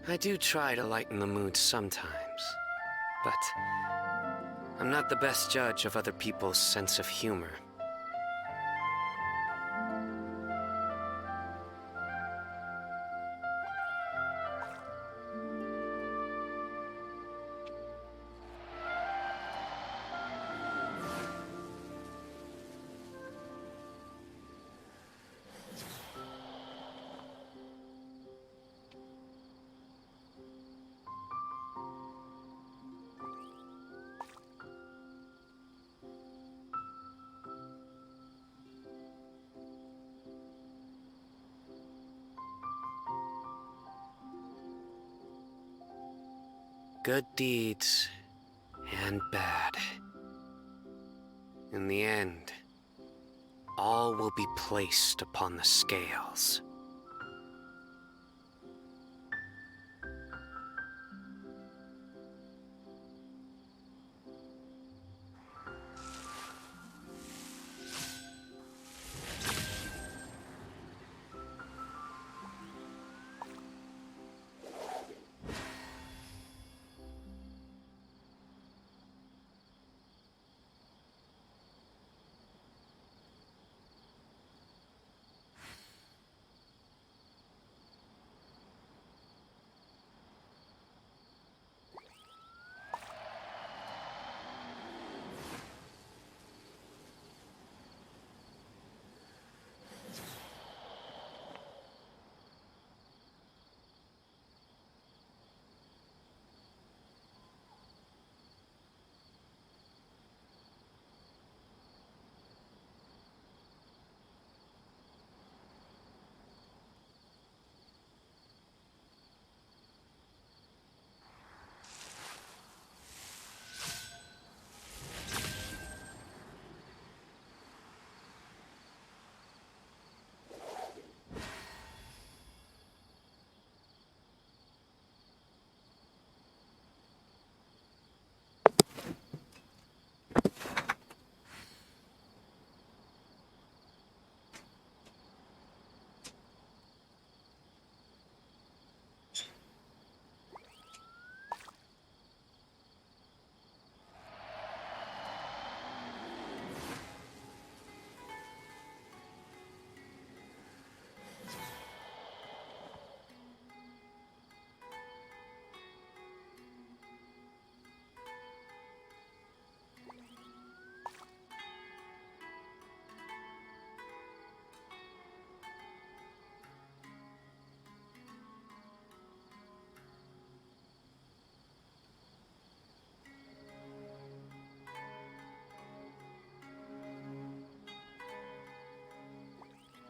I do try to lighten the mood sometimes, but I'm not the best judge of other people's sense of humor. Good deeds and bad. In the end, all will be placed upon the scales.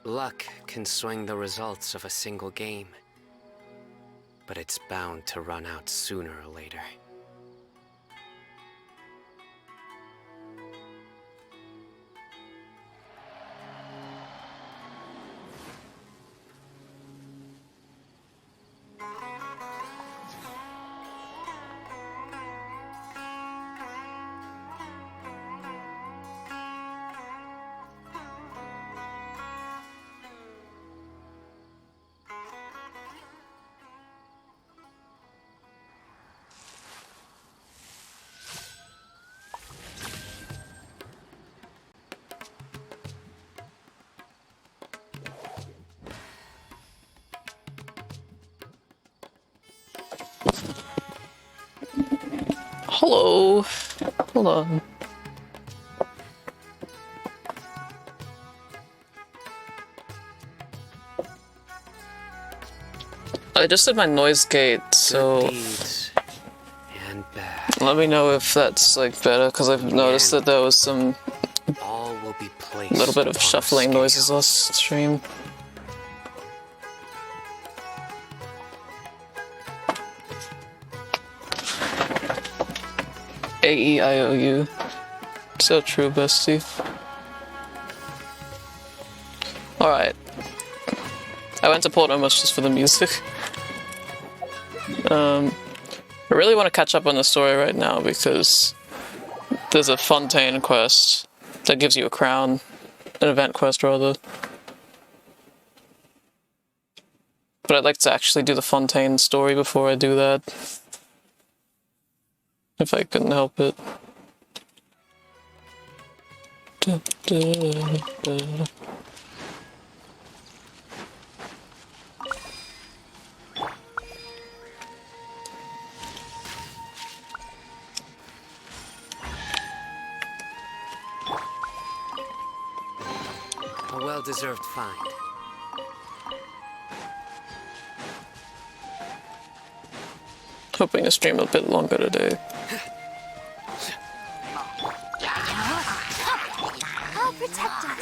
Luck can swing the results of a single game, but it's bound to run out sooner or later. Hello. Hold on. I just did my noise gate, so Good deeds and bad. let me know if that's like better, because I've noticed that there was some All will be placed little bit of upon the shuffling noises scales. last stream. A-E-I-O-U. So true, bestie. Alright. I went to Port almost just for the music. I really want to catch up on the story right now because there's a Fontaine quest that gives you a crown. An event quest, rather. But I'd like to actually do the Fontaine story before I do that. If I couldn't help it. Da, da, da. A well-deserved find. Hoping to stream a bit longer today. I'll protect us.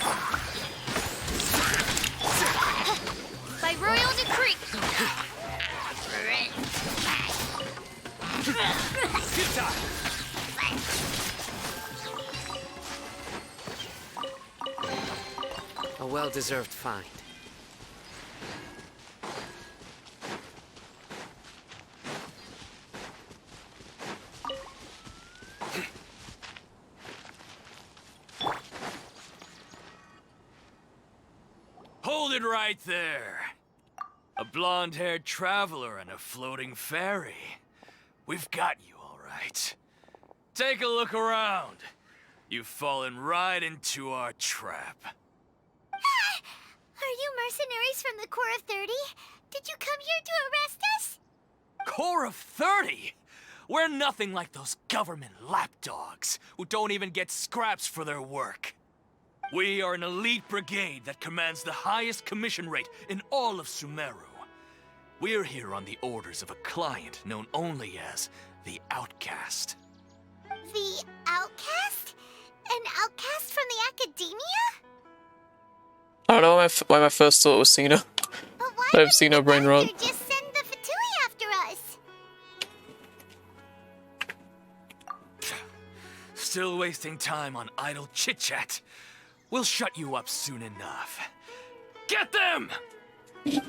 By royal decree. A well-deserved find. Hold it right there. A blonde-haired traveler and a floating fairy. We've got you all right. Take a look around. You've fallen right into our trap. Are you mercenaries from the Corps of 30? Did you come here to arrest us? Corps of 30? We're nothing like those government lapdogs who don't even get scraps for their work. We are an elite brigade that commands the highest commission rate in all of Sumeru. We're here on the orders of a client known only as the Outcast. The outcast? An outcast from the academia? I don't know why my first thought was Cena. But why I have didn't seen no the brain rot. doctor just send the Fatui after us? Still wasting time on idle chit-chat. We'll shut you up soon enough. Get them! You're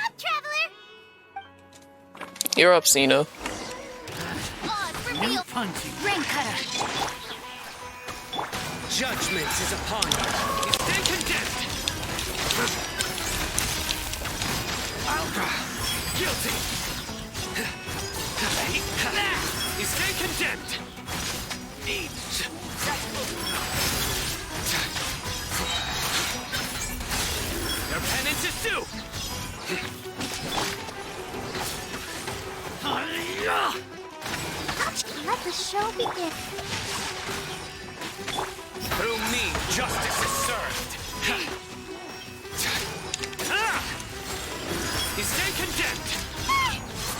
up, traveler! You're up, Cena. Odds reveal. Rain cutter. Judgment is upon you. Stay condemned! Guilty! You stay condemned! Your penance is due! Let the show begin. Through me, justice is served! You stay condemned!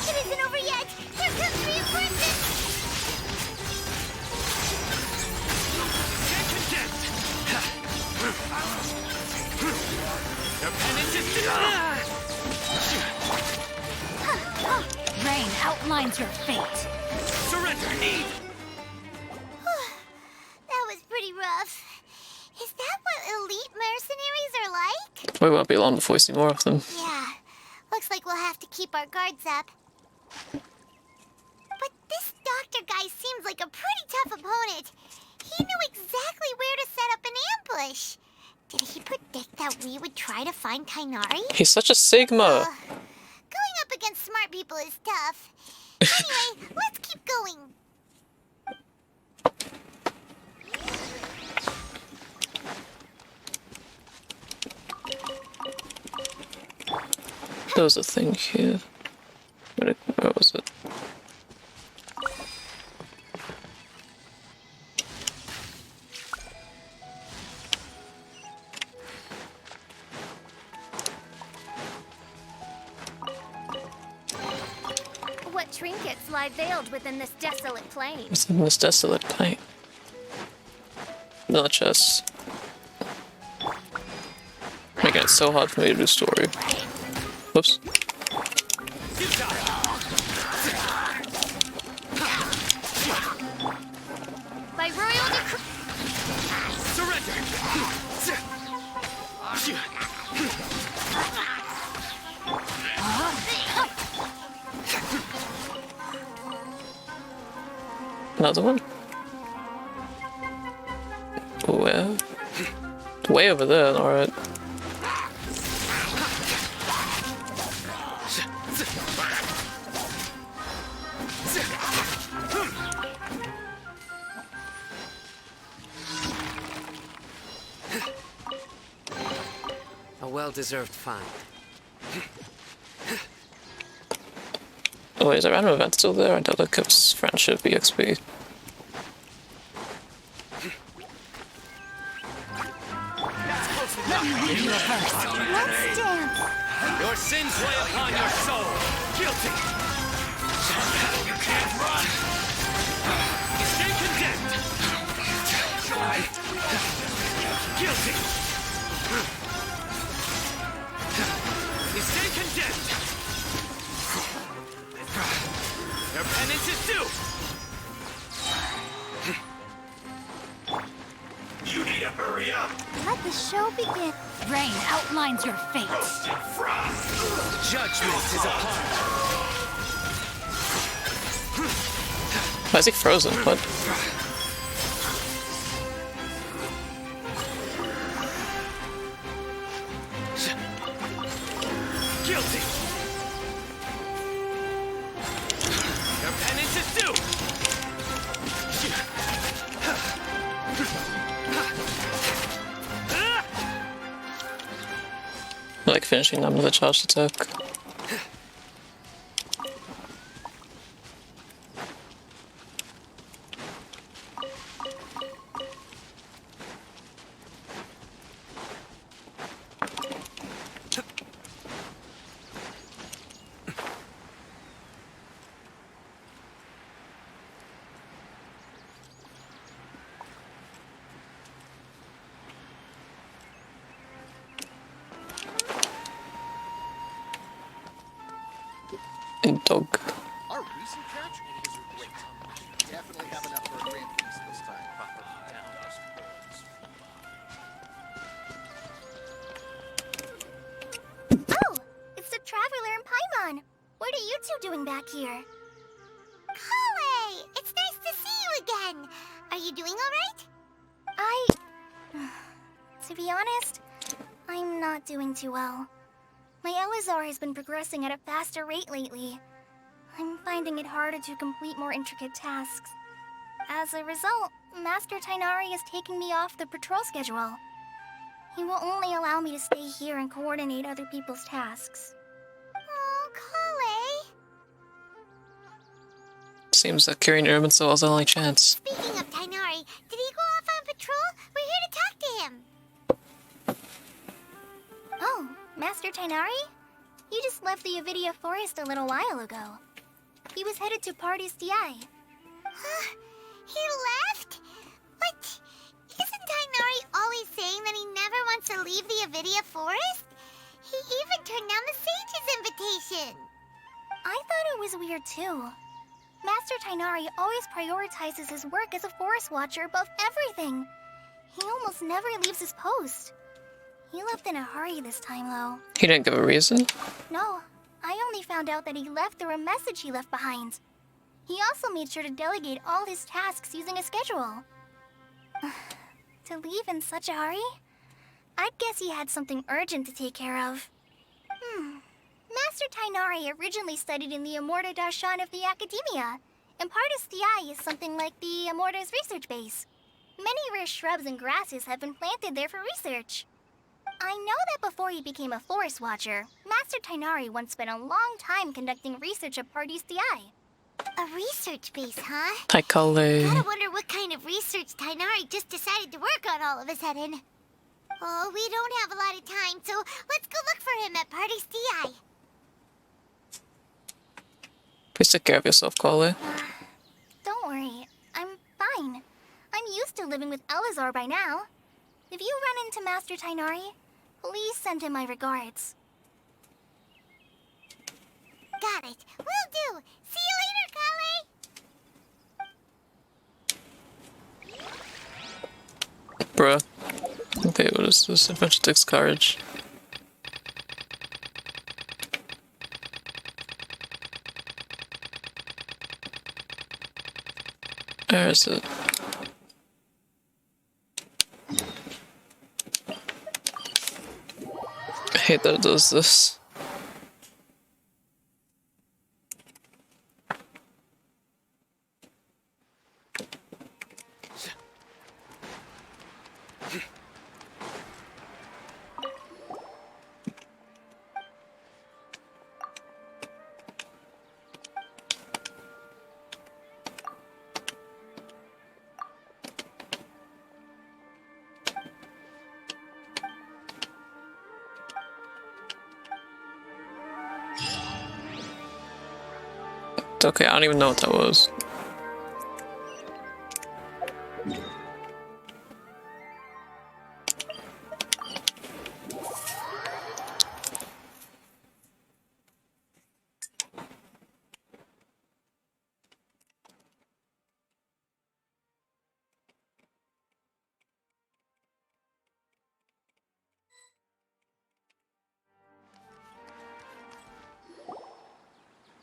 It isn't over yet. Here comes reinforcements. Stay condemned! Your penance is due! Rain outlines your fate. Surrender, need! That was pretty rough. Is that what elite mercenaries are like? We won't be long before we see more of them. Yeah. Looks like we'll have to keep our guards up. But this doctor guy seems like a pretty tough opponent. He knew exactly where to set up an ambush. Did he predict that we would try to find Kainari? He's such a Sigma. Going up against smart people is tough. Anyway, let's keep going. There was a thing here. Where was it? What trinkets lie veiled within this desolate plain? It's in this desolate plain. Another chest. Making it so hard for me to do story. Whoops. By royal decree. Surrender! Another one? Where? Way over there, alright. well-deserved find. Oh, wait, is a random event still there? I doubt it gives friendship EXP. Let's dance. Your sins weigh upon your soul. Guilty. You can't run. You stay condemned. Guilty. You stay condemned. Your penance is due. You need to hurry up. Let the show begin. Rain outlines your fate. Judgment is upon you. Why is he frozen? What? Guilty. Your penance is due. I like finishing them with a charged attack. Dog. Our recent catch is great. Definitely have enough for a grand feast this time. Oh, it's the Traveler and Paimon. What are you two doing back here? Kale, it's nice to see you again. Are you doing all right? To be honest, I'm not doing too well. My Elazar has been progressing at a faster rate lately. I'm finding it harder to complete more intricate tasks. As a result, Master Tainari is taking me off the patrol schedule. He will only allow me to stay here and coordinate other people's tasks. Oh, Kale. Seems that curing Urbansoul is the only chance. Speaking of Tainari, did he go off on patrol? We're here to talk to him. Oh, Master Tainari? You just left the Avidia Forest a little while ago. He was headed to Party's DI. He left? What? Isn't Tainari always saying that he never wants to leave the Avidia Forest? He even turned down the Sage's invitation. I thought it was weird too. Master Tainari always prioritizes his work as a forest watcher above everything. He almost never leaves his post. He left in a hurry this time, though. He didn't give a reason? No, I only found out that he left through a message he left behind. He also made sure to delegate all his tasks using a schedule. To leave in such a hurry? I'd guess he had something urgent to take care of. Master Tainari originally studied in the Amorta Darshan of the Academia, and Partis DI is something like the Amorta's research base. Many rare shrubs and grasses have been planted there for research. I know that before he became a forest watcher, Master Tainari once spent a long time conducting research at Partis DI. A research base, huh? Hi, Kale. Gotta wonder what kind of research Tainari just decided to work on all of a sudden. Oh, we don't have a lot of time, so let's go look for him at Party's DI. Please take care of yourself, Kale. Don't worry, I'm fine. I'm used to living with Elazar by now. If you run into Master Tainari, please send him my regards. Got it. Will do. See you later, Kale. Bruh. Okay, what is this? Adventure takes courage. Where is it? I hate that it does this. Okay, I don't even know what that was.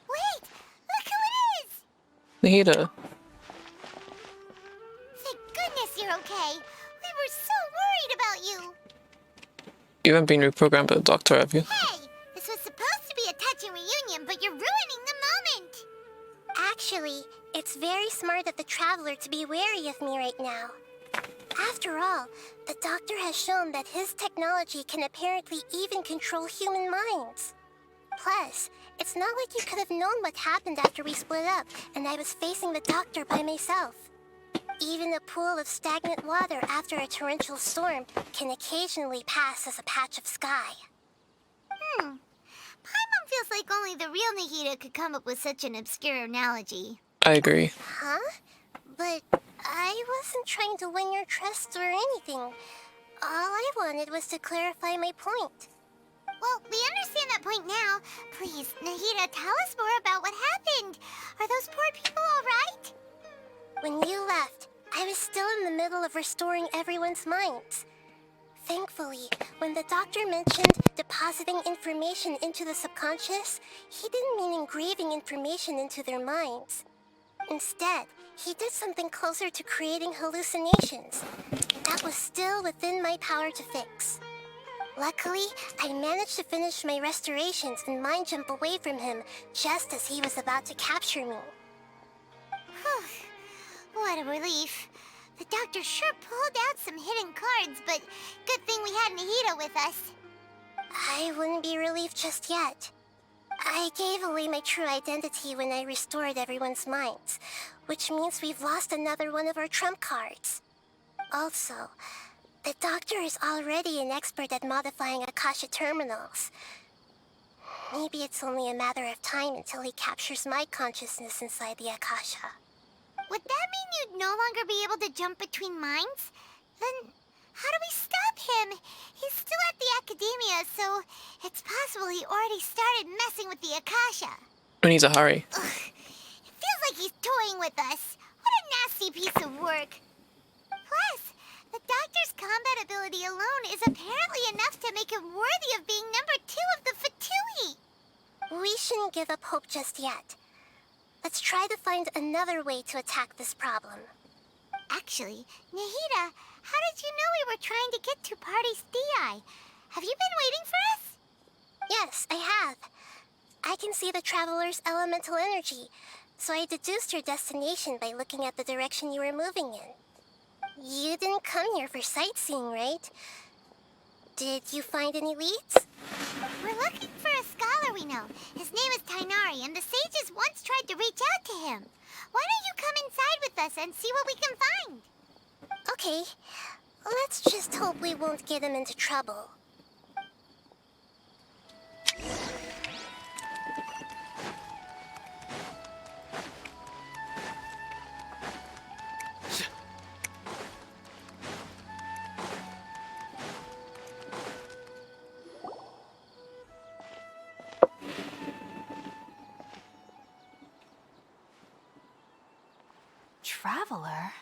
Wait! Look who it is! Nahida. Thank goodness you're okay. We were so worried about you. You haven't been reprogrammed by the doctor, have you? Hey! This was supposed to be a touching reunion, but you're ruining the moment! Actually, it's very smart of the Traveler to be wary of me right now. After all, the Doctor has shown that his technology can apparently even control human minds. Plus, it's not like you could have known what happened after we split up and I was facing the Doctor by myself. Even a pool of stagnant water after a torrential storm can occasionally pass as a patch of sky. Paimon feels like only the real Nahida could come up with such an obscure analogy. I agree. Huh? But I wasn't trying to win your trust or anything. All I wanted was to clarify my point. Well, we understand that point now. Please, Nahida, tell us more about what happened. Are those poor people all right? When you left, I was still in the middle of restoring everyone's minds. Thankfully, when the Doctor mentioned depositing information into the subconscious, he didn't mean engraving information into their minds. Instead, he did something closer to creating hallucinations. That was still within my power to fix. Luckily, I managed to finish my restorations and mind jump away from him just as he was about to capture me. What a relief. The Doctor sure pulled out some hidden cards, but good thing we had Nahida with us. I wouldn't be relieved just yet. I gave away my true identity when I restored everyone's minds, which means we've lost another one of our trump cards. Also, the Doctor is already an expert at modifying Akasha terminals. Maybe it's only a matter of time until he captures my consciousness inside the Akasha. Would that mean you'd no longer be able to jump between minds? Then how do we stop him? He's still at the Academia, so it's possible he already started messing with the Akasha. We need to hurry. Ugh. It feels like he's toying with us. What a nasty piece of work. Plus, the Doctor's combat ability alone is apparently enough to make him worthy of being number 2 of the Fatui. We shouldn't give up hope just yet. Let's try to find another way to attack this problem. Actually, Nahida, how did you know we were trying to get to Party's DI? Have you been waiting for us? Yes, I have. I can see the Traveler's elemental energy, so I deduced your destination by looking at the direction you were moving in. You didn't come here for sightseeing, right? Did you find any leads? We're looking for a scholar we know. His name is Tainari, and the sages once tried to reach out to him. Why don't you come inside with us and see what we can find? Okay. Let's just hope we won't get him into trouble. Traveler?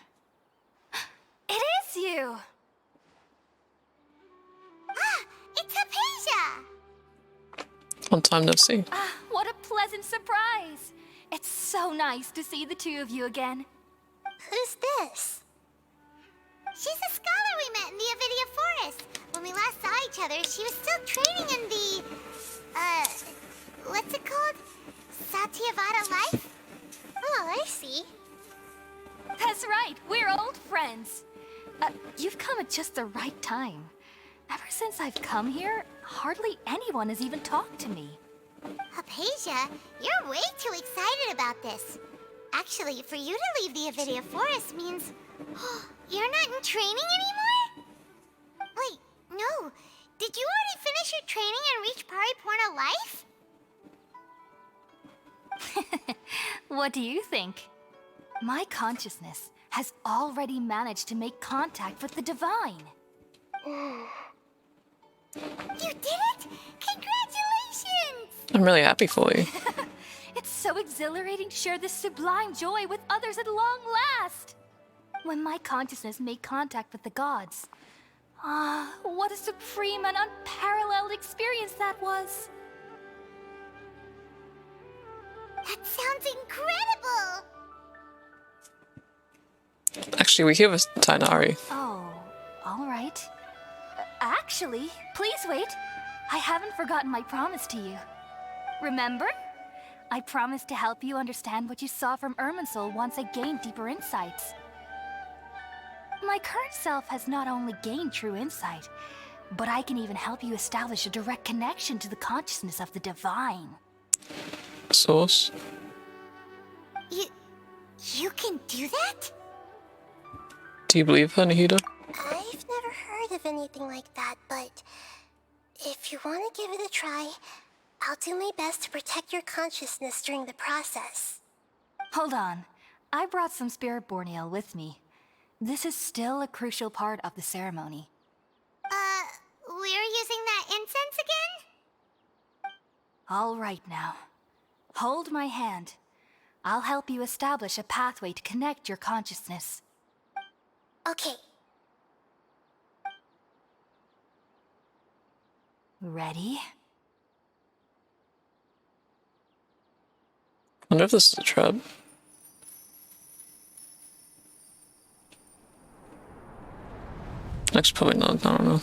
It is you! Ah! It's Hypatia! Long time no see. Ah, what a pleasant surprise! It's so nice to see the two of you again. Who's this? She's a scholar we met in the Avidia Forest. When we last saw each other, she was still training in the... what's it called? Satyavada life? Oh, I see. That's right, we're old friends. You've come at just the right time. Ever since I've come here, hardly anyone has even talked to me. Hypatia, you're way too excited about this. Actually, for you to leave the Avidia Forest means... you're not in training anymore? Wait, no. Did you already finish your training and reach Pariporna life? What do you think? My consciousness has already managed to make contact with the divine. You did it! Congratulations! I'm really happy for you. It's so exhilarating to share this sublime joy with others at long last. When my consciousness made contact with the gods. What a supreme and unparalleled experience that was. That sounds incredible! Actually, we hear a Tainari. Oh, all right. Actually, please wait. I haven't forgotten my promise to you. Remember? I promised to help you understand what you saw from Irminsul once I gained deeper insights. My current self has not only gained true insight, but I can even help you establish a direct connection to the consciousness of the divine. Source. You can do that? Do you believe her, Nahida? I've never heard of anything like that, but if you want to give it a try, I'll do my best to protect your consciousness during the process. Hold on. I brought some spirit-born ale with me. This is still a crucial part of the ceremony. We're using that incense again? All right now. Hold my hand. I'll help you establish a pathway to connect your consciousness. Okay. Ready? I wonder if this is a trap. Next, probably not. I don't know.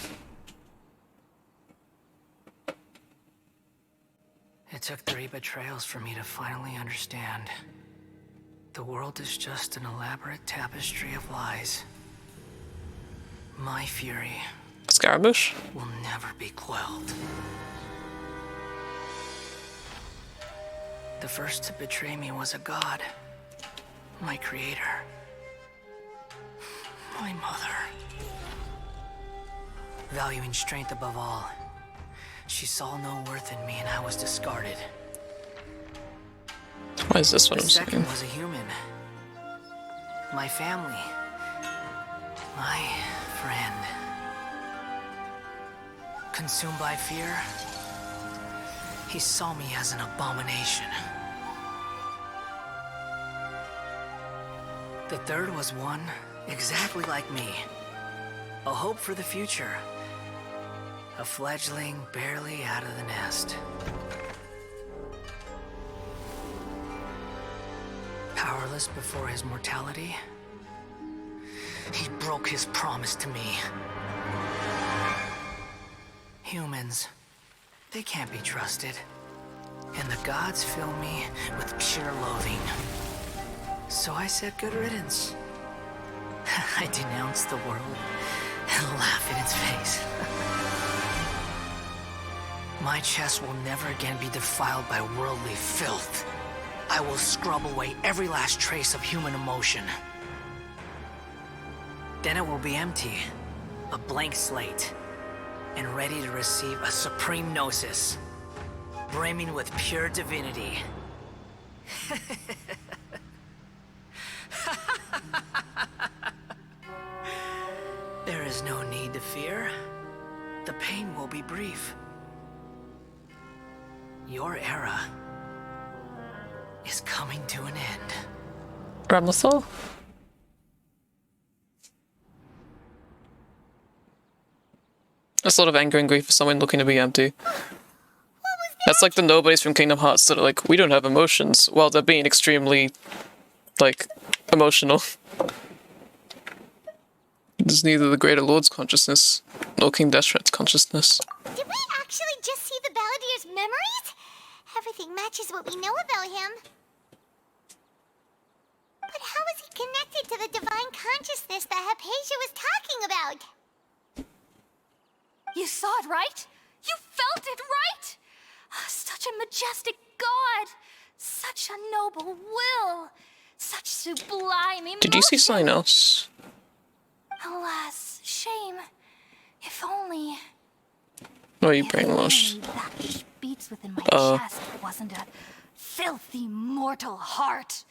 It took 3 betrayals for me to finally understand. The world is just an elaborate tapestry of lies. My fury Scaramouche? will never be quelled. The first to betray me was a god. My creator. My mother. Valuing strength above all, she saw no worth in me and I was discarded. Why is this what The I'm second saying? was a human. My family. My friend. Consumed by fear, he saw me as an abomination. The third was one exactly like me. A hope for the future. A fledgling barely out of the nest. Powerless before his mortality, he broke his promise to me. Humans, they can't be trusted. And the gods fill me with pure loathing. So I said good riddance. I denounce the world and laugh in its face. My chest will never again be defiled by worldly filth. I will scrub away every last trace of human emotion. Then it will be empty, a blank slate, and ready to receive a supreme gnosis, brimming with pure divinity. There is no need to fear. The pain will be brief. Your era is coming to an end. Ramlethal? That's a lot of anger and grief for someone looking to be empty. That's like the nobodies from Kingdom Hearts that are like, we don't have emotions, while they're being extremely, like, emotional. There's neither the Greater Lord's consciousness, nor King Deshret's consciousness. Did we actually just see the Balladier's memories? Everything matches what we know about him. But how is he connected to the divine consciousness that Hypatia was talking about? You saw it, right? You felt it, right? Such a majestic god! Such a noble will! Such sublime emotion! Did you see something else? Alas, shame. If only... Oh, you if only brainwashed. that which beats within my Oh. chest wasn't a filthy mortal heart.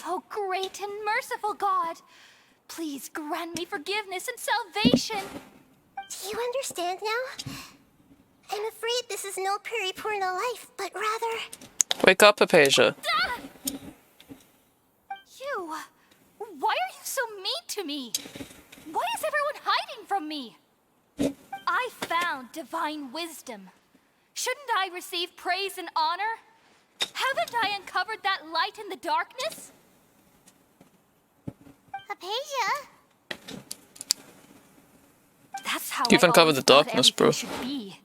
Oh, great and merciful God, please grant me forgiveness and salvation. Do you understand now? I'm afraid this is no periporno life, but rather... Wake up, Hypatia. You, why are you so mean to me? Why is everyone hiding from me? I found divine wisdom. Shouldn't I receive praise and honor? Haven't I uncovered that light in the darkness? Hypatia? That's how You've I uncovered always the thought darkness, everything bro. should be.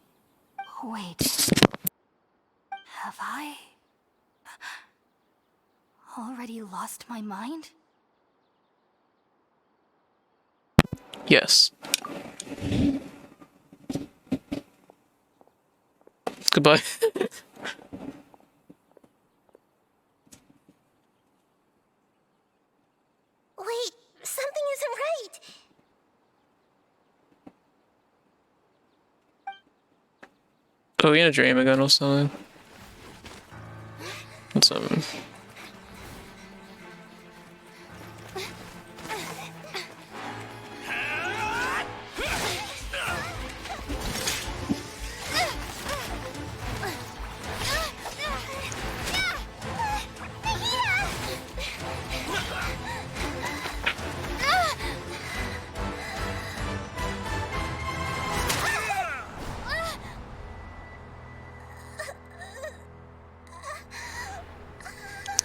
Wait. Have I already lost my mind? Yes. Goodbye. Wait, something isn't right. Oh, you in a dream again or something? What's up?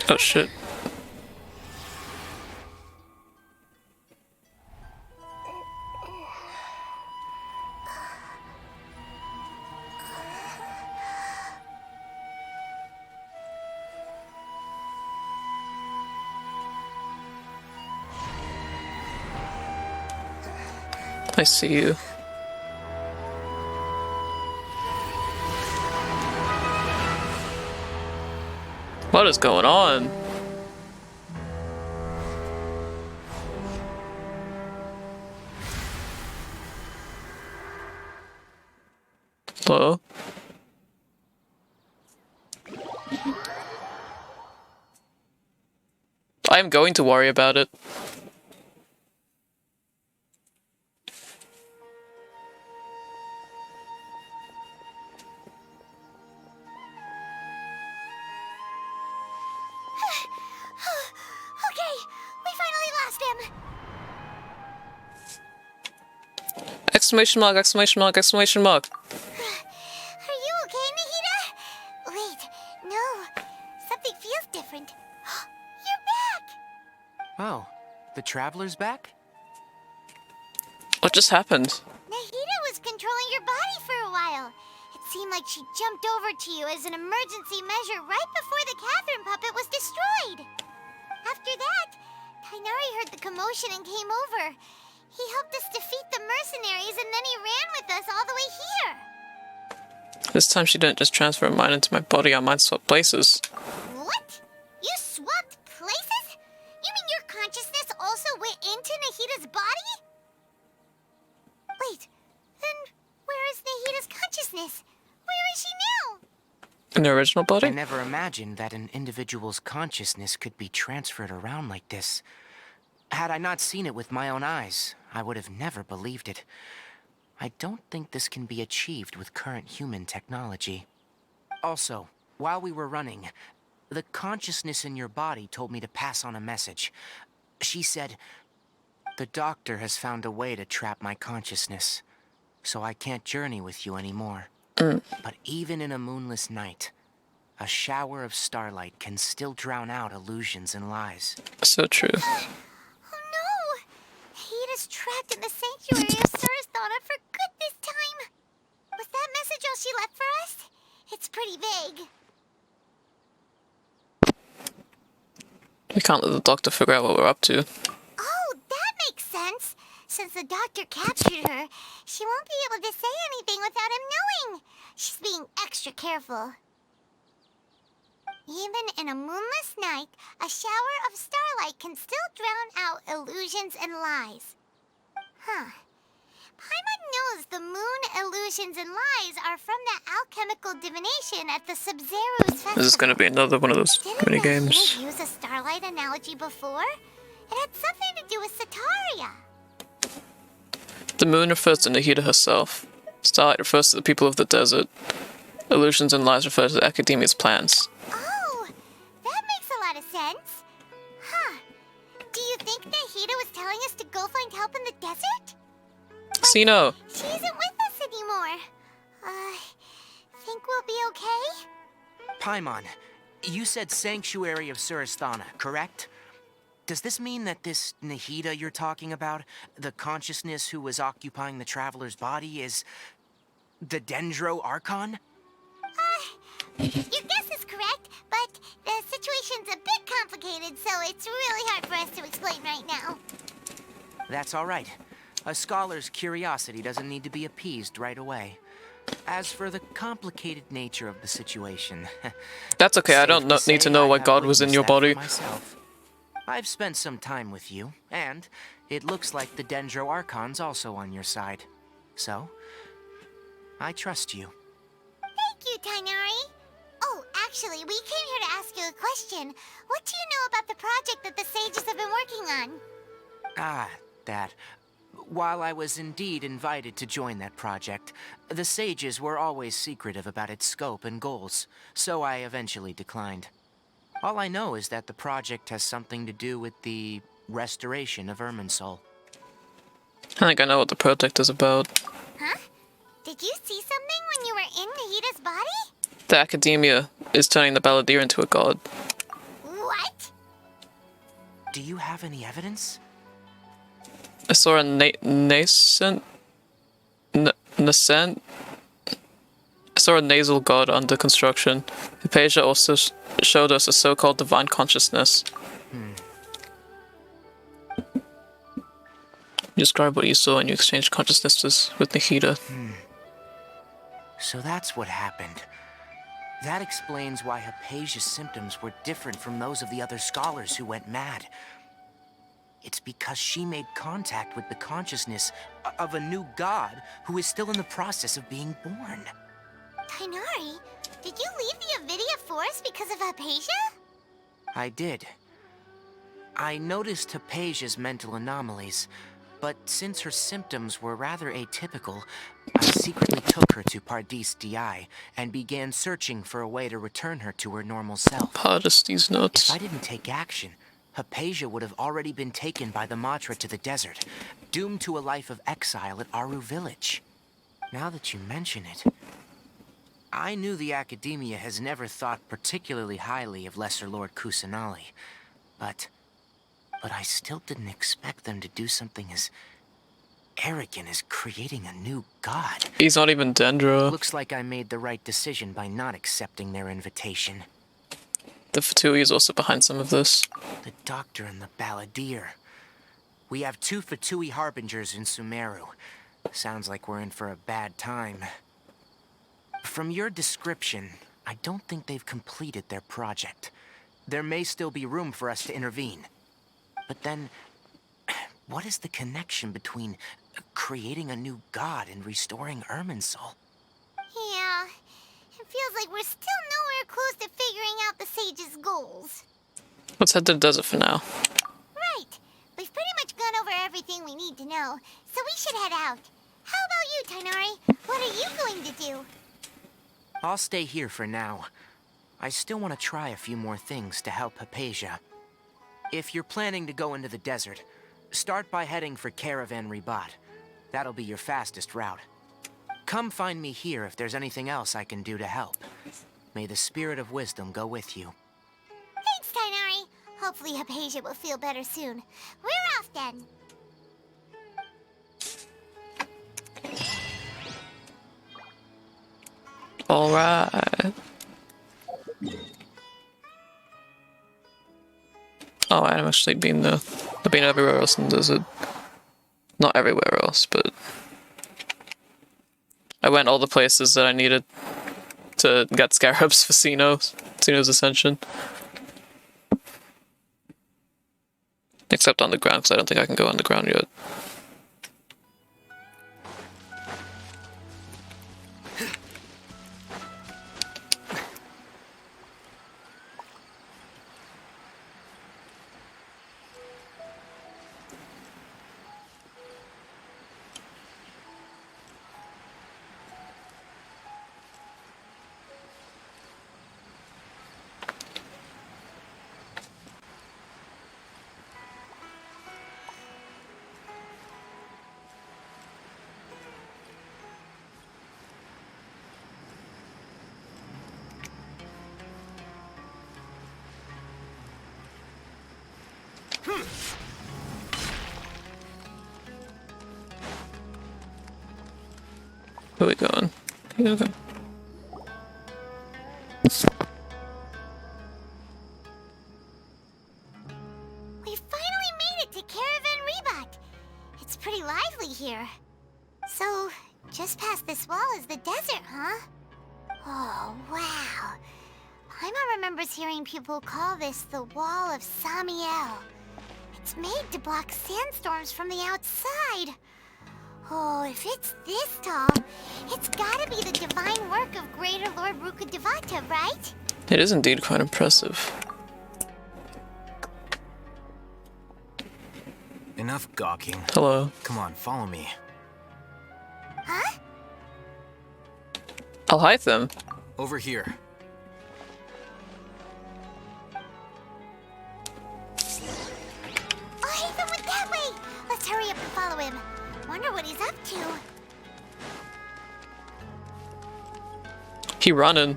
Oh shit. I see you. What is going on? Hello? I am going to worry about it. Okay, we finally lost him. Exclamation mark, exclamation mark, exclamation mark. Are you okay, Nahida? Wait, no. Something feels different. You're back! Oh, the Traveler's back? What just happened? Nahida was controlling your body for a while. It seemed like she jumped over to you as an emergency measure right before the Catherine puppet was destroyed. After that, Tainari heard the commotion and came over. He helped us defeat the mercenaries and then he ran with us all the way here. This time she didn't just transfer her mind into my body, our minds swapped places. What? You swapped places? You mean your consciousness also went into Nahida's body? Wait, then where is Nahida's consciousness? Where is she now? In the original body? I never imagined that an individual's consciousness could be transferred around like this. Had I not seen it with my own eyes, I would have never believed it. I don't think this can be achieved with current human technology. Also, while we were running, the consciousness in your body told me to pass on a message. She said, "The doctor has found a way to trap my consciousness, so I can't journey with you anymore." But even in a moonless night, a shower of starlight can still drown out illusions and lies. So true. Oh no! Nahida's trapped in the sanctuary of Sursthana for good this time. Was that message all she left for us? It's pretty vague. We can't let the doctor figure out what we're up to. Oh, that makes sense. Since the doctor captured her, she won't be able to say anything without him knowing. She's being extra careful. Even in a moonless night, a shower of starlight can still drown out illusions and lies. Huh. Paimon knows the moon Illusions and lies are from the alchemical divination at the Sub-Zero's festival. This is gonna be another one of those mini Didn't games. they use a starlight analogy before? It had something to do with Sataria. The moon refers to Nahida herself. Starlight refers to the people of the desert. Illusions and lies refer to the Academia's plans. Oh, that makes a lot of sense. Huh. Do you think Nahida was telling us to go find help in the desert? Casino! She isn't with us anymore. Think we'll be okay? Paimon, you said Sanctuary of Surasthana, correct? Does this mean that this Nahida you're talking about, the consciousness who was occupying the traveler's body, is the Dendro Archon? Your guess is correct, but the situation's a bit complicated, so it's really hard for us to explain right now. That's all right. A scholar's curiosity doesn't need to be appeased right away. As for the complicated nature of the situation... That's okay, I don't safe need to say know I why have God was in witnessed your that for body. myself. I've spent some time with you, and it looks like the Dendro Archon's also on your side. So, I trust you. Thank you, Tainari. Oh, actually, we came here to ask you a question. What do you know about the project that the sages have been working on? Ah, that. While I was indeed invited to join that project, the sages were always secretive about its scope and goals, so I eventually declined. All I know is that the project has something to do with the restoration of Irminsul. I think I know what the project is about. Huh? Did you see something when you were in Nahida's body? The Academia is turning the Balladeer into a god. What? Do you have any evidence? I saw a nascent... nascent? I saw a nasal god under construction. Hypatia also showed us a so-called divine consciousness. Describe what you saw when you exchanged consciousnesses with Nahida. So that's what happened. That explains why Hypatia's symptoms were different from those of the other scholars who went mad. It's because she made contact with the consciousness of a new god who is still in the process of being born. Tainari, did you leave the Avidia Forest because of Hypatia? I did. I noticed Hypatia's mental anomalies, but since her symptoms were rather atypical, I secretly took her to Pardis DI and began searching for a way to return her to her normal self. Pardis these notes. If I didn't take action, Hypatia would have already been taken by the Matra to the desert, doomed to a life of exile at Aru Village. Now that you mention it, I knew the Academia has never thought particularly highly of Lesser Lord Kusanali, but I still didn't expect them to do something as arrogant as creating a new god. He's not even Dendro. Looks like I made the right decision by not accepting their invitation. The Fatui is also behind some of this. The Doctor and the Balladeer. We have 2 Fatui Harbingers in Sumeru. Sounds like we're in for a bad time. From your description, I don't think they've completed their project. There may still be room for us to intervene. But then, what is the connection between creating a new god and restoring Irminsul? Yeah, it feels like we're still nowhere close to figuring out the sage's goals. Let's head to the desert for now. Right. We've pretty much gone over everything we need to know, so we should head out. How about you, Tainari? What are you going to do? I'll stay here for now. I still want to try a few more things to help Hypatia. If you're planning to go into the desert, start by heading for Caravan Ribat. That'll be your fastest route. Come find me here if there's anything else I can do to help. May the spirit of wisdom go with you. Thanks, Tainari. Hopefully Hypatia will feel better soon. We're off then. Alright. Oh, I've actually been there. I've been everywhere else in the desert. Not everywhere else, but I went all the places that I needed to get scarabs for Sino's Ascension. Except underground, because I don't think I can go underground yet. Where are we going? Here we go. We finally made it to Caravan Reebok. It's pretty lively here. So, just past this wall is the desert, huh? Oh, wow. Paimon remembers hearing people call this the Wall of Samiel. It's made to block sandstorms from the outside. Oh, if it's this tall, it's gotta be the divine work of Greater Lord Rukkhadevata, right? It is indeed quite impressive. Enough gawking. Hello. Come on, follow me. Huh? I'll hide them. Over here. Oh, Hatham went that way! Let's hurry up and follow him. Wonder what he's up to. He running.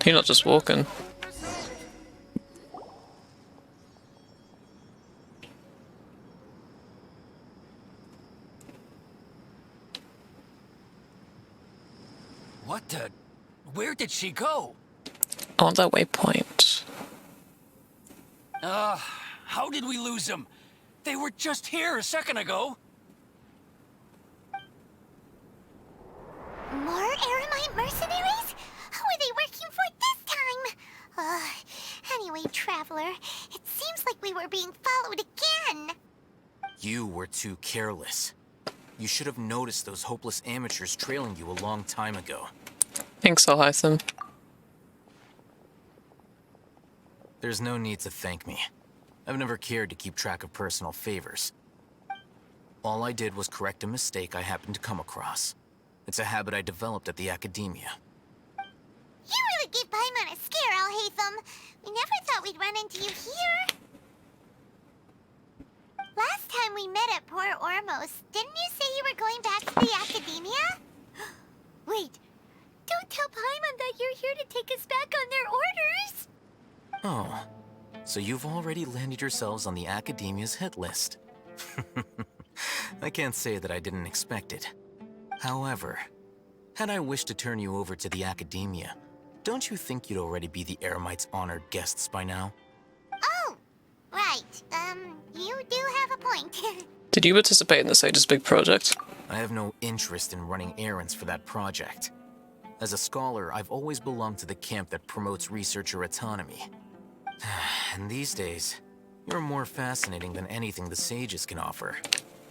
He not just walking. What the? Where did she go? On that waypoint. How did we lose them? They were just here a second ago. More Eremite mercenaries? Who are they working for this time? Anyway, Traveler, it seems like we were being followed again. You were too careless. You should have noticed those hopeless amateurs trailing you a long time ago. Thanks, I'll hide them. There's no need to thank me. I've never cared to keep track of personal favors. All I did was correct a mistake I happened to come across. It's a habit I developed at the academia. You really gave Paimon a scare, Al Hatham. We never thought we'd run into you here. Last time we met at Port Ormos, didn't you say you were going back to the academia? Wait, don't tell Paimon that you're here to take us back on their orders. Oh, so you've already landed yourselves on the academia's hit list. I can't say that I didn't expect it. However, had I wished to turn you over to the academia, don't you think you'd already be the Eremites' honored guests by now? Oh, right. You do have a point. Did you participate in the Sage's big project? I have no interest in running errands for that project. As a scholar, I've always belonged to the camp that promotes researcher autonomy. And these days, you're more fascinating than anything the Sages can offer.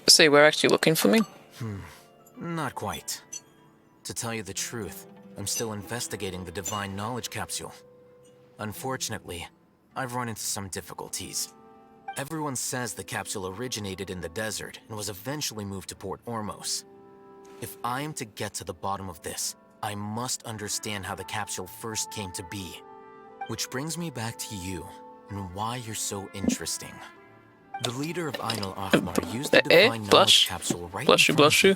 Say, we're actually looking for me? Not quite. To tell you the truth, I'm still investigating the Divine Knowledge Capsule. Unfortunately, I've run into some difficulties. Everyone says the capsule originated in the desert and was eventually moved to Port Ormos. If I am to get to the bottom of this, I must understand how the capsule first came to be. Which brings me back to you, and why you're so interesting. The leader of Ainul Ahmar used the Divine Knowledge Capsule right in front of you,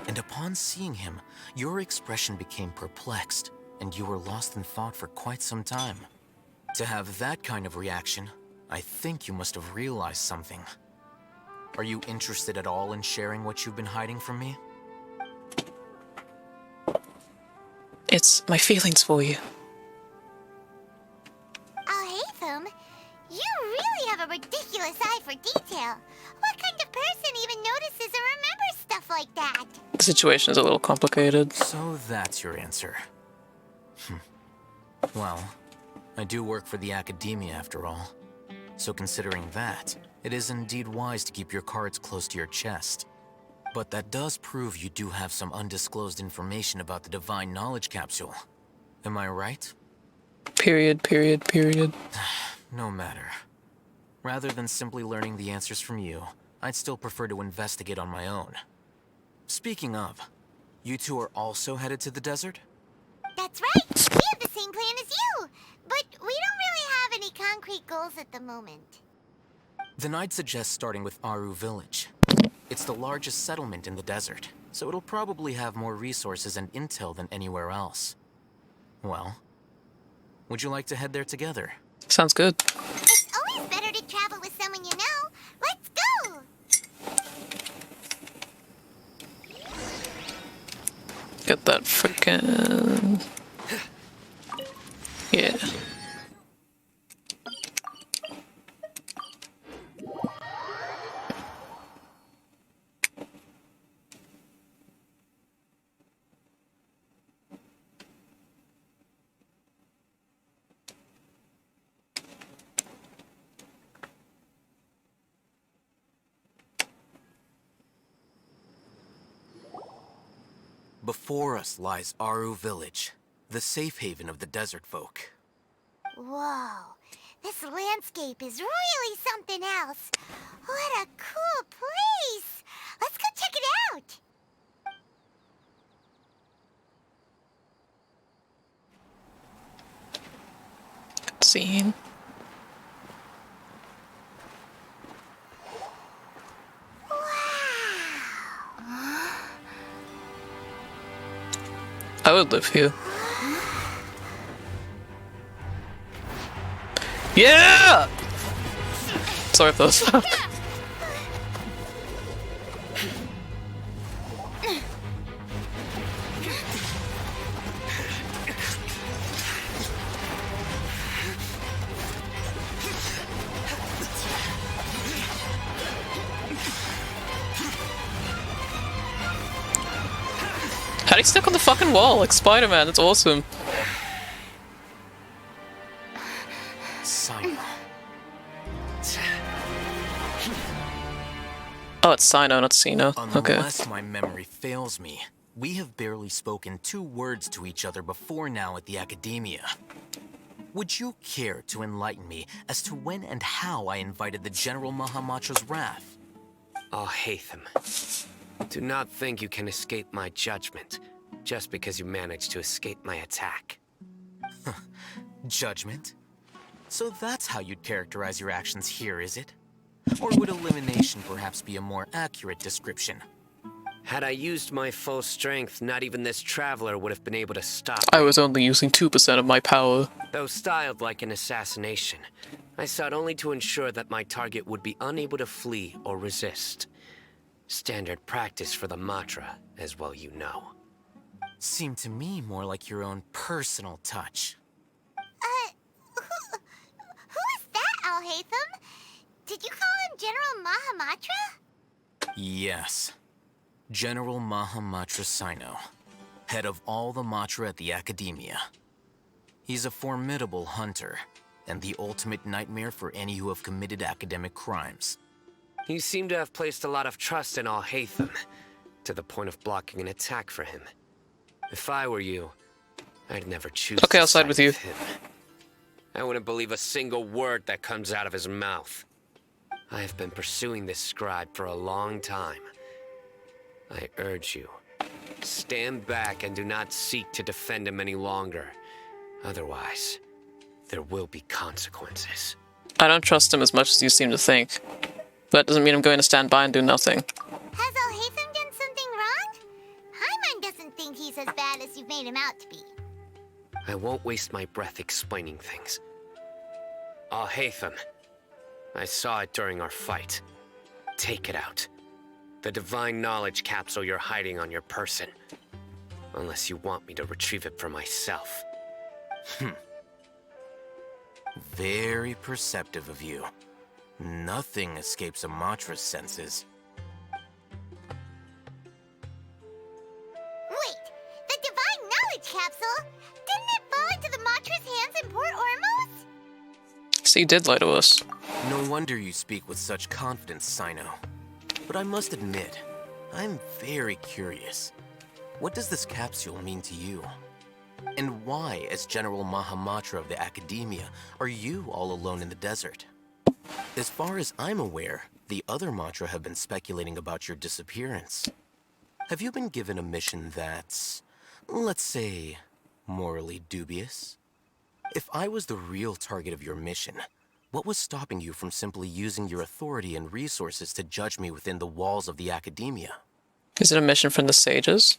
and upon seeing him, your expression became perplexed, and you were lost in thought for quite some time. To have that kind of reaction, I think you must have realized something. Are you interested at all in sharing what you've been hiding from me? It's my feelings for you. Al Hatham, you really have a ridiculous eye for detail. What kind of person even notices or remembers stuff like that? The situation is a little complicated. So that's your answer. Well, I do work for the academia after all. So considering that, it is indeed wise to keep your cards close to your chest. But that does prove you do have some undisclosed information about the Divine Knowledge Capsule. Am I right? Period, period, period. No matter. Rather than simply learning the answers from you, I'd still prefer to investigate on my own. Speaking of, you two are also headed to the desert? That's right. We have the same plan as you. But we don't really have any concrete goals at the moment. Then I'd suggest starting with Aru Village. It's the largest settlement in the desert, so it'll probably have more resources and intel than anywhere else. Well, would you like to head there together? Sounds good. It's always better to travel with someone you know. Let's go! that frickin'... Yeah. Before us lies Aru Village, the safe haven of the desert folk. Whoa, this landscape is really something else. What a cool place! Let's go check it out! Scene. I would live here. Yeah! Sorry for those. How'd he stick on the fucking wall like Spider-Man? That's awesome. Sino. Oh, it's Sino, not Sino. Okay. Unless my memory fails me, we have barely spoken 2 words to each other before now at the Academia. Would you care to enlighten me as to when and how I invited the General Mahamatra's wrath? Oh, Hatham. Do not think you can escape my judgment, just because you managed to escape my attack. Judgment? So that's how you'd characterize your actions here, is it? Or would elimination perhaps be a more accurate description? Had I used my full strength, not even this traveler would have been able to stop I me. was only using 2% of my power. Though styled like an assassination, I sought only to ensure that my target would be unable to flee or resist. Standard practice for the Matra, as well you know. Seemed to me more like your own personal touch. Who is that, Al-Haytham? Did you call him General Mahamatra? Yes. General Mahamatra Sino, head of all the Matra at the Academia. He's a formidable hunter, and the ultimate nightmare for any who have committed academic crimes. You seem to have placed a lot of trust in Al-Haytham, to the point of blocking an attack for him. If I were you, I'd never choose Okay, to I'll side with you. him. I wouldn't believe a single word that comes out of his mouth. I have been pursuing this scribe for a long time. I urge you, stand back and do not seek to defend him any longer. Otherwise, there will be consequences. I don't trust him as much as you seem to think. But that doesn't mean I'm going to stand by and do nothing. Has Al-Haytham done something wrong? Paimon doesn't think he's as bad as you've made him out to be. I won't waste my breath explaining things. Al-Haytham, I saw it during our fight. Take it out. The divine knowledge capsule you're hiding on your person. Unless you want me to retrieve it for myself. Very perceptive of you. Nothing escapes a Matra's senses. Wait, the divine knowledge capsule? Didn't it fall into the Matra's hands in Port Ormos? So you did lie to us. No wonder you speak with such confidence, Sino. But I must admit, I'm very curious. What does this capsule mean to you? And why, as General Mahamatra of the Academia, are you all alone in the desert? As far as I'm aware, the other Matra have been speculating about your disappearance. Have you been given a mission that's, let's say, morally dubious? If I was the real target of your mission, what was stopping you from simply using your authority and resources to judge me within the walls of the Academia? Is it a mission from the sages?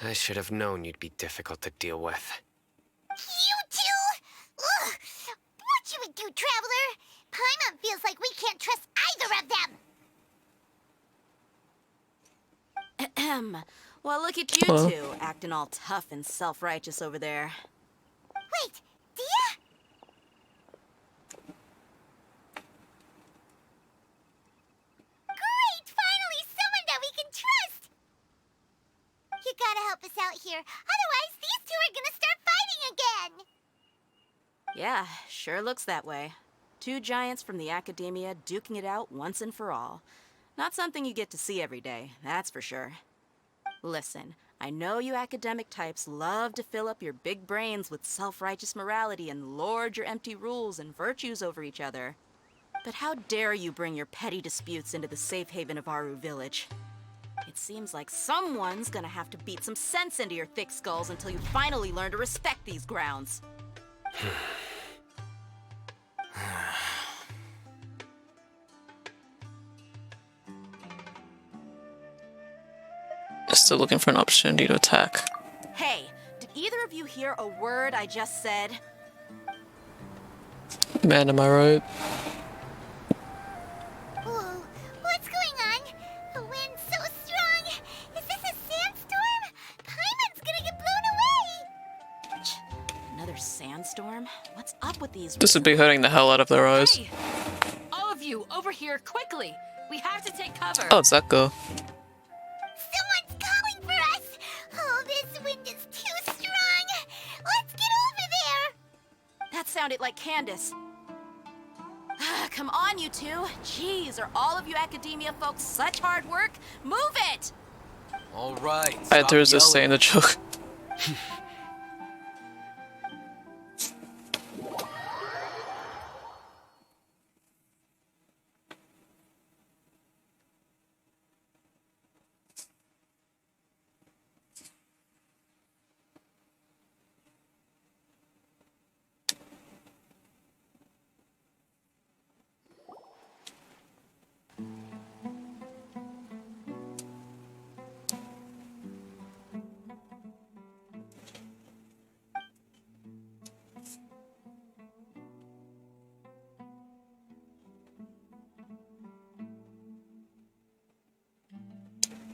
I should have known you'd be difficult to deal with. You two? Ugh! What you would do, Traveler? Paimon feels like we can't trust either of them. Well, look at you Well. two, acting all tough and self-righteous over there. Wait, Dia? Great! Finally, someone that we can trust! You gotta help us out here, otherwise these two are gonna start fighting again! Yeah, sure looks that way. Two giants from the academia duking it out once and for all. Not something you get to see every day, that's for sure. Listen, I know you academic types love to fill up your big brains with self-righteous morality and lord your empty rules and virtues over each other. But how dare you bring your petty disputes into the safe haven of Aru Village? It seems like someone's gonna have to beat some sense into your thick skulls until you finally learn to respect these grounds. Still looking for an opportunity to attack. Hey, did either of you hear a word I just said? Man, am I right? Whoa, what's going on? The wind's so strong! Is this a sandstorm? Paimon's gonna get blown away! Another sandstorm? What's up with these? This would be hurting the hell out of their eyes. Hey! All of you, over here, quickly! We have to take cover! Oh, it's that girl. Someone's calling for us! Oh, this wind is too strong! Let's get over there! That sounded like Candace. Come on, you two. Jeez, are all of you academia folks such hard work? Move it! All right. I had stop to resist yelling. saying the joke.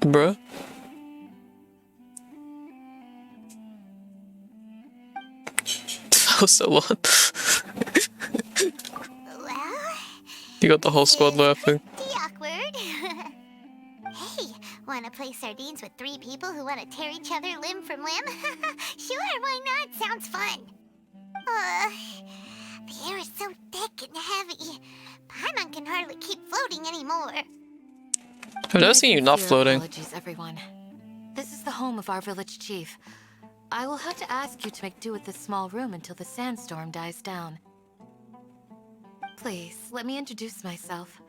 Bruh. That was so long. Well, You got the whole squad laughing. pretty awkward. Hey, wanna play sardines with three people who wanna tear each other limb from limb? Sure, why not? Sounds fun. The air is so thick and heavy. Paimon can hardly keep floating anymore. I've never seen you not Sincere floating. Apologies, everyone. This is the home of our village chief. I will have to ask you to make do with this small room until the sandstorm dies down. Please, let me introduce myself.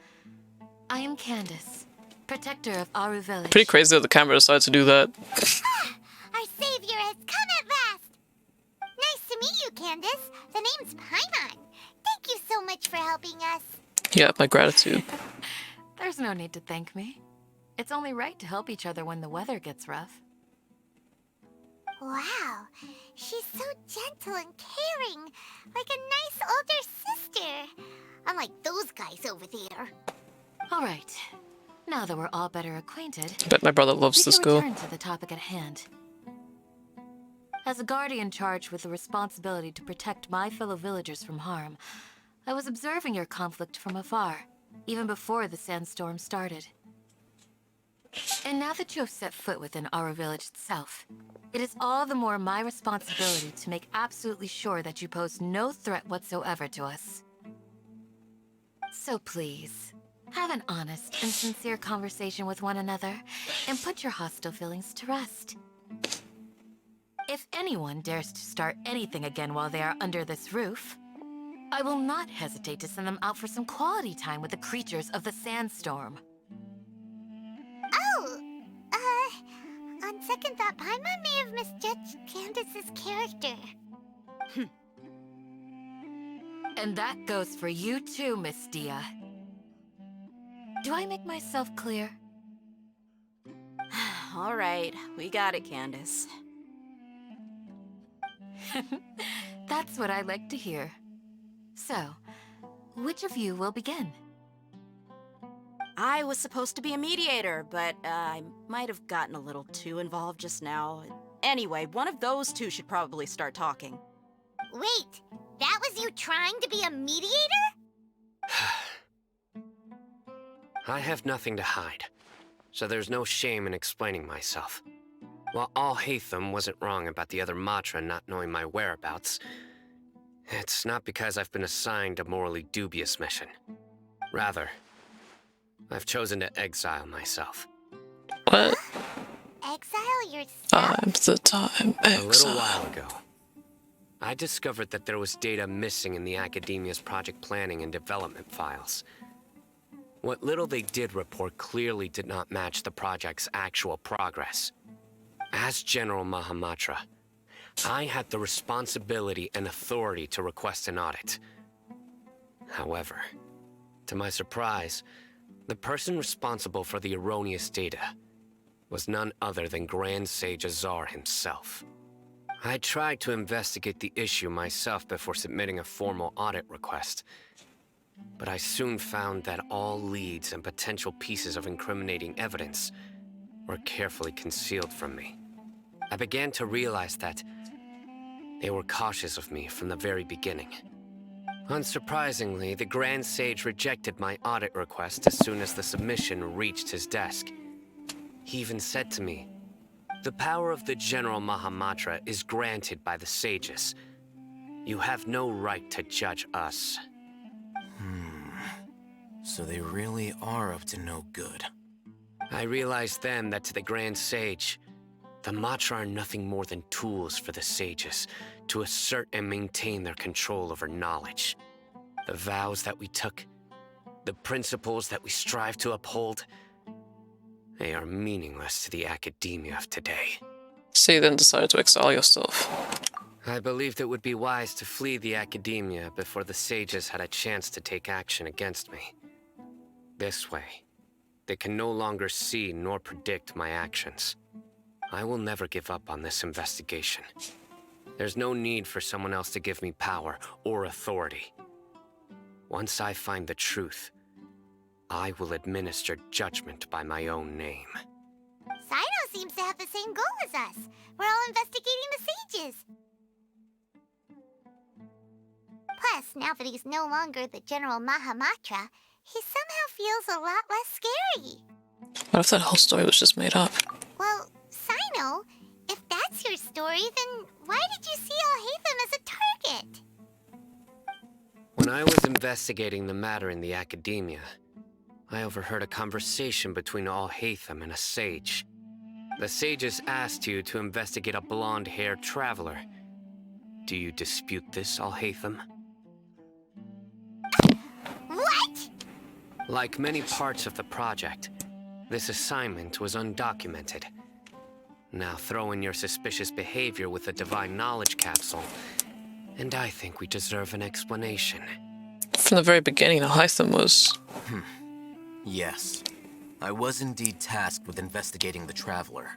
I am Candace, protector of Aru Village. Pretty crazy that the camera decided to do that. Our savior has come at last! Nice to meet you, Candace. The name's Paimon. Thank you so much for helping us. Yeah, my gratitude. There's no need to thank me. It's only right to help each other when the weather gets rough. Wow, she's so gentle and caring, like a nice older sister. Unlike those guys over there. All right. Now that we're all better acquainted, I bet my brother we loves can this girl. return to the topic at hand. As a guardian charged with the responsibility to protect my fellow villagers from harm, I was observing your conflict from afar, even before the sandstorm started. And now that you have set foot within our village itself, it is all the more my responsibility to make absolutely sure that you pose no threat whatsoever to us. So please, have an honest and sincere conversation with one another, and put your hostile feelings to rest. If anyone dares to start anything again while they are under this roof, I will not hesitate to send them out for some quality time with the creatures of the sandstorm. Oh, on second thought, Paimon may have misjudged Candace's character. And that goes for you too, Miss Dia. Do I make myself clear? All right, we got it, Candace. That's what I like to hear. So, which of you will begin? I was supposed to be a mediator, but I might have gotten a little too involved just now. Anyway, one of those two should probably start talking. Wait, that was you trying to be a mediator? I have nothing to hide, so there's no shame in explaining myself. While Al-Haytham wasn't wrong about the other Matra not knowing my whereabouts, it's not because I've been assigned a morally dubious mission. Rather, I've chosen to exile myself. What? Exile yourself? Time's the time. A little Exile. while ago, I discovered that there was data missing in the Academia's project planning and development files. What little they did report clearly did not match the project's actual progress. As General Mahamatra, I had the responsibility and authority to request an audit. However, to my surprise, the person responsible for the erroneous data was none other than Grand Sage Azar himself. I tried to investigate the issue myself before submitting a formal audit request, but I soon found that all leads and potential pieces of incriminating evidence were carefully concealed from me. I began to realize that they were cautious of me from the very beginning. Unsurprisingly, the Grand Sage rejected my audit request as soon as the submission reached his desk. He even said to me, "The power of the General Mahamatra is granted by the sages. You have no right to judge us." So they really are up to no good. I realized then that to the Grand Sage, the Matra are nothing more than tools for the sages to assert and maintain their control over knowledge. The vows that we took, the principles that we strive to uphold, they are meaningless to the academia of today. So you then decided to exile yourself. I believed it would be wise to flee the academia before the sages had a chance to take action against me. This way, they can no longer see nor predict my actions. I will never give up on this investigation. There's no need for someone else to give me power or authority. Once I find the truth, I will administer judgment by my own name. Sino seems to have the same goal as us. We're all investigating the sages. Plus, now that he's no longer the General Mahamatra, he somehow feels a lot less scary. What if that whole story was just made up? Well, Sino, if that's your story, then why did you see Al-Haytham as a target? When I was investigating the matter in the academia, I overheard a conversation between Al-Haytham and a sage. The sages asked you to investigate a blonde-haired traveler. Do you dispute this, Al-Haytham? What? Like many parts of the project, this assignment was undocumented. Now throw in your suspicious behavior with the Divine Knowledge Capsule, and I think we deserve an explanation. From the very beginning, Al-Haytham was... Yes. I was indeed tasked with investigating the Traveler.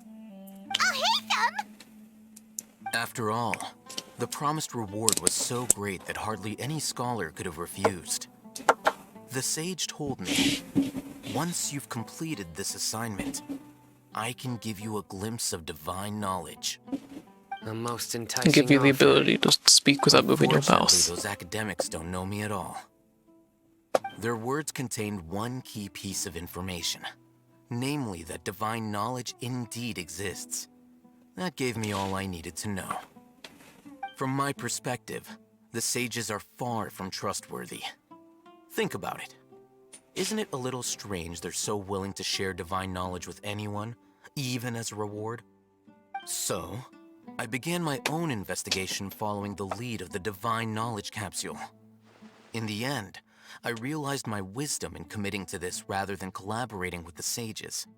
Al-Haytham? After all, the promised reward was so great that hardly any scholar could have refused. The sage told me, once you've completed this assignment, I can give you a glimpse of divine knowledge. A most and enticing give you the offer. ability to speak without moving your Unfortunately, mouth. those academics don't know me at all. Their words contained one key piece of information, namely that divine knowledge indeed exists. That gave me all I needed to know. From my perspective, the sages are far from trustworthy. Think about it. Isn't it a little strange they're so willing to share divine knowledge with anyone, even as a reward? So, I began my own investigation following the lead of the Divine Knowledge Capsule. In the end, I realized my wisdom in committing to this rather than collaborating with the sages.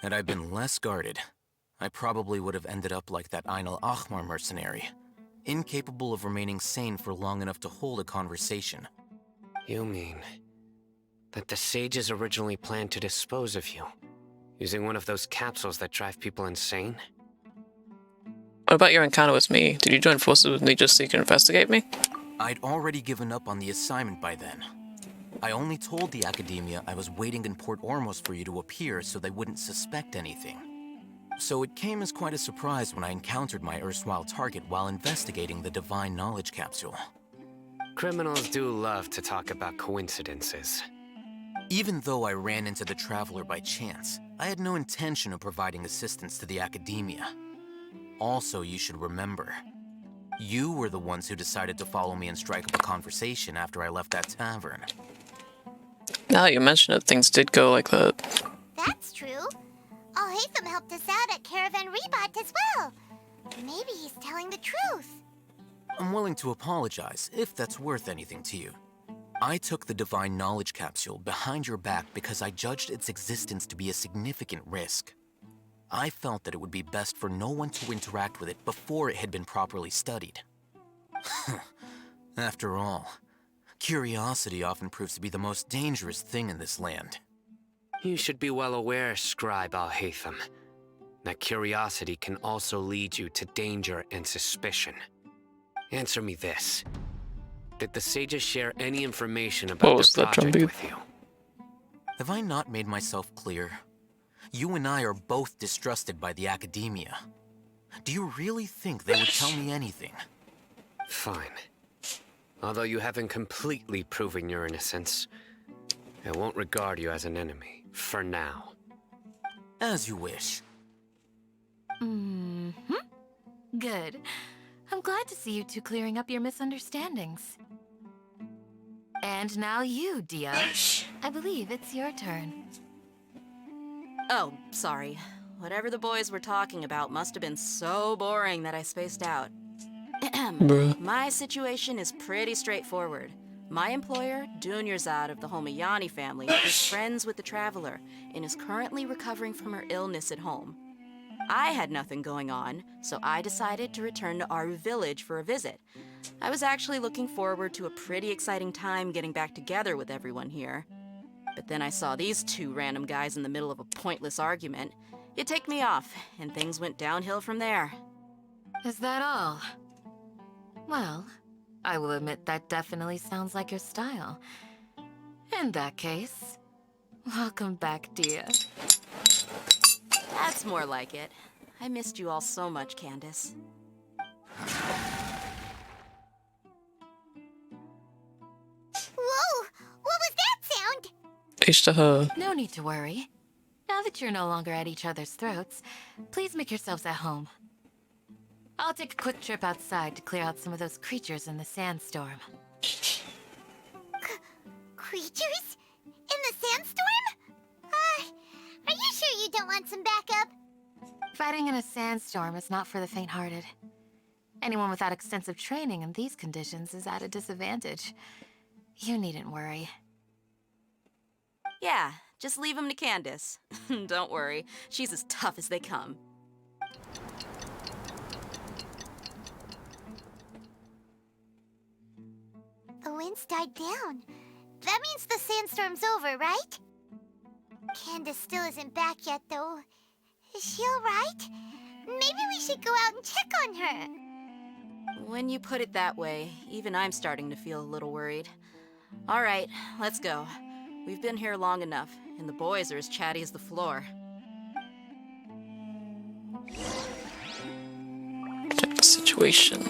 Had I been less guarded, I probably would have ended up like that Ain al-Ahmar mercenary, incapable of remaining sane for long enough to hold a conversation. You mean that the sages originally planned to dispose of you, using one of those capsules that drive people insane? What about your encounter with me? Did you join forces with me just so you can investigate me? I'd already given up on the assignment by then. I only told the Academia I was waiting in Port Ormos for you to appear so they wouldn't suspect anything. So it came as quite a surprise when I encountered my erstwhile target while investigating the Divine Knowledge Capsule. Criminals do love to talk about coincidences. Even though I ran into the Traveler by chance, I had no intention of providing assistance to the Academia. Also, you should remember, you were the ones who decided to follow me and strike up a conversation after I left that tavern. Now that you mention it, things did go like that. That's true. Alhaitham helped us out at Caravan Rebot as well. Maybe he's telling the truth. I'm willing to apologize, if that's worth anything to you. I took the Divine Knowledge Capsule behind your back because I judged its existence to be a significant risk. I felt that it would be best for no one to interact with it before it had been properly studied. After all, curiosity often proves to be the most dangerous thing in this land. You should be well aware, Scribe Alhaitham, that curiosity can also lead you to danger and suspicion. Answer me this. Did the sages share any information about their project with you? Have I not made myself clear? You and I are both distrusted by the Academia. Do you really think they would tell me anything? Fine. Although you haven't completely proven your innocence, I won't regard you as an enemy, for now. As you wish. Good. I'm glad to see you two clearing up your misunderstandings. And now you, Dia. I believe it's your turn. Oh, sorry. Whatever the boys were talking about must have been so boring that I spaced out. My situation is pretty straightforward. My employer, Dunyarzad of the Homayani family, is friends with the Traveler and is currently recovering from her illness at home. I had nothing going on, so I decided to return to Aru Village for a visit. I was actually looking forward to a pretty exciting time getting back together with everyone here. But then I saw these two random guys in the middle of a pointless argument. It ticked me off, and things went downhill from there. Is that all? Well, I will admit that definitely sounds like your style. In that case, welcome back, Dia. That's more like it. I missed you all so much, Candace. Whoa! What was that sound? Peace to her. No need to worry. Now that you're no longer at each other's throats, please make yourselves at home. I'll take a quick trip outside to clear out some of those creatures in the sandstorm. Creatures? In the sandstorm? Are you sure you don't want some backup? Fighting in a sandstorm is not for the faint-hearted. Anyone without extensive training in these conditions is at a disadvantage. You needn't worry. Yeah, just leave them to Candace. Don't worry, she's as tough as they come. The wind's died down. That means the sandstorm's over, right? Candace still isn't back yet, though. Is she alright? Maybe we should go out and check on her. When you put it that way, even I'm starting to feel a little worried. All right, let's go. We've been here long enough, and the boys are as chatty as the floor. Situation.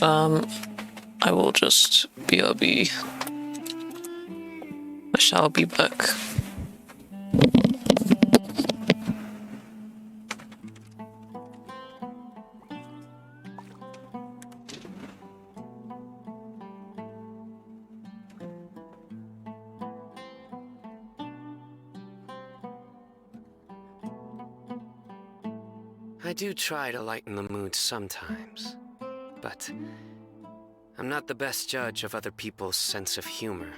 I will just BRB. I shall be back. I do try to lighten the mood sometimes, but I'm not the best judge of other people's sense of humor.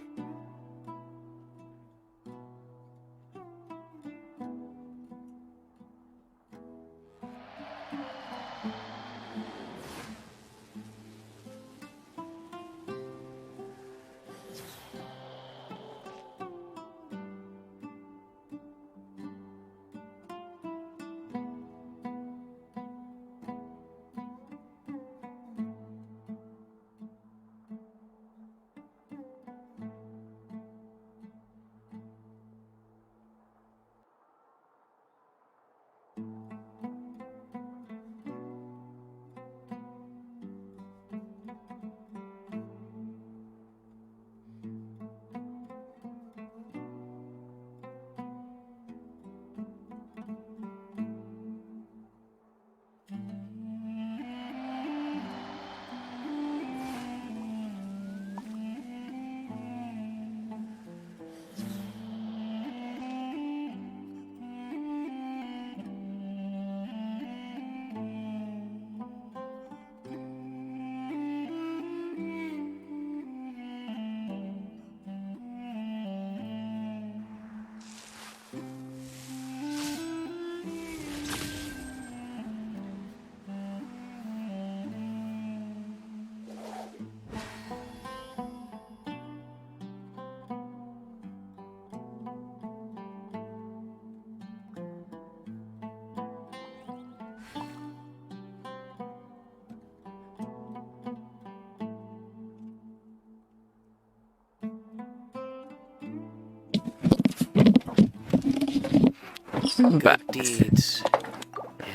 Back. Good deeds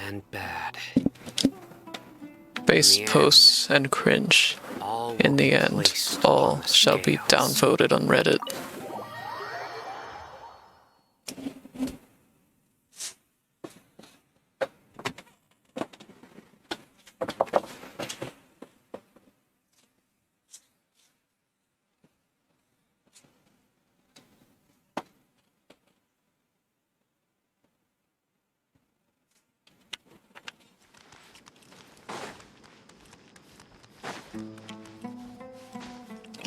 and bad. Base In the posts and cringe. All In will the be end, placed all on the shall be scales. downvoted on Reddit.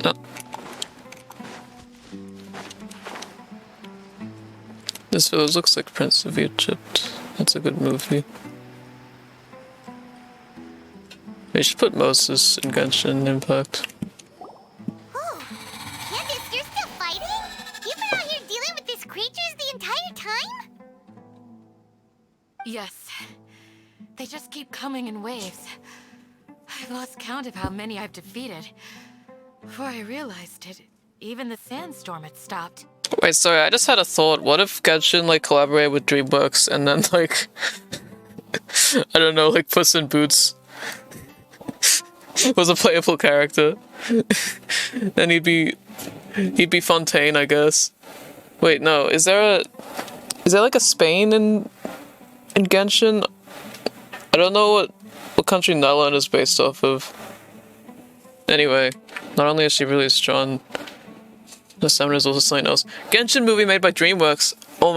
No. This village looks like Prince of Egypt. That's a good movie. We should put Moses in Genshin Impact. Oh, Candace, you're still fighting? You've been out here dealing with these creatures the entire time? Yes. They just keep coming in waves. I've lost count of how many I've defeated. Before I realized it, even the sandstorm had stopped. Wait, sorry, I just had a thought. What if Genshin, like, collaborated with DreamWorks and then, like... I don't know, like, Puss in Boots was a playable character. Then he'd be Fontaine, I guess. Wait, no, is there like a Spain in Genshin? I don't know what country Nylon is based off of. Anyway, not only is she really strong, the summoner is also something else. Genshin movie made by DreamWorks. Oh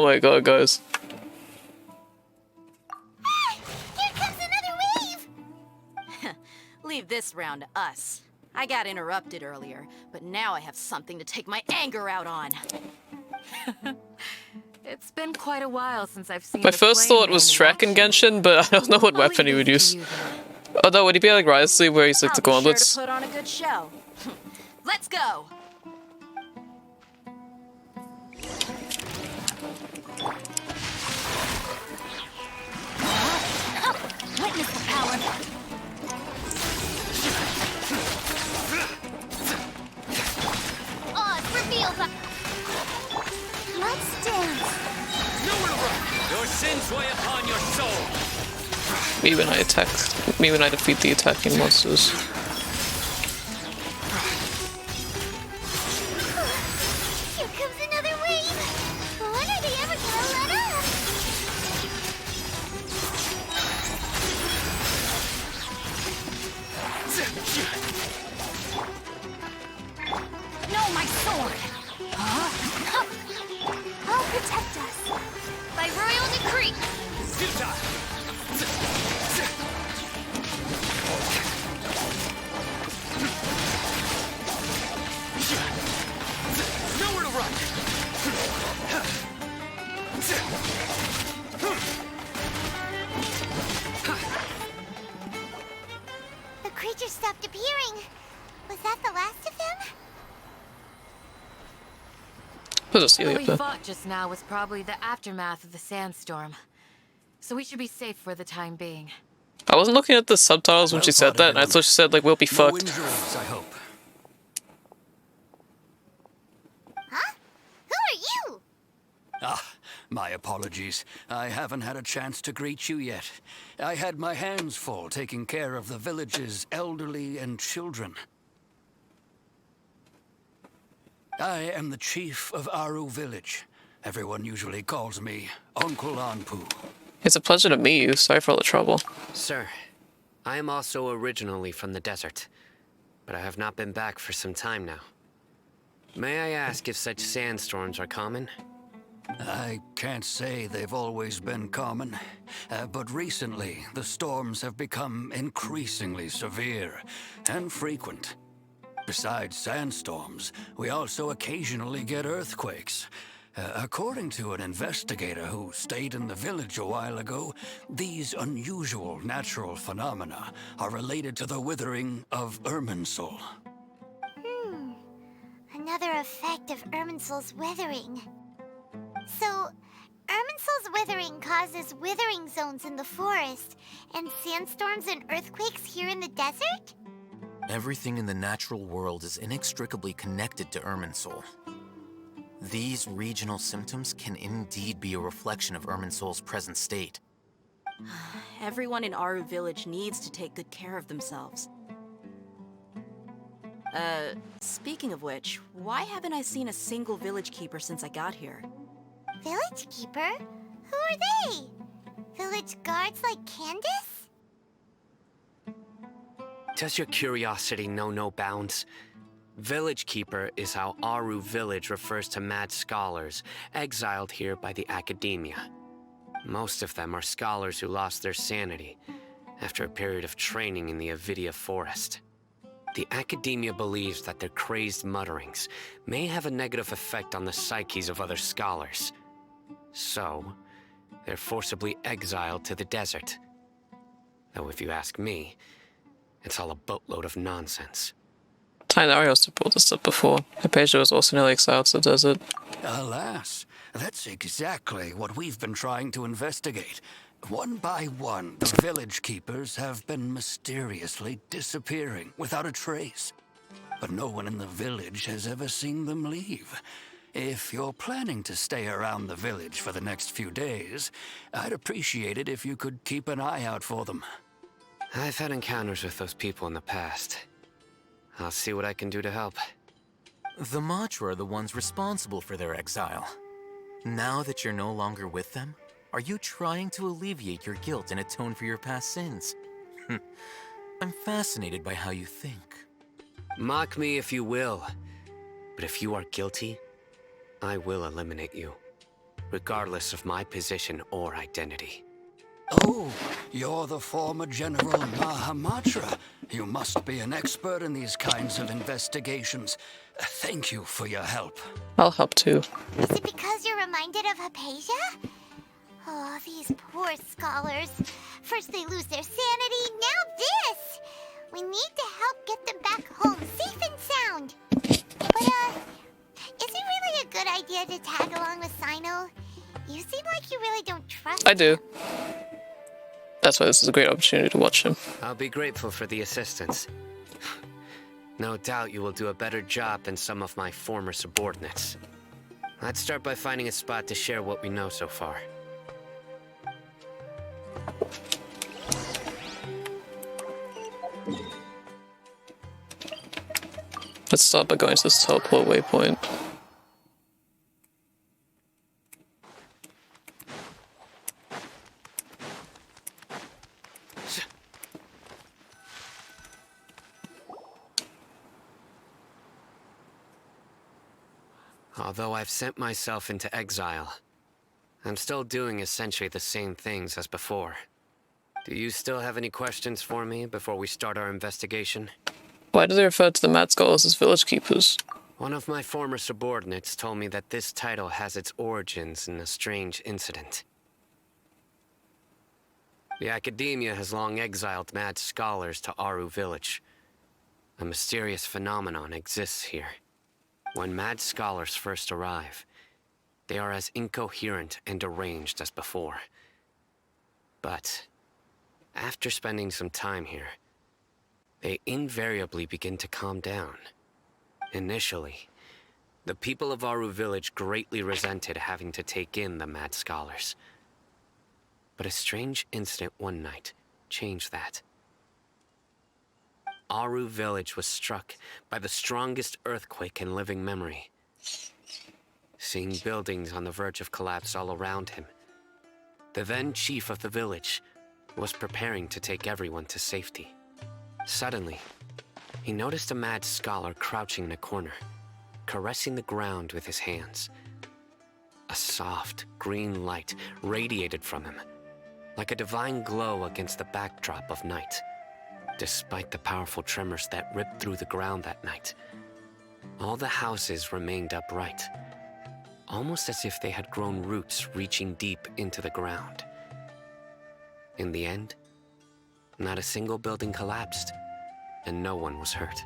my god, guys. Here comes another wave! Leave this round to us. I got interrupted earlier, but now I have something to take my anger out on. It's been quite a while since I've seen My the first flame thought was man in Shrek in action. Genshin, but I don't know what I'll weapon he leave would this use. to you then. Although, would he be like Risley, where he's like the I'll be sure gauntlets? to put on a good show. Let's go. Witness the power. Oh, it's revealed. Let's dance. Nowhere to run! Your sins weigh upon your soul! Me when I defeat the attacking monsters. Here comes another wave. When are they ever gonna let up? No, my sword! I'll protect us. By royal decree! Nowhere to run! The creature stopped appearing. Was that the last of them? There's a seal What up we there. fought just now was probably the aftermath of the sandstorm. So we should be safe for the time being. I wasn't looking at the subtitles when Well she said fought, that, and I everyone. thought she said, like, we'll be No fucked. injuries, I hope. Huh? Who are you? Ah, my apologies. I haven't had a chance to greet you yet. I had my hands full taking care of the village's elderly and children. I am the chief of Aru village. Everyone usually calls me Uncle Anpu. It's a pleasure to meet you. Sorry for all the trouble. Sir, I am also originally from the desert, but I have not been back for some time now. May I ask if such sandstorms are common? I can't say they've always been common, but recently the storms have become increasingly severe and frequent. Besides sandstorms, we also occasionally get earthquakes. According to an investigator who stayed in the village a while ago, these unusual natural phenomena are related to the withering of Irminsul. Another effect of Irminsul's withering. So, Irminsul's withering causes withering zones in the forest, and sandstorms and earthquakes here in the desert? Everything in the natural world is inextricably connected to Irminsul. These regional symptoms can indeed be a reflection of Irminsul's present state. Everyone in Aru Village needs to take good care of themselves. Speaking of which, why haven't I seen a single village keeper since I got here? Village keeper? Who are they? Village guards like Candace? Does your curiosity know no bounds? Village Keeper is how Aru Village refers to mad scholars exiled here by the Academia. Most of them are scholars who lost their sanity after a period of training in the Avidia Forest. The Academia believes that their crazed mutterings may have a negative effect on the psyches of other scholars. So, they're forcibly exiled to the desert. Though if you ask me, it's all a boatload of nonsense. Tainarios brought this up before. Hypatia was also nearly exiled to the desert. Alas, that's exactly what we've been trying to investigate. One by one, the village keepers have been mysteriously disappearing without a trace. But no one in the village has ever seen them leave. If you're planning to stay around the village for the next few days, I'd appreciate it if you could keep an eye out for them. I've had encounters with those people in the past. I'll see what I can do to help. The Matra are the ones responsible for their exile. Now that you're no longer with them, are you trying to alleviate your guilt and atone for your past sins? I'm fascinated by how you think. Mock me if you will, but if you are guilty, I will eliminate you, regardless of my position or identity. Oh, you're the former General Mahamatra. You must be an expert in these kinds of investigations. Thank you for your help. I'll help too. Is it because you're reminded of Hypatia? Oh, these poor scholars. First they lose their sanity, now this! We need to help get them back home, safe and sound. But, is it really a good idea to tag along with Sino? You seem like you really don't trust I do. him. That's why this is a great opportunity to watch him. I'll be grateful for the assistance. No doubt you will do a better job than some of my former subordinates. Let's start by finding a spot to share what we know so far. Let's start by going to this teleport waypoint. Although I've sent myself into exile, I'm still doing essentially the same things as before. Do you still have any questions for me before we start our investigation? Why do they refer to the Mad Scholars as village keepers? One of my former subordinates told me that this title has its origins in a strange incident. The Academia has long exiled mad scholars to Aru Village. A mysterious phenomenon exists here. When mad scholars first arrive, they are as incoherent and deranged as before. But after spending some time here, they invariably begin to calm down. Initially, the people of Aru Village greatly resented having to take in the mad scholars. But a strange incident one night changed that. Aru Village was struck by the strongest earthquake in living memory. Seeing buildings on the verge of collapse all around him, the then chief of the village was preparing to take everyone to safety. Suddenly, he noticed a mad scholar crouching in a corner, caressing the ground with his hands. A soft, green light radiated from him, like a divine glow against the backdrop of night. Despite the powerful tremors that ripped through the ground that night, all the houses remained upright, almost as if they had grown roots reaching deep into the ground. In the end, not a single building collapsed, and no one was hurt.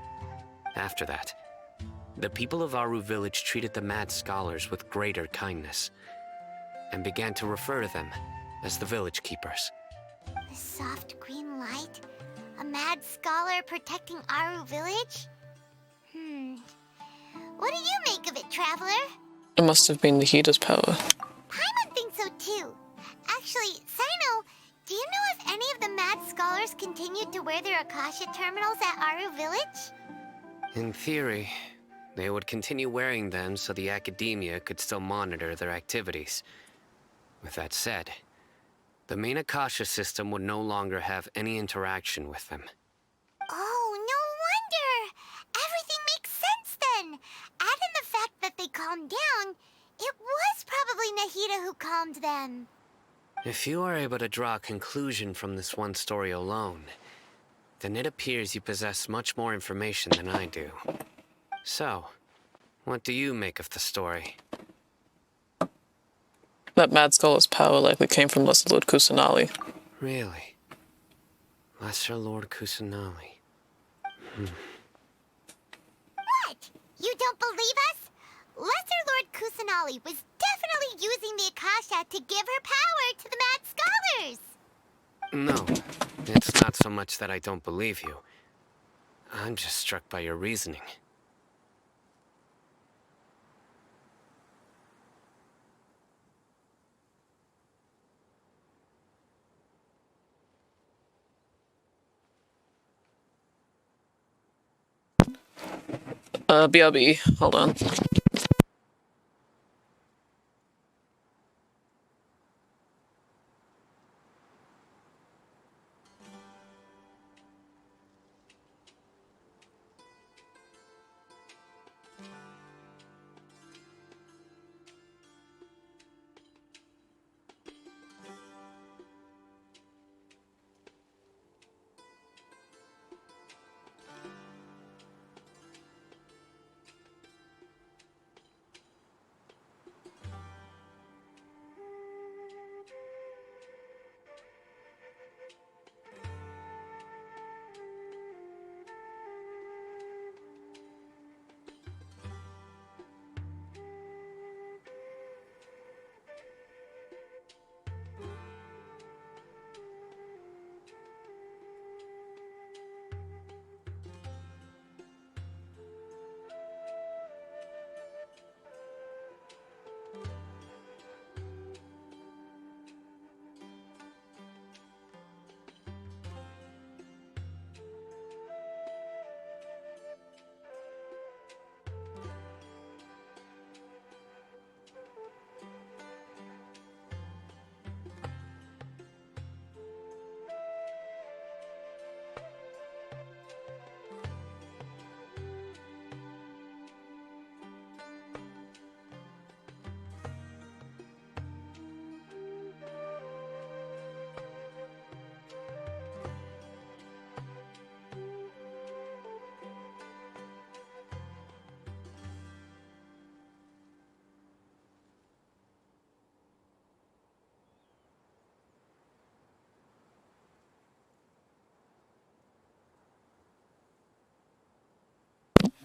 After that, the people of Aru Village treated the mad scholars with greater kindness, and began to refer to them as the village keepers. The soft green light? A mad scholar protecting Aru Village? What do you make of it, Traveler? It must have been Nahida's power. Paimon thinks so too. Actually, Sino, do you know if any of the mad scholars continued to wear their Akasha terminals at Aru Village? In theory, they would continue wearing them so the academia could still monitor their activities. With that said, the main Akasha system would no longer have any interaction with them. Oh, no wonder! Everything makes sense then! Add in the fact that they calmed down, it was probably Nahida who calmed them. If you are able to draw a conclusion from this one story alone, then it appears you possess much more information than I do. So, what do you make of the story? That Mad Scholar's power likely came from Lesser Lord Kusanali. Really? Lesser Lord Kusanali. What? You don't believe us? Lesser Lord Kusanali was definitely using the Akasha to give her power to the Mad Scholars! No, it's not so much that I don't believe you. I'm just struck by your reasoning. BRB, hold on.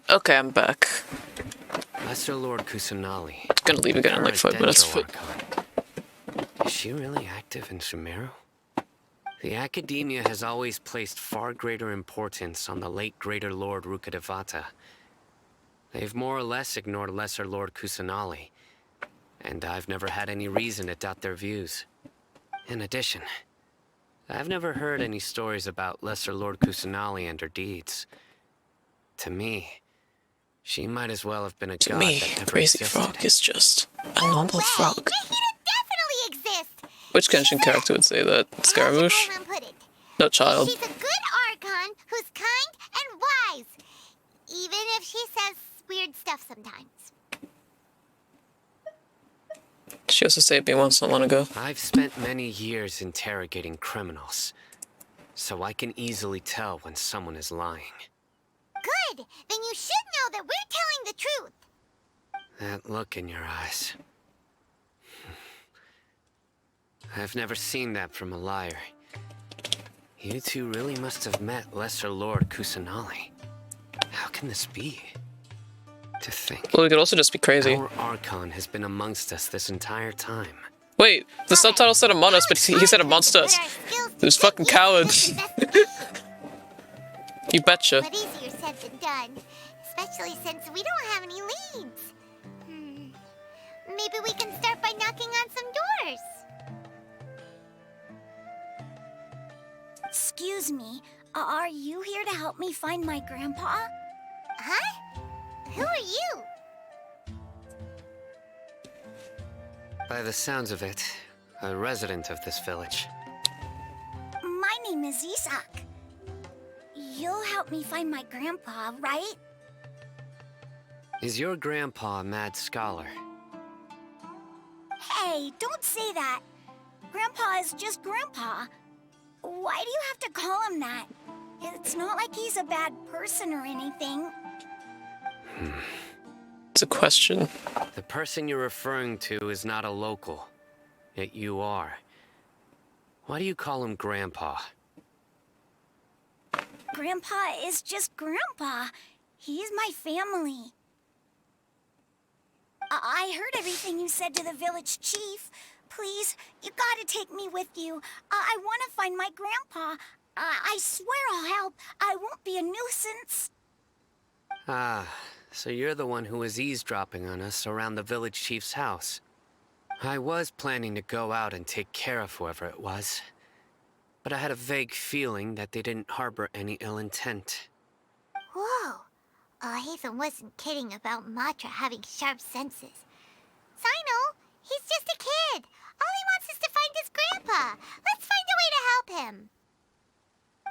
Okay, I'm back. Lesser Lord Kusanali. Gonna leave again in like 5 minutes. Is she really active in Sumeru? The Academia has always placed far greater importance on the late Greater Lord Rukkhadevata. They've more or less ignored Lesser Lord Kusanali, and I've never had any reason to doubt their views. In addition, I've never heard any stories about Lesser Lord Kusanali and her deeds. To me, she might as well have been a god that never Crazy existed. Frog is just a normal frog. Nahida definitely exists! Which Genshin character would say that? Scaramouche? As Paimon put it, No child. she's a good Archon who's kind and wise, even if she says weird stuff sometimes. She also saved me once not long ago. I've spent many years interrogating criminals, so I can easily tell when someone is lying. Good! Then you should know that we're telling the truth! That look in your eyes. I've never seen that from a liar. You two really must have met Lesser Lord Kusanali. How can this be? To think. Well, it could also just be crazy. Our Archon has been amongst us this entire time. Wait, the subtitle said among us, but he said amongst us. Those fucking cowards. You betcha. But easier said than done, especially since we don't have any leads. Maybe we can start by knocking on some doors. Excuse me, are you here to help me find my grandpa? Huh? Who are you? By the sounds of it, a resident of this village. My name is Isak. You'll help me find my grandpa, right? Is your grandpa a mad scholar? Hey, don't say that. Grandpa is just Grandpa. Why do you have to call him that? It's not like he's a bad person or anything. It's a question. The person you're referring to is not a local, yet you are. Why do you call him Grandpa? Grandpa is just Grandpa. He's my family. I heard everything you said to the village chief. Please, you gotta take me with you. I want to find my grandpa. I swear I'll help. I won't be a nuisance. Ah, so you're the one who was eavesdropping on us around the village chief's house. I was planning to go out and take care of whoever it was, but I had a vague feeling that they didn't harbor any ill intent. Whoa. Hatham wasn't kidding about Matra having sharp senses. Sino, he's just a kid. All he wants is to find his grandpa. Let's find a way to help him.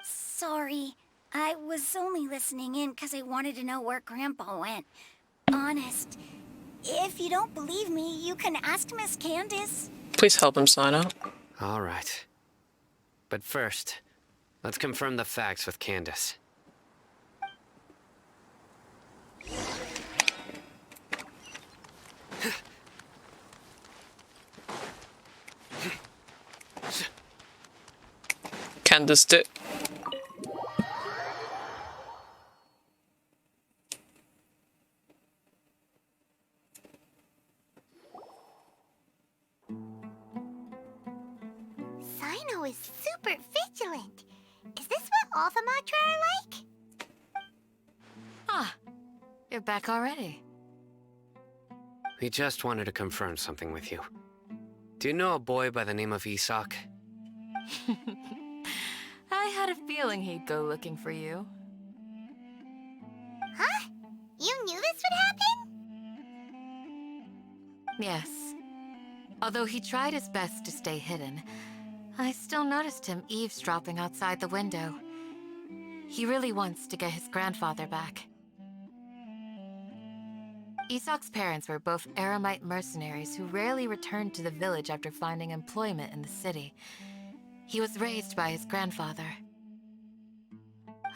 Sorry. I was only listening in because I wanted to know where Grandpa went. Honest. If you don't believe me, you can ask Miss Candace. Please help him sign out. All right. But first, let's confirm the facts with Candace. Candace did. Sino is super vigilant. Is this what all the Matra are like? Ah, you're back already. We just wanted to confirm something with you. Do you know a boy by the name of Isak? I had a feeling he'd go looking for you. Huh? You knew this would happen? Yes. Although he tried his best to stay hidden, I still noticed him eavesdropping outside the window. He really wants to get his grandfather back. Isak's parents were both Aramite mercenaries who rarely returned to the village after finding employment in the city. He was raised by his grandfather.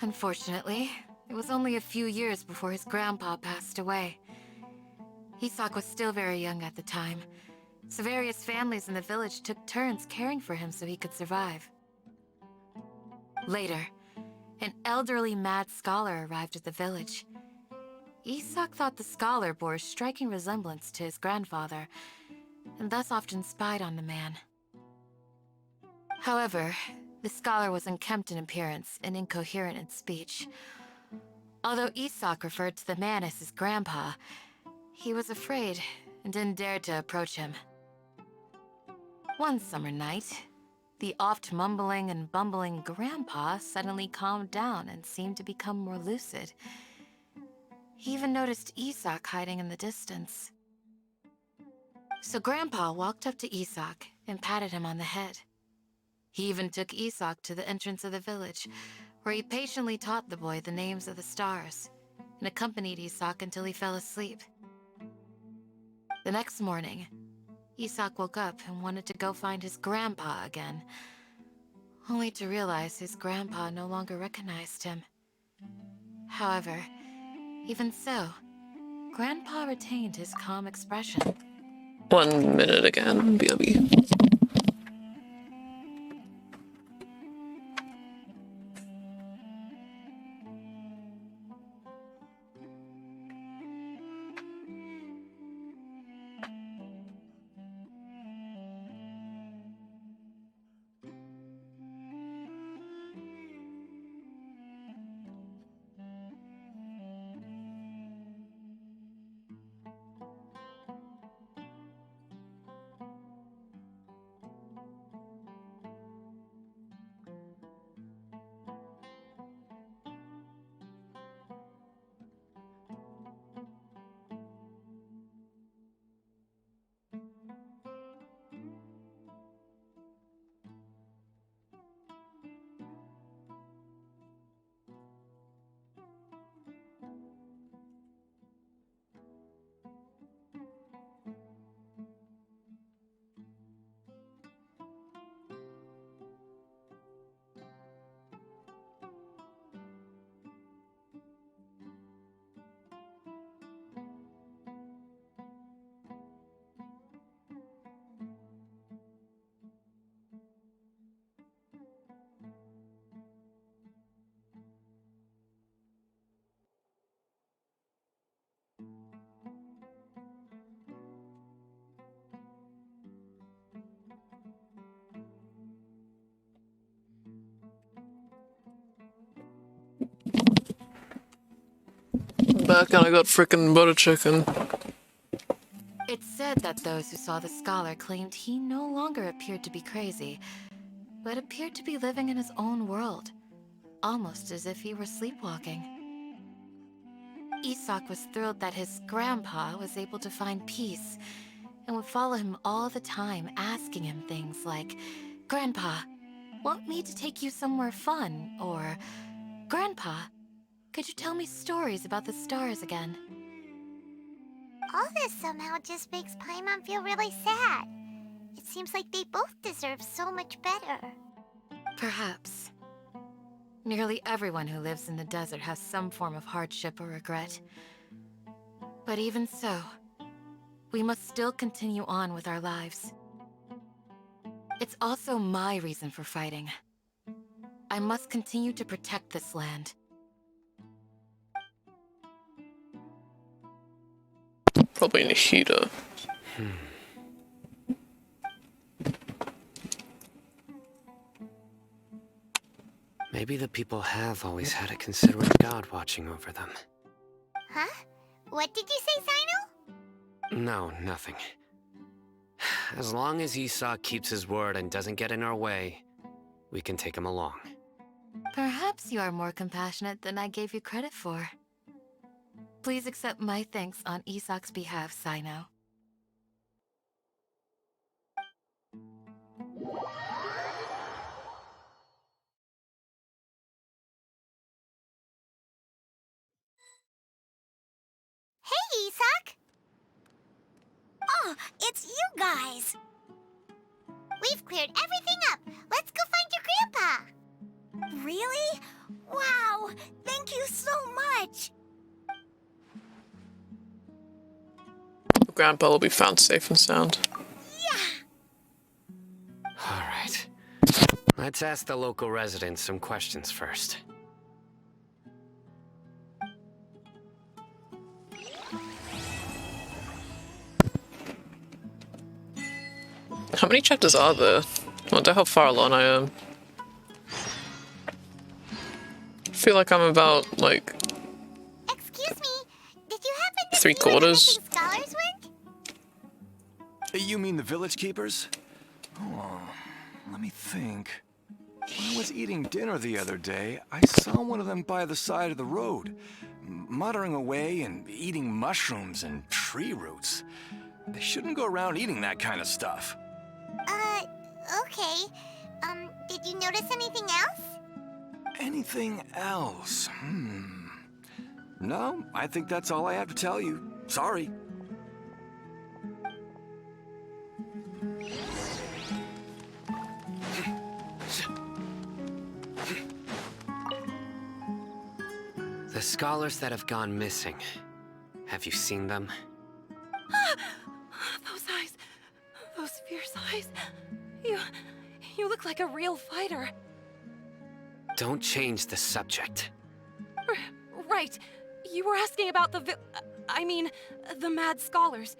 Unfortunately, it was only a few years before his grandpa passed away. Isak was still very young at the time, so various families in the village took turns caring for him so he could survive. Later, an elderly mad scholar arrived at the village. Isak thought the scholar bore a striking resemblance to his grandfather, and thus often spied on the man. However, the scholar was unkempt in appearance and incoherent in speech. Although Isak referred to the man as his grandpa, he was afraid and didn't dare to approach him. One summer night, the oft mumbling and bumbling grandpa suddenly calmed down and seemed to become more lucid. He even noticed Isak hiding in the distance. So Grandpa walked up to Isak and patted him on the head. He even took Isak to the entrance of the village, where he patiently taught the boy the names of the stars, and accompanied Isak until he fell asleep. The next morning, Isak woke up and wanted to go find his grandpa again, only to realize his grandpa no longer recognized him. However, even so, Grandpa retained his calm expression. 1 minute again, BRB. back and I got frickin' butter chicken. It's said that those who saw the scholar claimed he no longer appeared to be crazy, but appeared to be living in his own world, almost as if he were sleepwalking. Isak was thrilled that his grandpa was able to find peace and would follow him all the time, asking him things like, "Grandpa, want me to take you somewhere fun?" Or, "Grandpa, could you tell me stories about the stars again?" All this somehow just makes Paimon feel really sad. It seems like they both deserve so much better. Perhaps. Nearly everyone who lives in the desert has some form of hardship or regret. But even so, we must still continue on with our lives. It's also my reason for fighting. I must continue to protect this land. Probably Nishida. Maybe the people have always had a considerate god watching over them. Huh? What did you say, Sino? No, nothing. As long as Isak keeps his word and doesn't get in our way, we can take him along. Perhaps you are more compassionate than I gave you credit for. Please accept my thanks on Isak's behalf, Sino. Hey, Isak! Oh, it's you guys! We've cleared everything up. Let's go find your grandpa. Really? Wow! Thank you so much! Grandpa will be found safe and sound. Alright. Let's ask the local residents some questions first. How many chapters are there? I wonder how far along I am. I feel like I'm about, like... Excuse me, did you happen to 3 see where the quarters? missing scholars went? You mean the village keepers? Oh, let me think. When I was eating dinner the other day, I saw one of them by the side of the road, muttering away and eating mushrooms and tree roots. They shouldn't go around eating that kind of stuff. Okay. Did you notice anything else? Anything else? No, I think that's all I have to tell you. Sorry. The scholars that have gone missing. Have you seen them? Those eyes. Those fierce eyes. You look like a real fighter. Don't change the subject. Right. You were asking about the the mad scholars.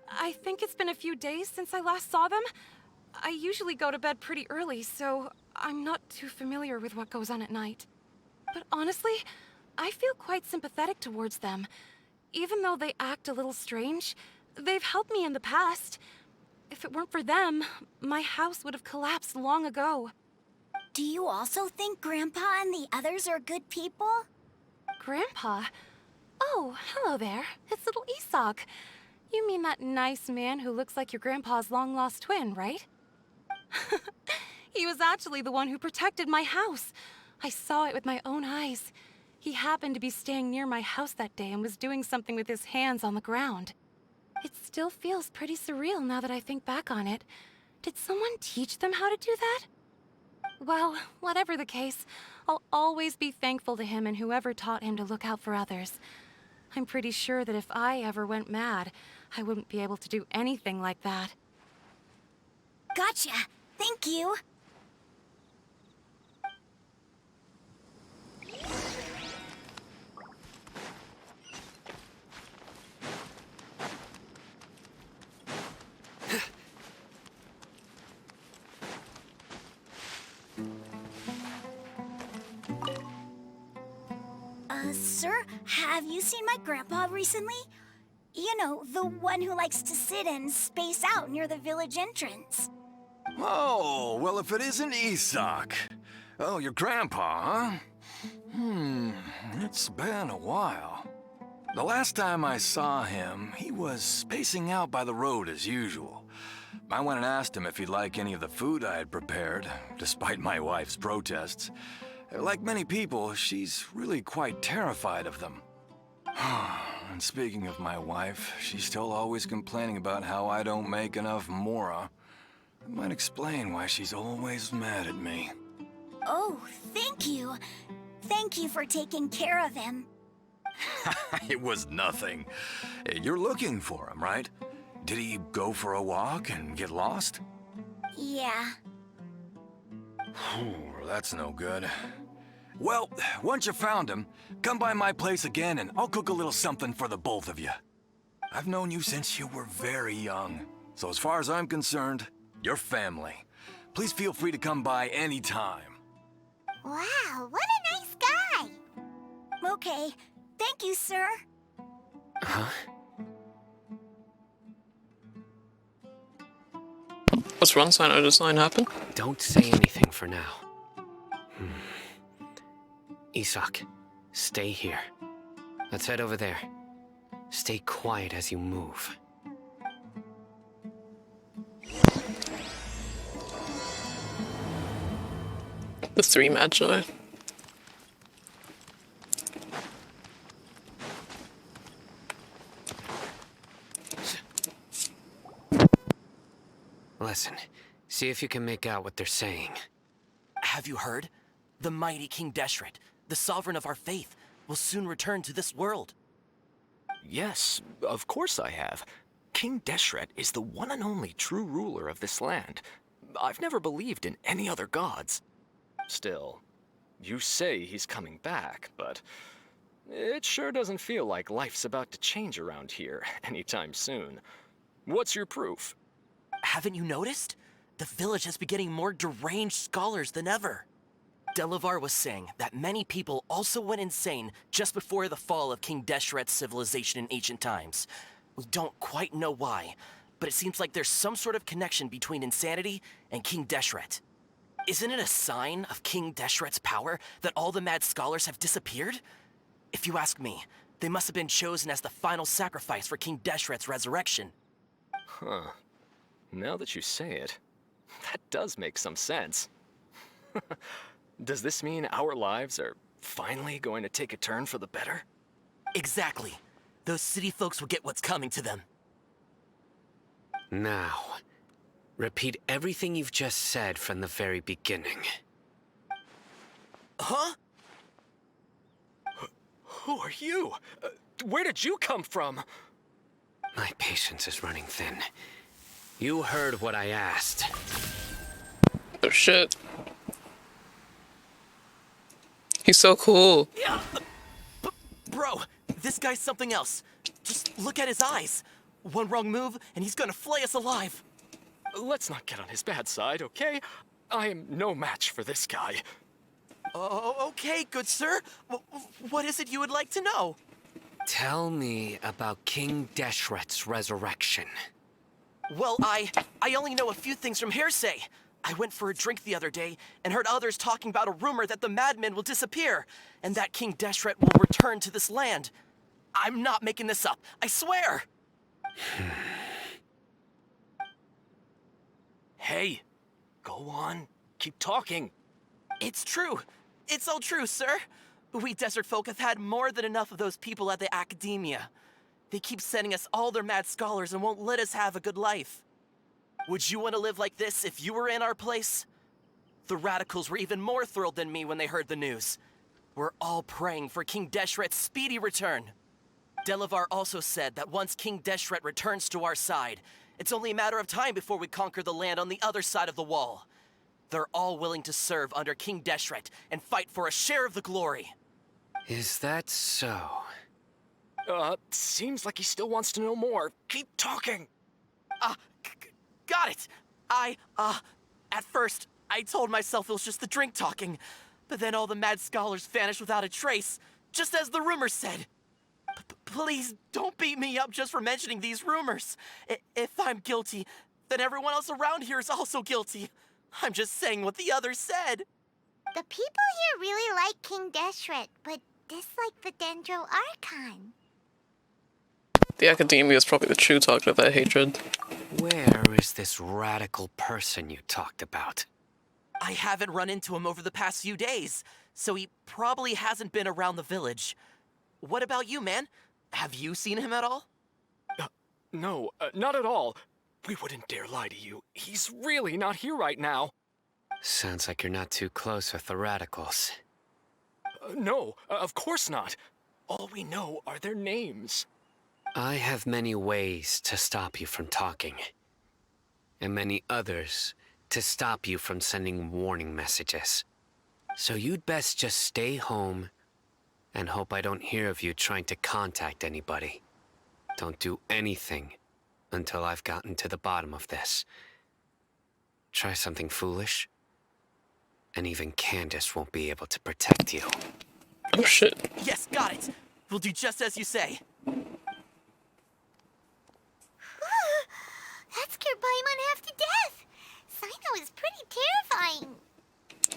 I think it's been a few days since I last saw them. I usually go to bed pretty early, so I'm not too familiar with what goes on at night. But honestly, I feel quite sympathetic towards them. Even though they act a little strange, they've helped me in the past. If it weren't for them, my house would have collapsed long ago. Do you also think Grandpa and the others are good people? Grandpa? Oh, hello there. It's little Isak. You mean that nice man who looks like your grandpa's long-lost twin, right? He was actually the one who protected my house. I saw it with my own eyes. He happened to be staying near my house that day and was doing something with his hands on the ground. It still feels pretty surreal now that I think back on it. Did someone teach them how to do that? Well, whatever the case, I'll always be thankful to him and whoever taught him to look out for others. I'm pretty sure that if I ever went mad, I wouldn't be able to do anything like that. Gotcha. Thank you. Sir, have you seen my grandpa recently? You know, the one who likes to sit and space out near the village entrance. Oh, well, if it isn't Isak. Oh, your grandpa, huh? It's been a while. The last time I saw him, he was spacing out by the road as usual. I went and asked him if he'd like any of the food I had prepared, despite my wife's protests. Like many people, she's really quite terrified of them. And speaking of my wife, she's still always complaining about how I don't make enough mora. That might explain why she's always mad at me. Oh, thank you. Thank you for taking care of him. It was nothing. You're looking for him, right? Did he go for a walk and get lost? Yeah. That's no good. Well, once you found him, come by my place again and I'll cook a little something for the both of you. I've known you since you were very young, so as far as I'm concerned, you're family. Please feel free to come by anytime. Wow, what a nice guy! Okay, thank you, sir. Huh? What's wrong, Sino? Did something happen? Don't say anything for now. Isak, stay here. Let's head over there. Stay quiet as you move. The three Magi. Listen, see if you can make out what they're saying. Have you heard? The mighty King Deshret, the sovereign of our faith, will soon return to this world. Yes, of course I have. King Deshret is the one and only true ruler of this land. I've never believed in any other gods. Still, you say he's coming back, but it sure doesn't feel like life's about to change around here anytime soon. What's your proof? Haven't you noticed? The village has been getting more deranged scholars than ever. Delavar was saying that many people also went insane just before the fall of King Deshret's civilization in ancient times. We don't quite know why, but it seems like there's some sort of connection between insanity and King Deshret. Isn't it a sign of King Deshret's power that all the mad scholars have disappeared? If you ask me, they must have been chosen as the final sacrifice for King Deshret's resurrection. Huh. Now that you say it, that does make some sense. Does this mean our lives are finally going to take a turn for the better? Exactly. Those city folks will get what's coming to them. Now, repeat everything you've just said from the very beginning. Huh? Who are you? Where did you come from? My patience is running thin. You heard what I asked. Oh shit. He's so cool. Yeah. Bro, this guy's something else. Just look at his eyes. One wrong move, and he's gonna flay us alive. Let's not get on his bad side, okay? I am no match for this guy. Oh, okay, good sir. What is it you would like to know? Tell me about King Deshret's resurrection. Well, I only know a few things from hearsay. I went for a drink the other day and heard others talking about a rumor that the madmen will disappear and that King Deshret will return to this land. I'm not making this up, I swear! Hey, go on, keep talking. It's true. It's all true, sir. We desert folk have had more than enough of those people at the academia. They keep sending us all their mad scholars and won't let us have a good life. Would you want to live like this if you were in our place? The radicals were even more thrilled than me when they heard the news. We're all praying for King Deshret's speedy return. Delavar also said that once King Deshret returns to our side, it's only a matter of time before we conquer the land on the other side of the wall. They're all willing to serve under King Deshret and fight for a share of the glory. Is that so? Seems like he still wants to know more. Keep talking. Got it. At first, I told myself it was just the drink talking, but then all the mad scholars vanished without a trace, just as the rumors said. Please don't beat me up just for mentioning these rumors. If I'm guilty, then everyone else around here is also guilty. I'm just saying what the others said. The people here really like King Deshret, but dislike the Dendro Archon. The Academia is probably the true target of their hatred. Where is this radical person you talked about? I haven't run into him over the past few days, so he probably hasn't been around the village. What about you, man? Have you seen him at all? No, not at all. We wouldn't dare lie to you. He's really not here right now. Sounds like you're not too close with the radicals. No, of course not. All we know are their names. I have many ways to stop you from talking. And many others to stop you from sending warning messages. So you'd best just stay home and hope I don't hear of you trying to contact anybody. Don't do anything until I've gotten to the bottom of this. Try something foolish, and even Candace won't be able to protect you. Oh shit. Yes, got it. We'll do just as you say. That scared Paimon half to death. Sino is pretty terrifying.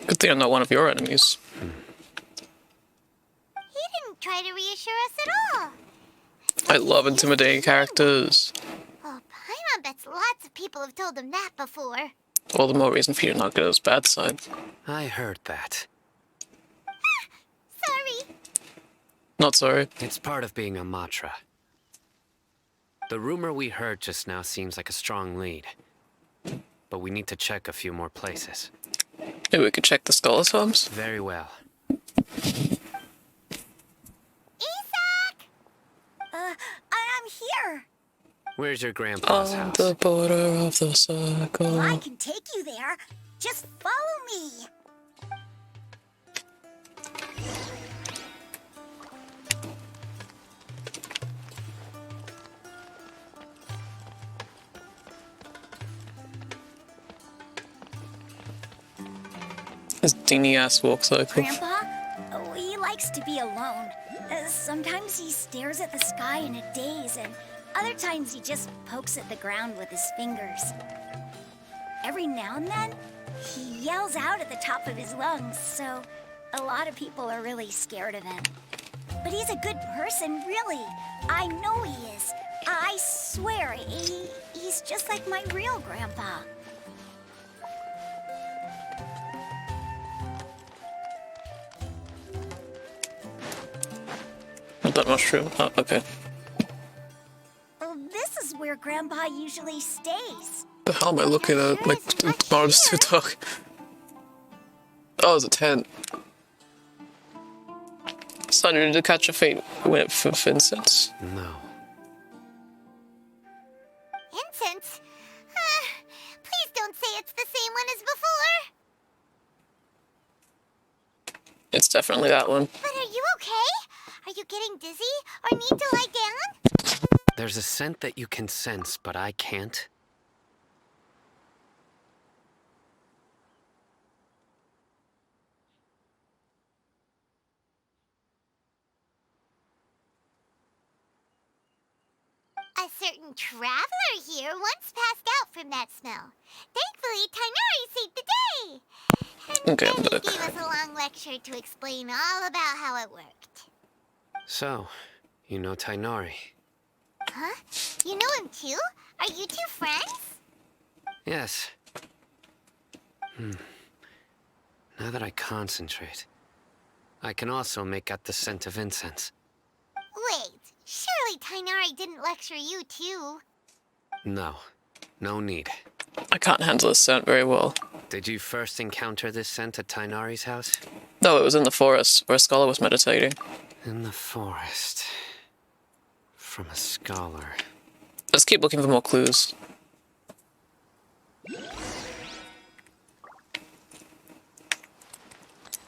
Good thing I'm not one of your enemies. He didn't try to reassure us at all. I love intimidating characters. Oh, Paimon bets lots of people have told him that before. All the more reason for you to not go to his bad side. I heard that. Sorry. Not sorry. It's part of being a Matra. The rumor we heard just now seems like a strong lead. But we need to check a few more places. Maybe we could check the Scholar's homes? Very well. I'm here. Where's your grandpa's On house? the border of the circle. I can take you there. Just follow me. This dingy ass walk cycle. Grandpa? Oh, he likes to be alone. Sometimes he stares at the sky in a daze, and other times he just pokes at the ground with his fingers. Every now and then, he yells out at the top of his lungs, so a lot of people are really scared of him. But he's a good person, really. I know he is. I swear, he's just like my real grandpa. Not that mushroom. Oh, okay. Well, this is where Grandpa usually stays. The hell am I looking at? My tomorrow's too dark. Oh, it's a tent. Son, you need to catch a fate whip for Vincent. No. Incense? Please don't say it's the same one as before. It's definitely that one. But are you okay? Are you getting dizzy or need to lie down? There's a scent that you can sense, but I can't. A certain traveler here once passed out from that smell. Thankfully, Tainari saved the day. And Okay, then he look. gave us a long lecture to explain all about how it worked. So, you know Tainari? Huh? You know him too? Are you two friends? Yes. Now that I concentrate, I can also make out the scent of incense. Wait, surely Tainari didn't lecture you too. No, no need. I can't handle this scent very well. Did you first encounter this scent at Tainari's house? No, it was in the forest, where a scholar was meditating. In the forest. From a scholar. Let's keep looking for more clues.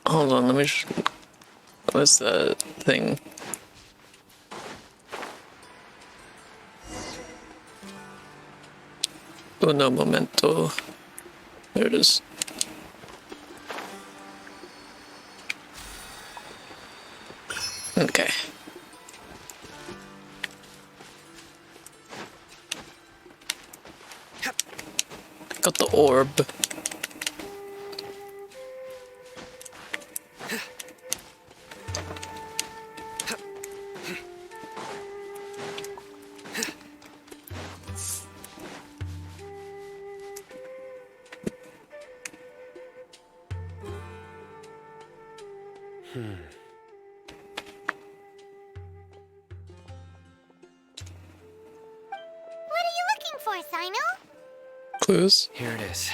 Hold on, let me just... Where's the thing? Uno momento. There it is. Okay. Got the orb. What are you looking for, Sino? Clues? Here it is.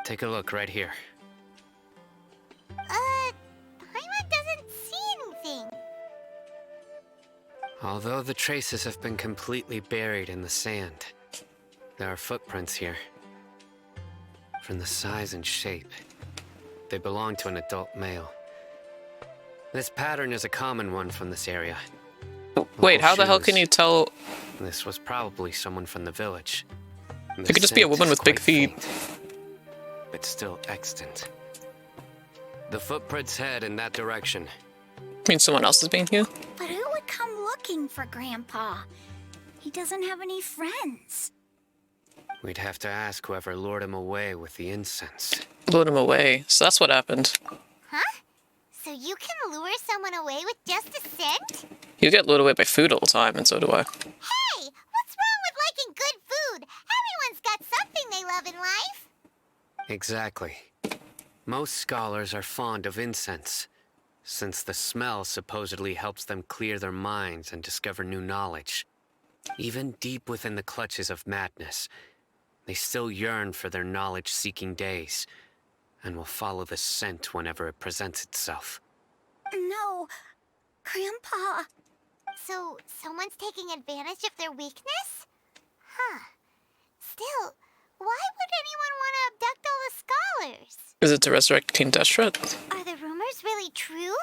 Take a look right here. Paimon doesn't see anything. Although the traces have been completely buried in the sand, there are footprints here. From the size and shape, they belong to an adult male. This pattern is a common one from this area. Wait, Local how the hell can shoes. you tell? This was probably someone from the village. It could just be a woman with big feet. But still extant. The footprints head in that direction. Mean someone else is being here? But who would come looking for Grandpa? He doesn't have any friends. We'd have to ask whoever lured him away with the incense. Lured him away. So that's what happened. Huh? So you can lure someone away with just a scent? You get lured away by food all the time, and so do I. Hey, what's wrong with liking good food? Everyone's got something they love in life. Exactly. Most scholars are fond of incense, since the smell supposedly helps them clear their minds and discover new knowledge. Even deep within the clutches of madness, they still yearn for their knowledge-seeking days, and will follow the scent whenever it presents itself. No, Grandpa. So someone's taking advantage of their weakness? Huh. Still, why would anyone want to abduct all the scholars? Is it to resurrect King Deshret? Are the rumors really true?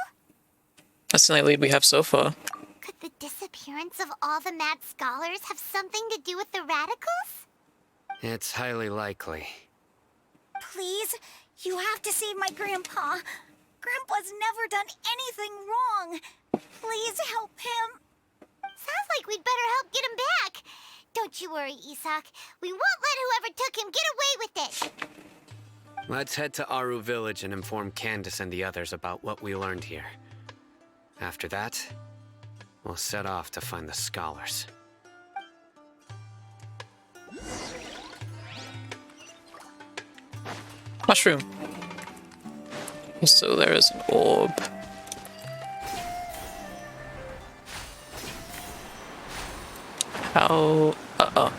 That's the only lead we have so far. Could the disappearance of all the mad scholars have something to do with the radicals? It's highly likely. Please, you have to save my Grandpa. Grandpa's never done anything wrong. Please help him. Sounds like we'd better help get him back. Don't you worry, Isak. We won't let whoever took him get away with it. Let's head to Aru Village and inform Candace and the others about what we learned here. After that, we'll set off to find the scholars. Mushroom. So there is an orb. How? Uh-oh.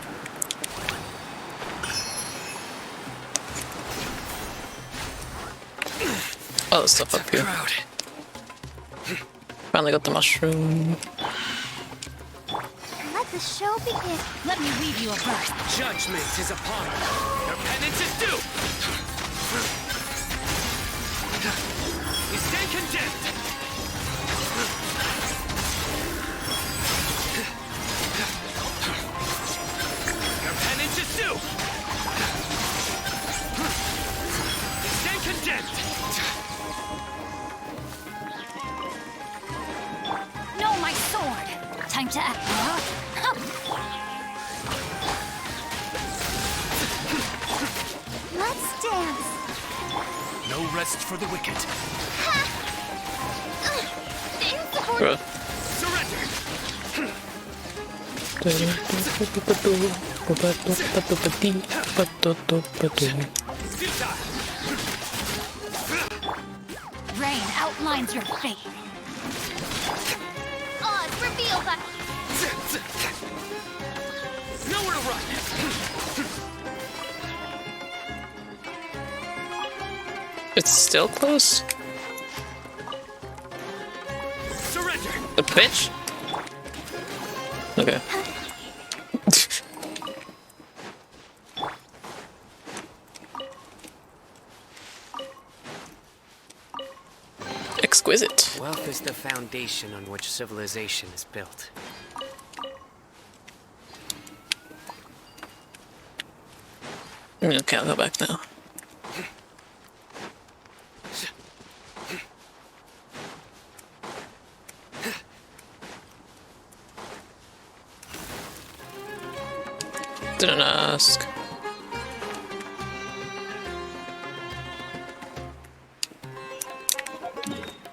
Oh, there's stuff up here. Finally got the mushroom. Let the show begin. Let me read you a verse. Judgment is upon you. Your penance is due. You stand condemned. Your penance is due. You stand condemned. No, my sword! Time to act. Let's dance. No rest for the wicked. Bro. Surrender. Rain outlines your fate. Oz, reveal that. Nowhere to run. It's still close? Surrender. The pitch? Okay. Exquisite. Wealth is the foundation on which civilization is built. Okay, I'll go back now. Didn't ask.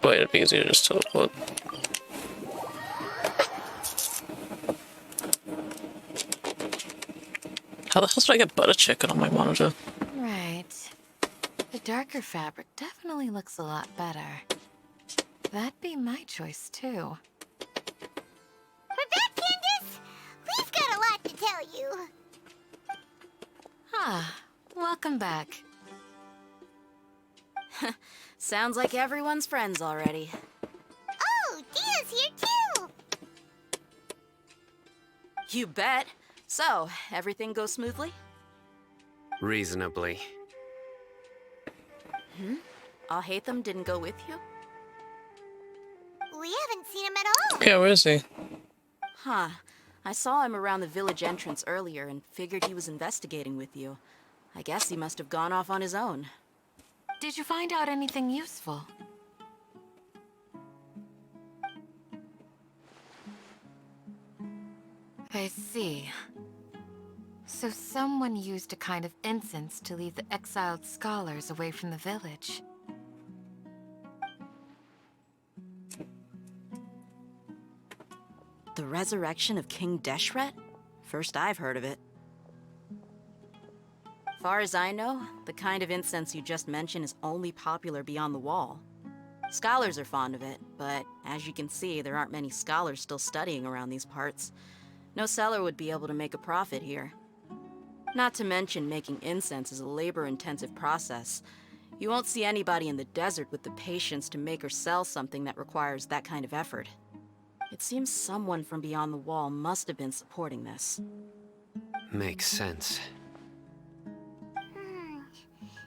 Wait, it'd be easier to just teleport. How the hell did I get butter chicken on my monitor? Right. The darker fabric definitely looks a lot better. That'd be my choice, too. We're back, Candace! We've got a lot to tell you. Ah, welcome back. Sounds like everyone's friends already. Oh, Dia's here too! You bet. So, everything goes smoothly? Reasonably. Alhaitham didn't go with you? We haven't seen him at all. Yeah, where is he? Huh. I saw him around the village entrance earlier and figured he was investigating with you. I guess he must have gone off on his own. Did you find out anything useful? I see. So someone used a kind of incense to lead the exiled scholars away from the village. The resurrection of King Deshret? First I've heard of it. Far as I know, the kind of incense you just mentioned is only popular beyond the wall. Scholars are fond of it, but as you can see, there aren't many scholars still studying around these parts. No seller would be able to make a profit here. Not to mention, making incense is a labor-intensive process. You won't see anybody in the desert with the patience to make or sell something that requires that kind of effort. It seems someone from beyond the wall must have been supporting this. Makes sense.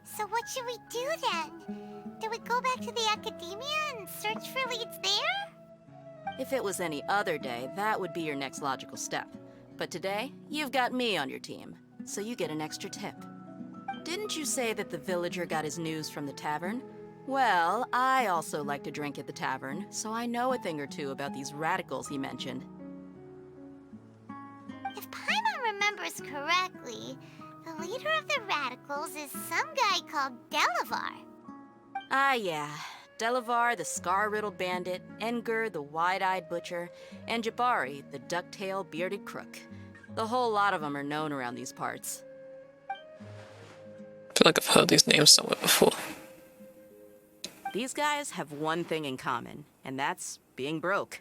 So what should we do then? Do we go back to the academia and search for leads there? If it was any other day, that would be your next logical step. But today, you've got me on your team, so you get an extra tip. Didn't you say that the villager got his news from the tavern? Well, I also like to drink at the tavern, so I know a thing or two about these radicals he mentioned. If Paimon remembers correctly, the leader of the radicals is some guy called Delavar. Ah, yeah. Delavar, the scar-riddled bandit, Engur, the wide-eyed butcher, and Jabari, the duck-tailed bearded crook. The whole lot of them are known around these parts. I feel like I've heard these names somewhere before. These guys have one thing in common, and that's being broke.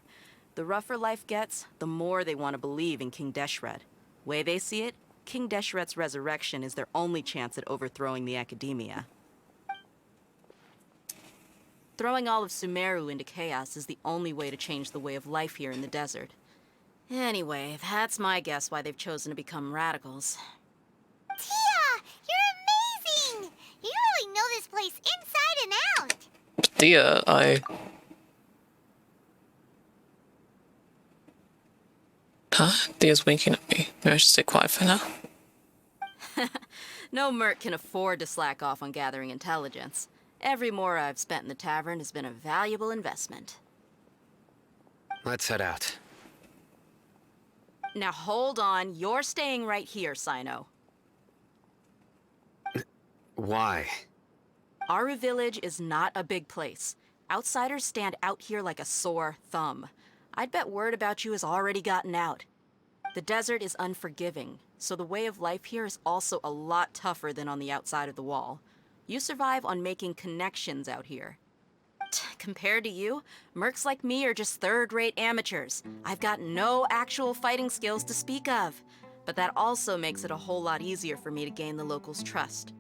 The rougher life gets, the more they want to believe in King Deshret. Way they see it, King Deshret's resurrection is their only chance at overthrowing the academia. Throwing all of Sumeru into chaos is the only way to change the way of life here in the desert. Anyway, that's my guess why they've chosen to become radicals. Tia! You're amazing! You really know this place inside and out! Dia, Huh? Dia's winking at me. Maybe I should stay quiet for now. No merc can afford to slack off on gathering intelligence. Every mora I've spent in the tavern has been a valuable investment. Let's head out. Now hold on, you're staying right here, Sino. Why? Aru Village is not a big place. Outsiders stand out here like a sore thumb. I'd bet word about you has already gotten out. The desert is unforgiving, so the way of life here is also a lot tougher than on the outside of the wall. You survive on making connections out here. Compared to you, mercs like me are just third-rate amateurs. I've got no actual fighting skills to speak of. But that also makes it a whole lot easier for me to gain the locals' trust.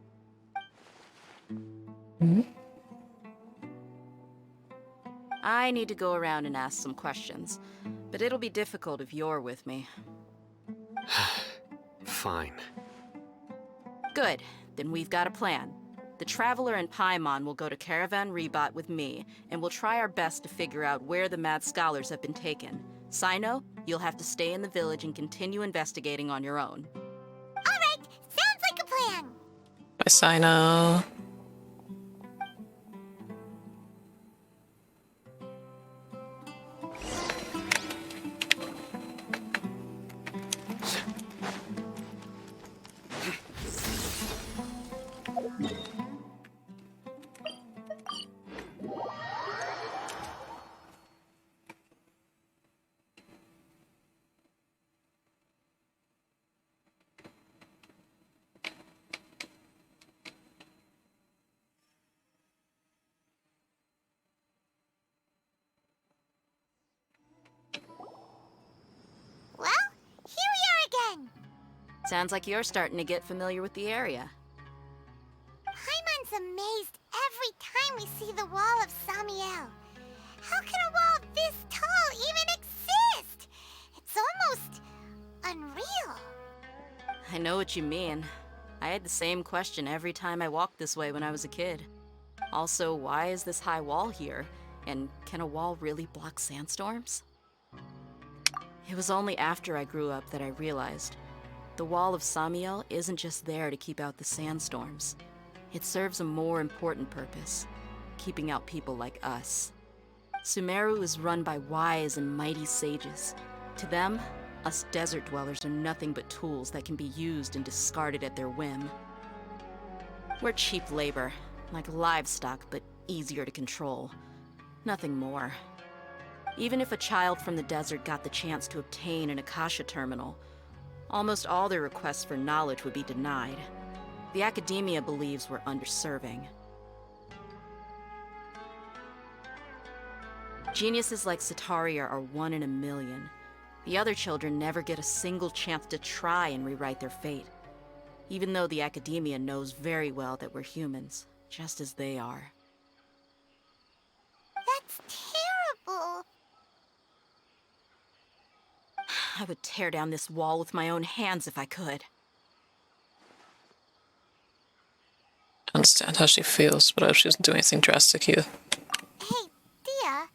I need to go around and ask some questions, but it'll be difficult if you're with me. Fine. Good, then we've got a plan. The Traveler and Paimon will go to Caravan Rebot with me, and we'll try our best to figure out where the mad scholars have been taken. Sino, you'll have to stay in the village and continue investigating on your own. Alright, sounds like a plan! Bye, Sino. Sounds like you're starting to get familiar with the area. Paimon's amazed every time we see the wall of Samiel. How can a wall this tall even exist? It's almost unreal. I know what you mean. I had the same question every time I walked this way when I was a kid. Also, why is this high wall here? And can a wall really block sandstorms? It was only after I grew up that I realized the wall of Samiel isn't just there to keep out the sandstorms. It serves a more important purpose, keeping out people like us. Sumeru is run by wise and mighty sages. To them, us desert dwellers are nothing but tools that can be used and discarded at their whim. We're cheap labor, like livestock, but easier to control. Nothing more. Even if a child from the desert got the chance to obtain an Akasha terminal, almost all their requests for knowledge would be denied. The academia believes we're underserving. Geniuses like Sataria are 1 in a million. The other children never get a single chance to try and rewrite their fate, even though the academia knows very well that we're humans, just as they are. That's terrible. I would tear down this wall with my own hands if I could. I understand how she feels, but I hope she doesn't do anything drastic here. Hey, Dia.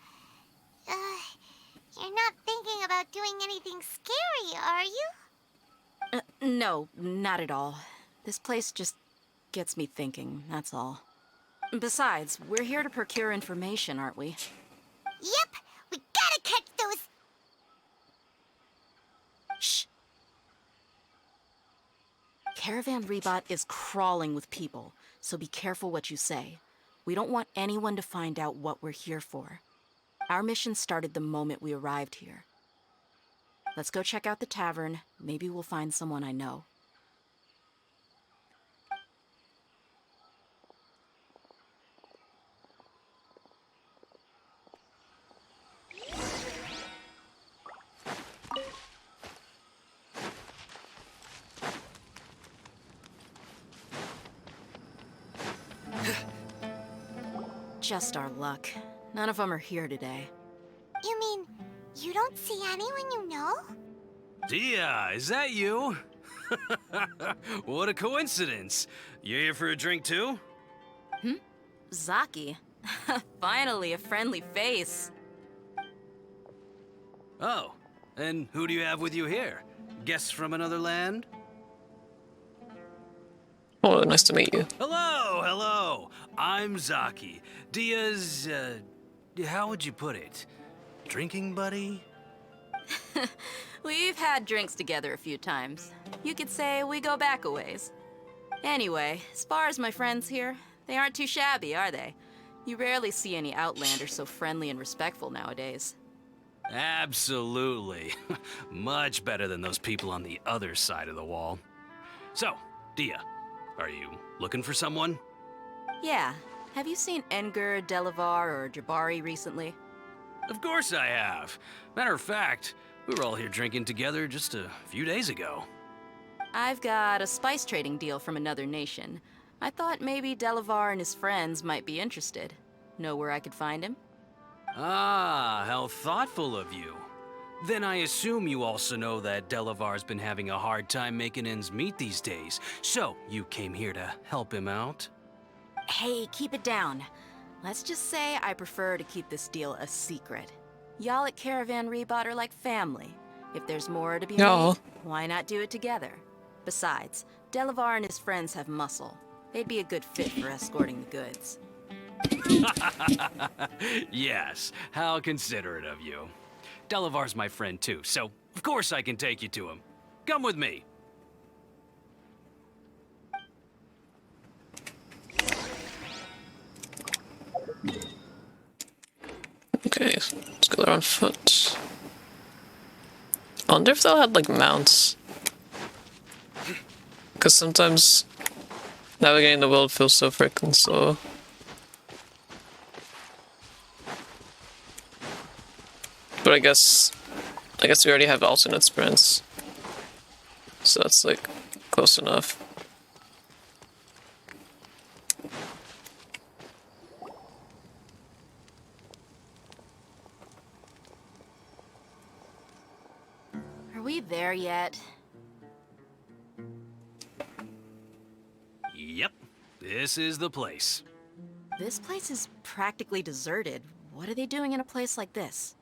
You're not thinking about doing anything scary, are you? No, not at all. This place just gets me thinking, that's all. Besides, we're here to procure information, aren't we? Yep, we gotta catch those... Shh. Caravan Rebot is crawling with people, so be careful what you say. We don't want anyone to find out what we're here for. Our mission started the moment we arrived here. Let's go check out the tavern. Maybe we'll find someone I know. Just our luck. None of them are here today. You mean, you don't see anyone you know? Dia, is that you? What a coincidence. You here for a drink too? Zaki. Finally, a friendly face. Oh, and who do you have with you here? Guests from another land? Oh, nice to meet you. Hello, hello. I'm Zaki. Dia's, how would you put it? Drinking buddy? We've had drinks together a few times. You could say we go back a ways. Anyway, as far as my friends here, they aren't too shabby, are they? You rarely see any Outlanders so friendly and respectful nowadays. Absolutely. Much better than those people on the other side of the wall. So, Dia, are you looking for someone? Yeah. Have you seen Engur, Delavar, or Jabari recently? Of course I have. Matter of fact, we were all here drinking together just a few days ago. I've got a spice trading deal from another nation. I thought maybe Delavar and his friends might be interested. Know where I could find him? Ah, how thoughtful of you. Then I assume you also know that Delavar's been having a hard time making ends meet these days. So, you came here to help him out? Hey, keep it down. Let's just say I prefer to keep this deal a secret. Y'all at Caravan Rebot are like family. If there's more to be made, why not do it together? Besides, Delavar and his friends have muscle. They'd be a good fit for escorting the goods. Yes, how considerate of you. Delavar's my friend too, so of course I can take you to him. Come with me. Okay, let's go there on foot. I wonder if they'll have like mounts. Because sometimes navigating the world feels so freaking slow. But I guess we already have alternate sprints. So that's like close enough. Are we there yet? Yep, this is the place. This place is practically deserted. What are they doing in a place like this?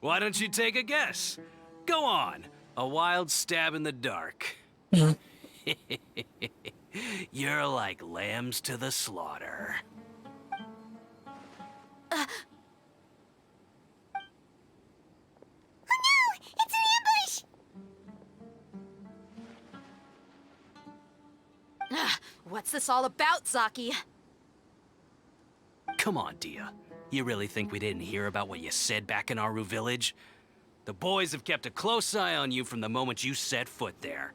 Why don't you take a guess? Go on, a wild stab in the dark. You're like lambs to the slaughter. What's this all about, Zaki? Come on, Dia. You really think we didn't hear about what you said back in Aru village? The boys have kept a close eye on you from the moment you set foot there.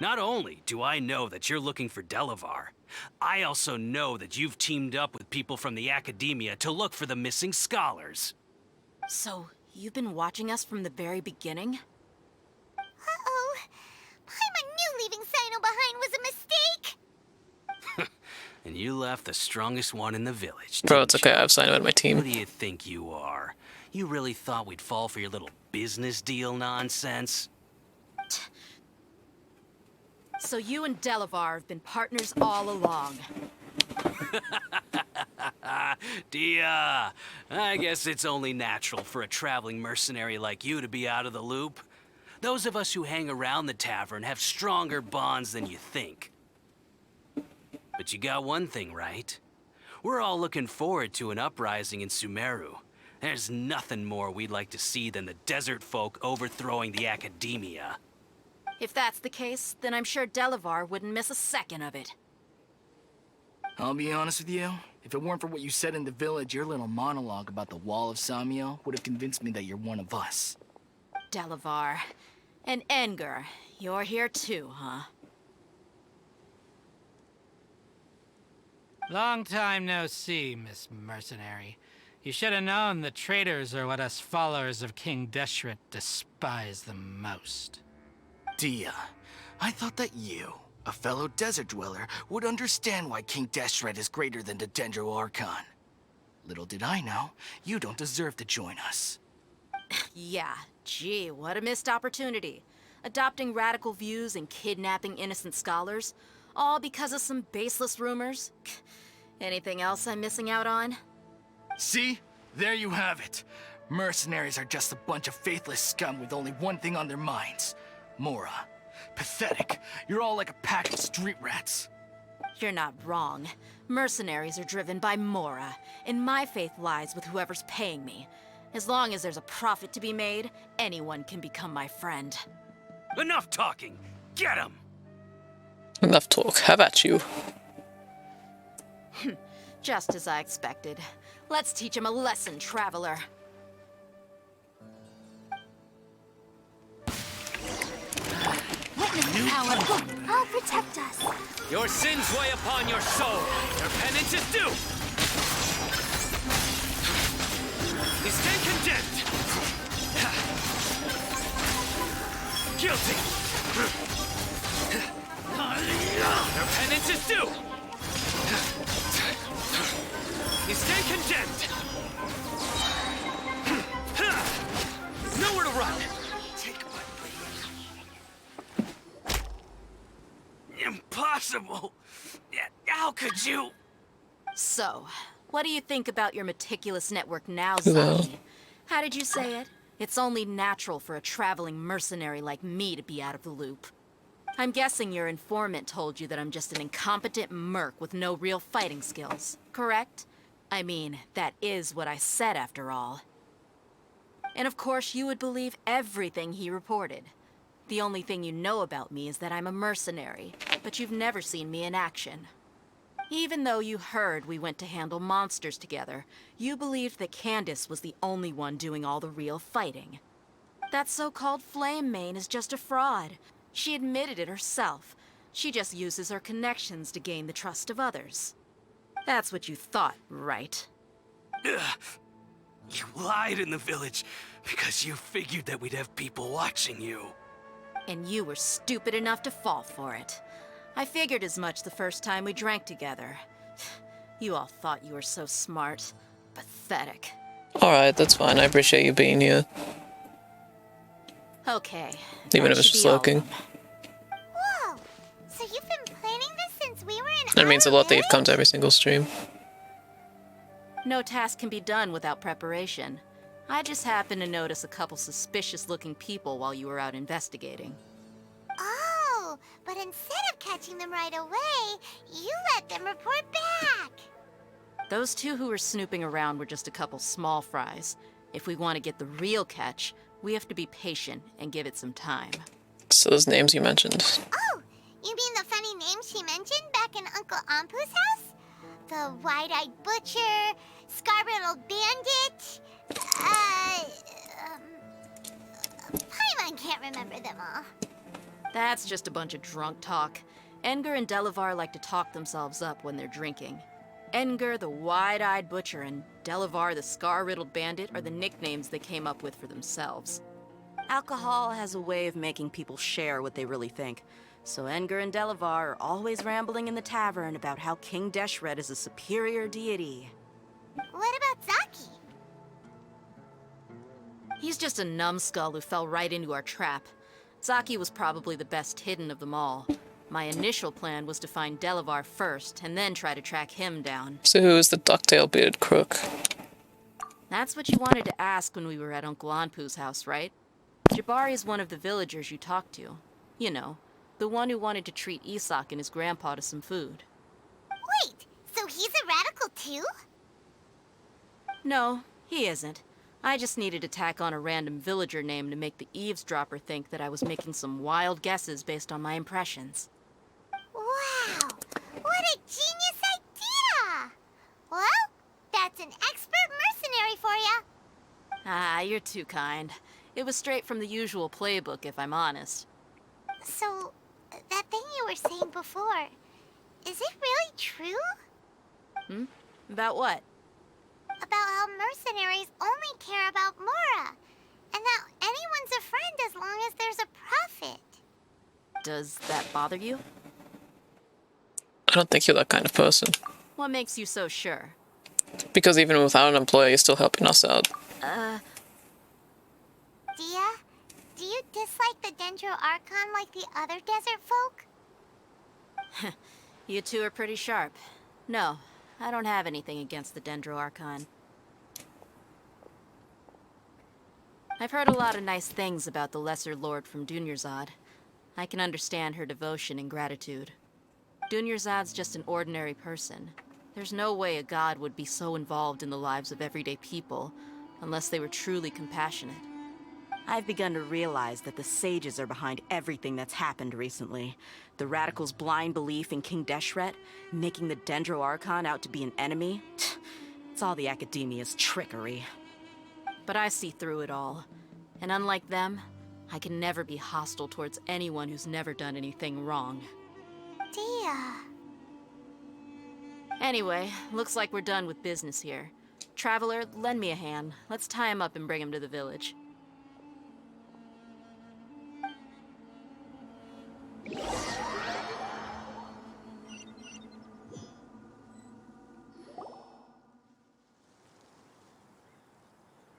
Not only do I know that you're looking for Delavar, I also know that you've teamed up with people from the Academia to look for the missing scholars. So, you've been watching us from the very beginning? Uh-oh. Paimon knew leaving Sino behind was a mistake! And you left the strongest one in the village. Bro, it's okay. I have Sino in my team. Who do you think you are? You really thought we'd fall for your little business deal nonsense? So you and Delavar have been partners all along. Dia, I guess it's only natural for a traveling mercenary like you to be out of the loop. Those of us who hang around the tavern have stronger bonds than you think. But you got one thing right. We're all looking forward to an uprising in Sumeru. There's nothing more we'd like to see than the desert folk overthrowing the Academia. If that's the case, then I'm sure Delavar wouldn't miss a second of it. I'll be honest with you. If it weren't for what you said in the village, your little monologue about the Wall of Samiel would have convinced me that you're one of us. Delavar. And Engar, you're here too, huh? Long time no see, Miss Mercenary. You should have known the traitors are what us followers of King Deshret despise the most. Dia, I thought that you, a fellow desert dweller, would understand why King Deshret is greater than the Dendro Archon. Little did I know, you don't deserve to join us. Yeah, gee, what a missed opportunity. Adopting radical views and kidnapping innocent scholars, all because of some baseless rumors. Anything else I'm missing out on? See? There you have it. Mercenaries are just a bunch of faithless scum with only one thing on their minds. Mora. Pathetic. You're all like a pack of street rats. You're not wrong. Mercenaries are driven by Mora, and my faith lies with whoever's paying me. As long as there's a profit to be made, anyone can become my friend. Enough talking! Get him! Enough talk. Have at you. Just as I expected. Let's teach him a lesson, traveler. Witness the power. I'll protect us. Your sins weigh upon your soul. Your penance is due. You stand condemned. Guilty. Your penance is due. You stand condemned. Nowhere to run. Take my leave. Impossible. How could you? So, what do you think about your meticulous network now, Well. Zaki? How did you say it? It's only natural for a traveling mercenary like me to be out of the loop. I'm guessing your informant told you that I'm just an incompetent merc with no real fighting skills, correct? I mean, that is what I said after all. And of course, you would believe everything he reported. The only thing you know about me is that I'm a mercenary, but you've never seen me in action. Even though you heard we went to handle monsters together, you believed that Candace was the only one doing all the real fighting. That so-called Flame Mane is just a fraud. She admitted it herself. She just uses her connections to gain the trust of others. That's what you thought, right? Ugh. You lied in the village because you figured that we'd have people watching you. And you were stupid enough to fall for it. I figured as much the first time we drank together. You all thought you were so smart. Pathetic. Alright, that's fine. I appreciate you being here. Okay. Even if that it's should just be all lurking. of them. Whoa! So you've been planning this since we were in That means a lot that you've come to every single stream. No task can be done without preparation. I just happened to notice a couple suspicious-looking people while you were out investigating. Oh, but instead of catching them right away, you let them report back. Those two who were snooping around were just a couple small fries. If we want to get the real catch, we have to be patient and give it some time. So those names you mentioned. Oh, you mean the funny name she mentioned back in Uncle Ampu's house? The wide-eyed butcher, scar-riddled bandit, Paimon can't remember them all. That's just a bunch of drunk talk. Edgar and Delavar like to talk themselves up when they're drinking. Edgar, the wide-eyed butcher, and Delavar, the scar-riddled bandit, are the nicknames they came up with for themselves. Alcohol has a way of making people share what they really think. So Edgar and Delavar are always rambling in the tavern about how King Deshret is a superior deity. What about Zaki? He's just a numbskull who fell right into our trap. Zaki was probably the best hidden of them all. My initial plan was to find Delavar first, and then try to track him down. So who is the ducktail bearded crook? That's what you wanted to ask when we were at Uncle Anpu's house, right? Jabari is one of the villagers you talked to. You know, the one who wanted to treat Isak and his grandpa to some food. Wait, so he's a radical too? No, he isn't. I just needed to tack on a random villager name to make the eavesdropper think that I was making some wild guesses based on my impressions. Wow, what a genius idea! Well, that's an expert mercenary for you. Ah, you're too kind. It was straight from the usual playbook, if I'm honest. So, that thing you were saying before, is it really true? Hmm? About what? About how mercenaries only care about Mora, and that anyone's a friend as long as there's a profit. Does that bother you? I don't think you're that kind of person. What makes you so sure? Because even without an employer, you're still helping us out. Dia, do you dislike the Dendro Archon like the other desert folk? You two are pretty sharp. No, I don't have anything against the Dendro Archon. I've heard a lot of nice things about the Lesser Lord from Dunyarzad. I can understand her devotion and gratitude. Dunyarzad's just an ordinary person. There's no way a god would be so involved in the lives of everyday people, unless they were truly compassionate. I've begun to realize that the sages are behind everything that's happened recently. The radicals' blind belief in King Deshret, making the Dendro Archon out to be an enemy. It's all the Academia's trickery. But I see through it all. And unlike them, I can never be hostile towards anyone who's never done anything wrong. Dia. Anyway, looks like we're done with business here. Traveler, lend me a hand. Let's tie him up and bring him to the village.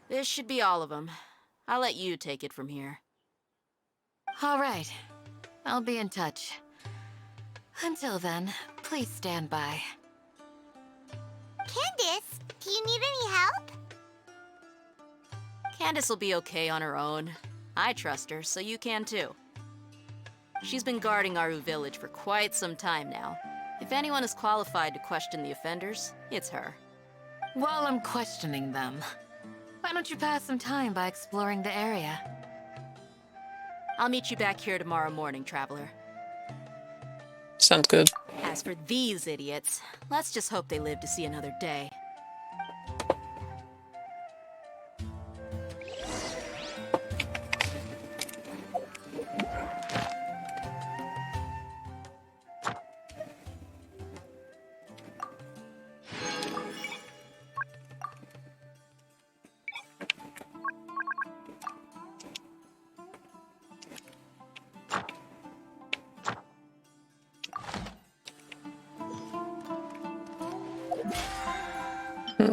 This should be all of them. I'll let you take it from here. All right. I'll be in touch. Until then, please stand by. Candace, do you need any help? Candace will be okay on her own. I trust her, so you can too. She's been guarding Aru village for quite some time now. If anyone is qualified to question the offenders, it's her. While I'm questioning them, why don't you pass some time by exploring the area? I'll meet you back here tomorrow morning, Traveler. Sounds good. As for these idiots, let's just hope they live to see another day.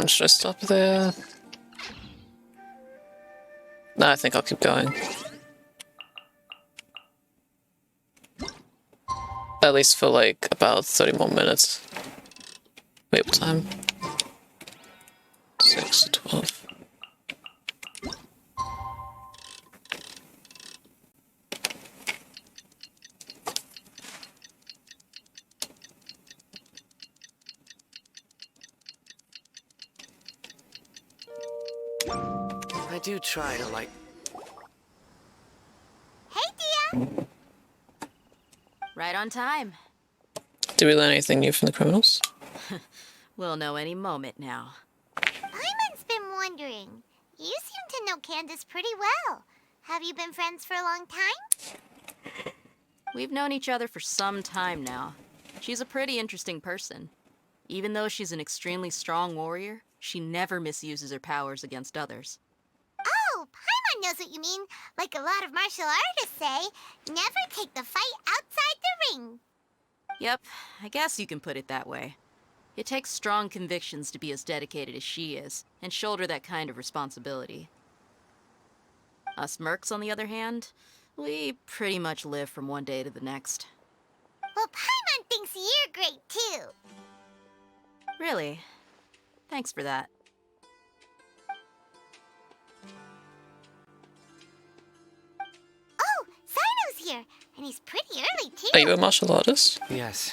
Should I stop there? No, I think I'll keep going. At least for like about 30 more minutes. Wait, what time? 6 to 12. I do try to, like... Hey, Dia! Right on time. Did we learn anything new from the criminals? We'll know any moment now. Paimon's been wondering. You seem to know Candace pretty well. Have you been friends for a long time? We've known each other for some time now. She's a pretty interesting person. Even though she's an extremely strong warrior, she never misuses her powers against others. Oh, Paimon knows what you mean. Like a lot of martial artists say, never take the fight outside the ring. Yep, I guess you can put it that way. It takes strong convictions to be as dedicated as she is, and shoulder that kind of responsibility. Us mercs, on the other hand, we pretty much live from one day to the next. Well, Paimon thinks you're great, too. Really? Thanks for that. Oh, Sino's here, and he's pretty early, too. Are you a martial artist? Yes.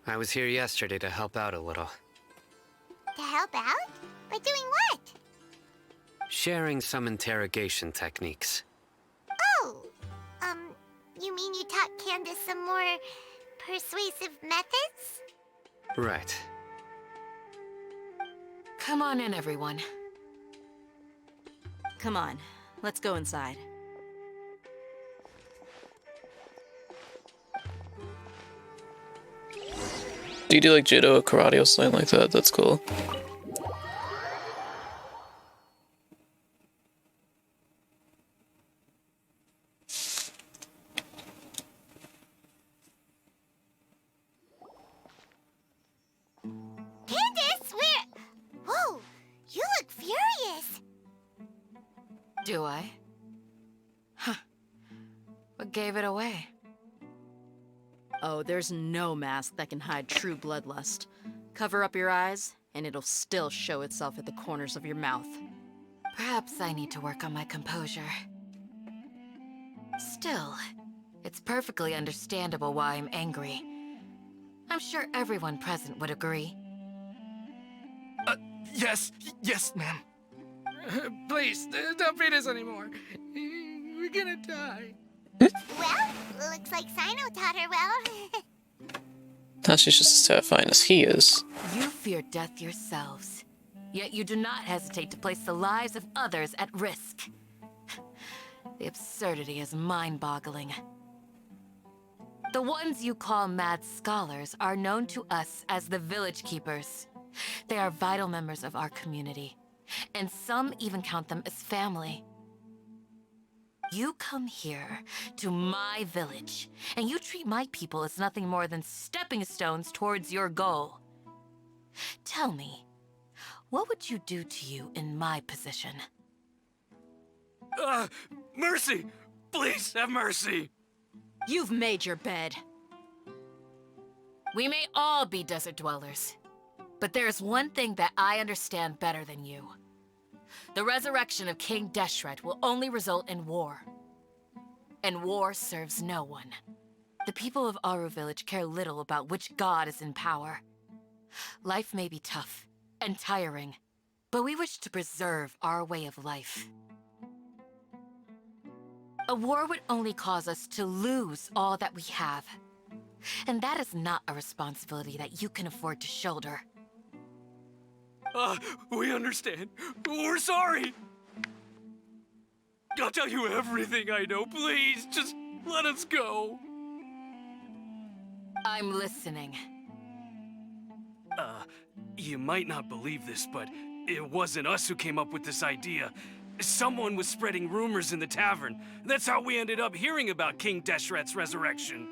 I was here yesterday to help out a little. To help out? By doing what? Sharing some interrogation techniques. Oh, you mean you taught Candace some more persuasive methods? Right. Come on in, everyone. Come on, let's go inside. Do you do like judo or karate or something like that? That's cool. Candace, where... Whoa, you look furious. Do I? Huh. What gave it away? Oh, there's no mask that can hide true bloodlust. Cover up your eyes, and it'll still show itself at the corners of your mouth. Perhaps I need to work on my composure. Still, it's perfectly understandable why I'm angry. I'm sure everyone present would agree. Yes, ma'am. Please, don't beat us anymore. We're gonna die. Well, looks like Sino taught her well. Now she's just as terrifying as he is. You fear death yourselves, yet you do not hesitate to place the lives of others at risk. The absurdity is mind-boggling. The ones you call mad scholars are known to us as the Village Keepers. They are vital members of our community, and some even count them as family. You come here to my village, and you treat my people as nothing more than stepping stones towards your goal. Tell me, what would you do to you in my position? Mercy! Please, have mercy! You've made your bed. We may all be desert dwellers, but there's one thing that I understand better than you. The resurrection of King Deshret will only result in war. And war serves no one. The people of Aru Village care little about which god is in power. Life may be tough and tiring, but we wish to preserve our way of life. A war would only cause us to lose all that we have. And that is not a responsibility that you can afford to shoulder. We understand. We're sorry. I'll tell you everything I know. Please, just let us go. I'm listening. You might not believe this, but it wasn't us who came up with this idea. Someone was spreading rumors in the tavern. That's how we ended up hearing about King Deshret's resurrection.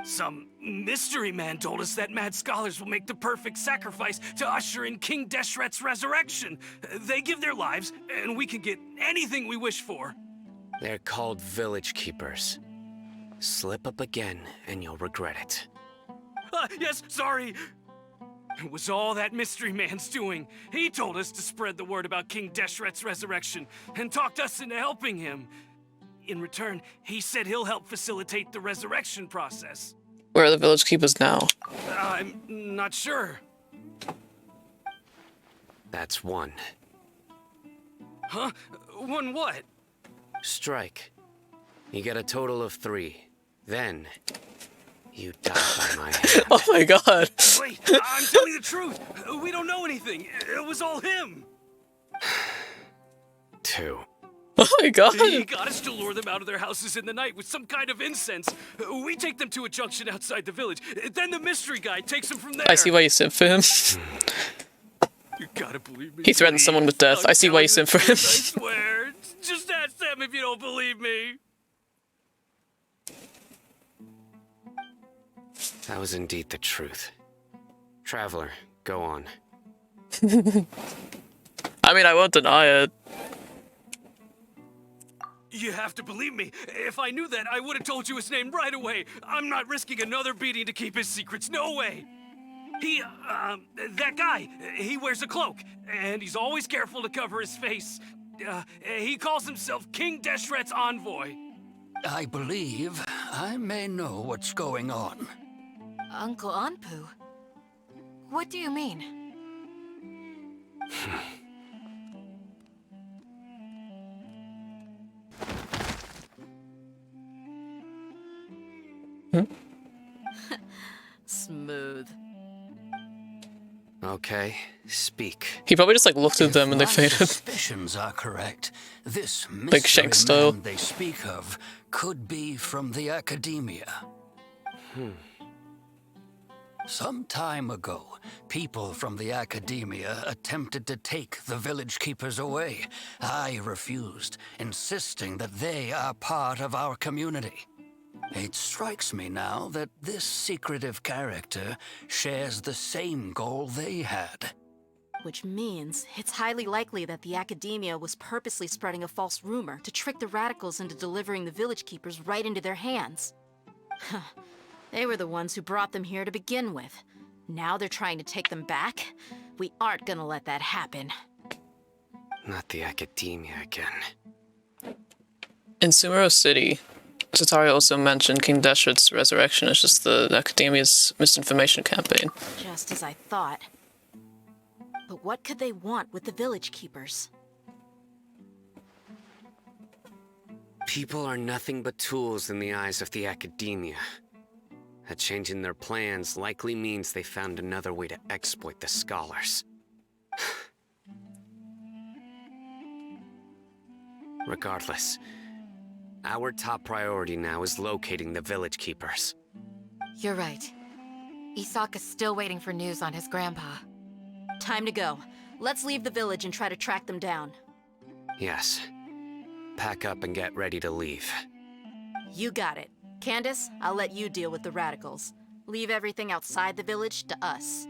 Some mystery man told us that mad scholars will make the perfect sacrifice to usher in King Deshret's resurrection. They give their lives, and we can get anything we wish for. They're called village keepers. Slip up again, and you'll regret it. Yes, sorry. It was all that mystery man's doing. He told us to spread the word about King Deshret's resurrection and talked us into helping him. In return, he said he'll help facilitate the resurrection process. Where are the village keepers now? I'm not sure. That's one. Huh? One what? Strike. You get a total of 3. Then, you die by my hand. Oh my god. Wait, I'm telling the truth. We don't know anything. It was all him. 2. Oh my god. He got us to lure them out of their houses in the night with some kind of incense. We take them to a junction outside the village. Then the mystery guy takes them from there. I see why you sent for him. You gotta believe me. He threatened someone with death. I see why you sent for him. I swear. Just ask them if you don't believe me. That was indeed the truth. Traveler, go on. I mean, I won't deny it. You have to believe me. If I knew that, I would have told you his name right away. I'm not risking another beating to keep his secrets. No way. That guy, he wears a cloak, and he's always careful to cover his face. He calls himself King Deshret's envoy. I believe I may know what's going on. Uncle Anpu? What do you mean? Smooth. Okay, speak. He probably just like looked at them and they My faded. suspicions are correct. This Big Shank style. man they speak of could be from the academia. Some time ago, people from the academia attempted to take the village keepers away. I refused, insisting that they are part of our community. It strikes me now that this secretive character shares the same goal they had. Which means it's highly likely that the academia was purposely spreading a false rumor to trick the radicals into delivering the village keepers right into their hands. They were the ones who brought them here to begin with. Now they're trying to take them back? We aren't gonna let that happen. Not the academia again. In Sumeru City, Satari also mentioned King Deshret's resurrection is just the academia's misinformation campaign. Just as I thought. But what could they want with the village keepers? People are nothing but tools in the eyes of the academia. A change in their plans likely means they found another way to exploit the scholars. Regardless, our top priority now is locating the village keepers. You're right. Isaka's still waiting for news on his grandpa. Time to go. Let's leave the village and try to track them down. Yes. Pack up and get ready to leave. You got it. Candace, I'll let you deal with the radicals. Leave everything outside the village to us.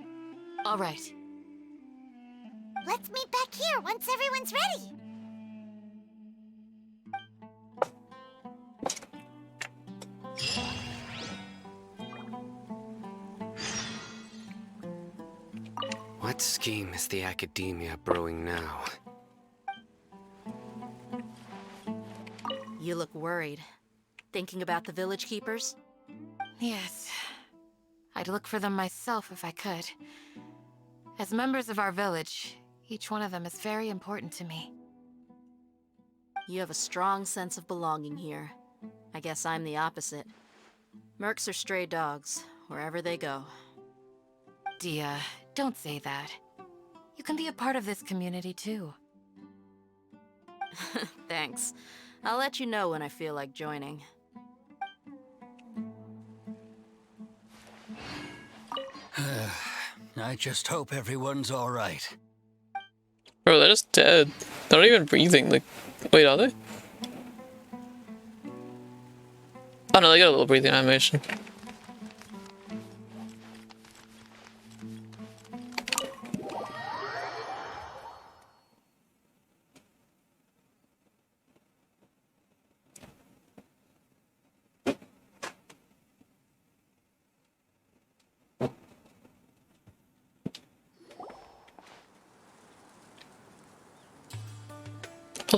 All right. Let's meet back here once everyone's ready. What scheme is the academia brewing now? You look worried. Thinking about the village keepers? Yes. I'd look for them myself if I could. As members of our village, each one of them is very important to me. You have a strong sense of belonging here. I guess I'm the opposite. Mercs are stray dogs, wherever they go. Dia, don't say that. You can be a part of this community too. Thanks. I'll let you know when I feel like joining. I just hope everyone's all right. Bro, they're just dead. They're not even breathing. Like, wait, are they? Oh no, they got a little breathing animation.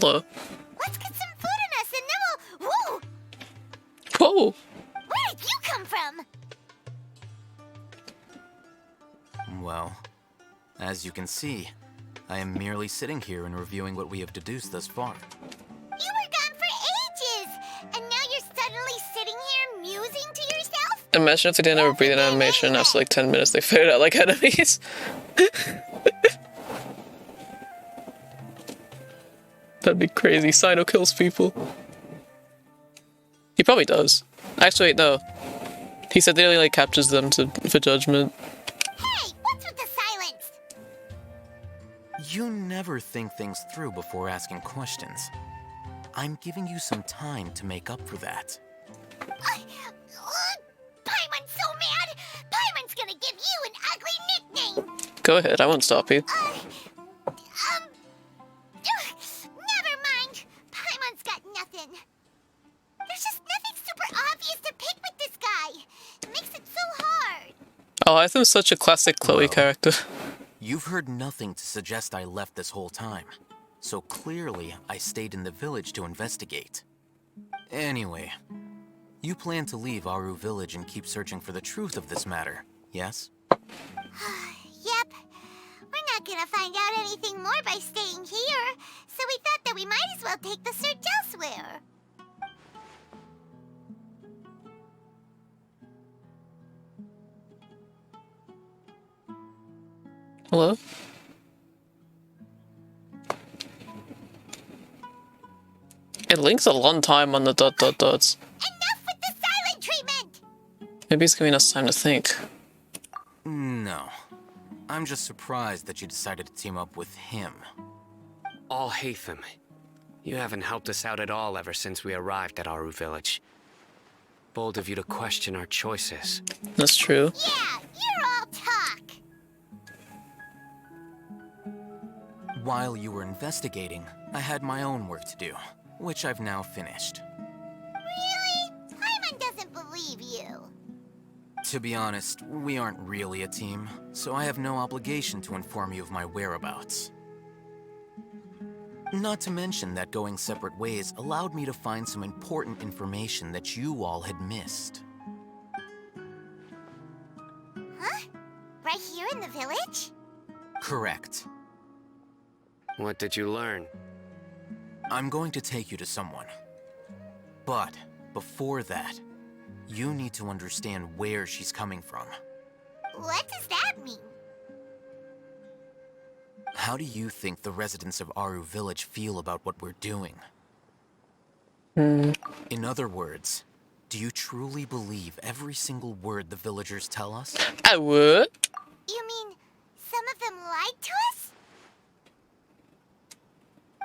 Hello. Let's get some food in us and then we'll... Whoa! Whoa! Where did you come from? Well, as you can see, I am merely sitting here and reviewing what we have deduced thus far. You were gone for ages! And now you're suddenly sitting here musing to yourself? Imagine if they didn't have a breathing animation and after like 10 minutes they faded out like enemies. That'd be crazy. Sino kills people. He probably does. Actually, no. He said they only like captures them for judgment. Hey, what's with the silence? You never think things through before asking questions. I'm giving you some time to make up for that. Paimon's so mad! Paimon's gonna give you an ugly nickname! Go ahead, I won't stop you. Never mind. Paimon's got nothing. There's just nothing super obvious to pick with this guy. It makes it so hard. Oh, I think such a classic Chloe character. You've heard nothing to suggest I left this whole time. So clearly, I stayed in the village to investigate. Anyway, you plan to leave Aru Village and keep searching for the truth of this matter, yes? Yep. We're not gonna find out anything more by staying here, so we thought that we might as well take the search elsewhere. Hello? It links a long time on the ... Enough with the silent treatment! Maybe it's giving us time to think. No. I'm just surprised that you decided to team up with him. Alhaitham, you haven't helped us out at all ever since we arrived at Aru Village. Bold of you to question our choices. That's true. Yeah, you're all talk. While you were investigating, I had my own work to do, which I've now finished. Really? Paimon doesn't believe you. To be honest, we aren't really a team, so I have no obligation to inform you of my whereabouts. Not to mention that going separate ways allowed me to find some important information that you all had missed. Huh? Right here in the village? Correct. What did you learn? I'm going to take you to someone. But before that, you need to understand where she's coming from. What does that mean? How do you think the residents of Aru Village feel about what we're doing? In other words, do you truly believe every single word the villagers tell us? I would. You mean some of them lied to us?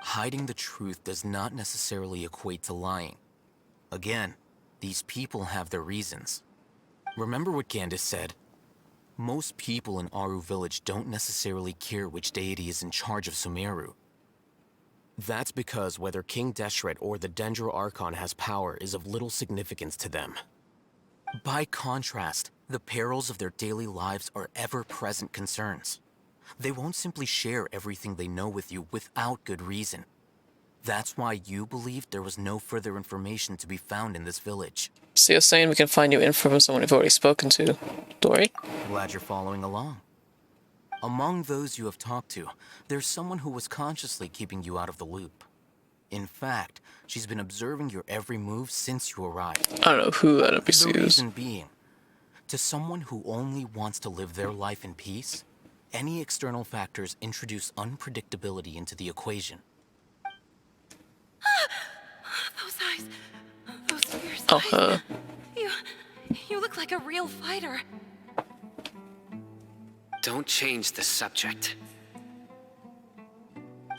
Hiding the truth does not necessarily equate to lying. Again, these people have their reasons. Remember what Gandis said? Most people in Aru Village don't necessarily care which deity is in charge of Sumeru. That's because whether King Deshret or the Dendro Archon has power is of little significance to them. By contrast, the perils of their daily lives are ever-present concerns. They won't simply share everything they know with you without good reason. That's why you believed there was no further information to be found in this village. So you're saying we can find new info from someone we've already spoken to, Dory? Glad you're following along. Among those you have talked to, there's someone who was consciously keeping you out of the loop. In fact, she's been observing your every move since you arrived. I don't know who that NPC is. The reason being, to someone who only wants to live their life in peace, any external factors introduce unpredictability into the equation. Those eyes. Those fierce Oh, eyes. You look like a real fighter. Don't change the subject.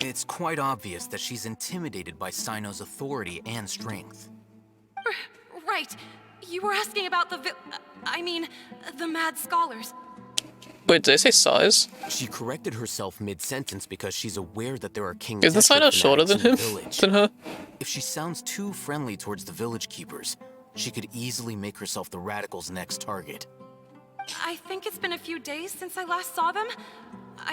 It's quite obvious that she's intimidated by Sino's authority and strength. Right. You were asking about the the mad scholars. Wait, did they say size? She corrected herself mid-sentence because she's aware that there are King Isn't Deshret Sino shorter than fanatics him? in the village. Than her? If she sounds too friendly towards the village keepers, she could easily make herself the Radicals' next target. I think it's been a few days since I last saw them.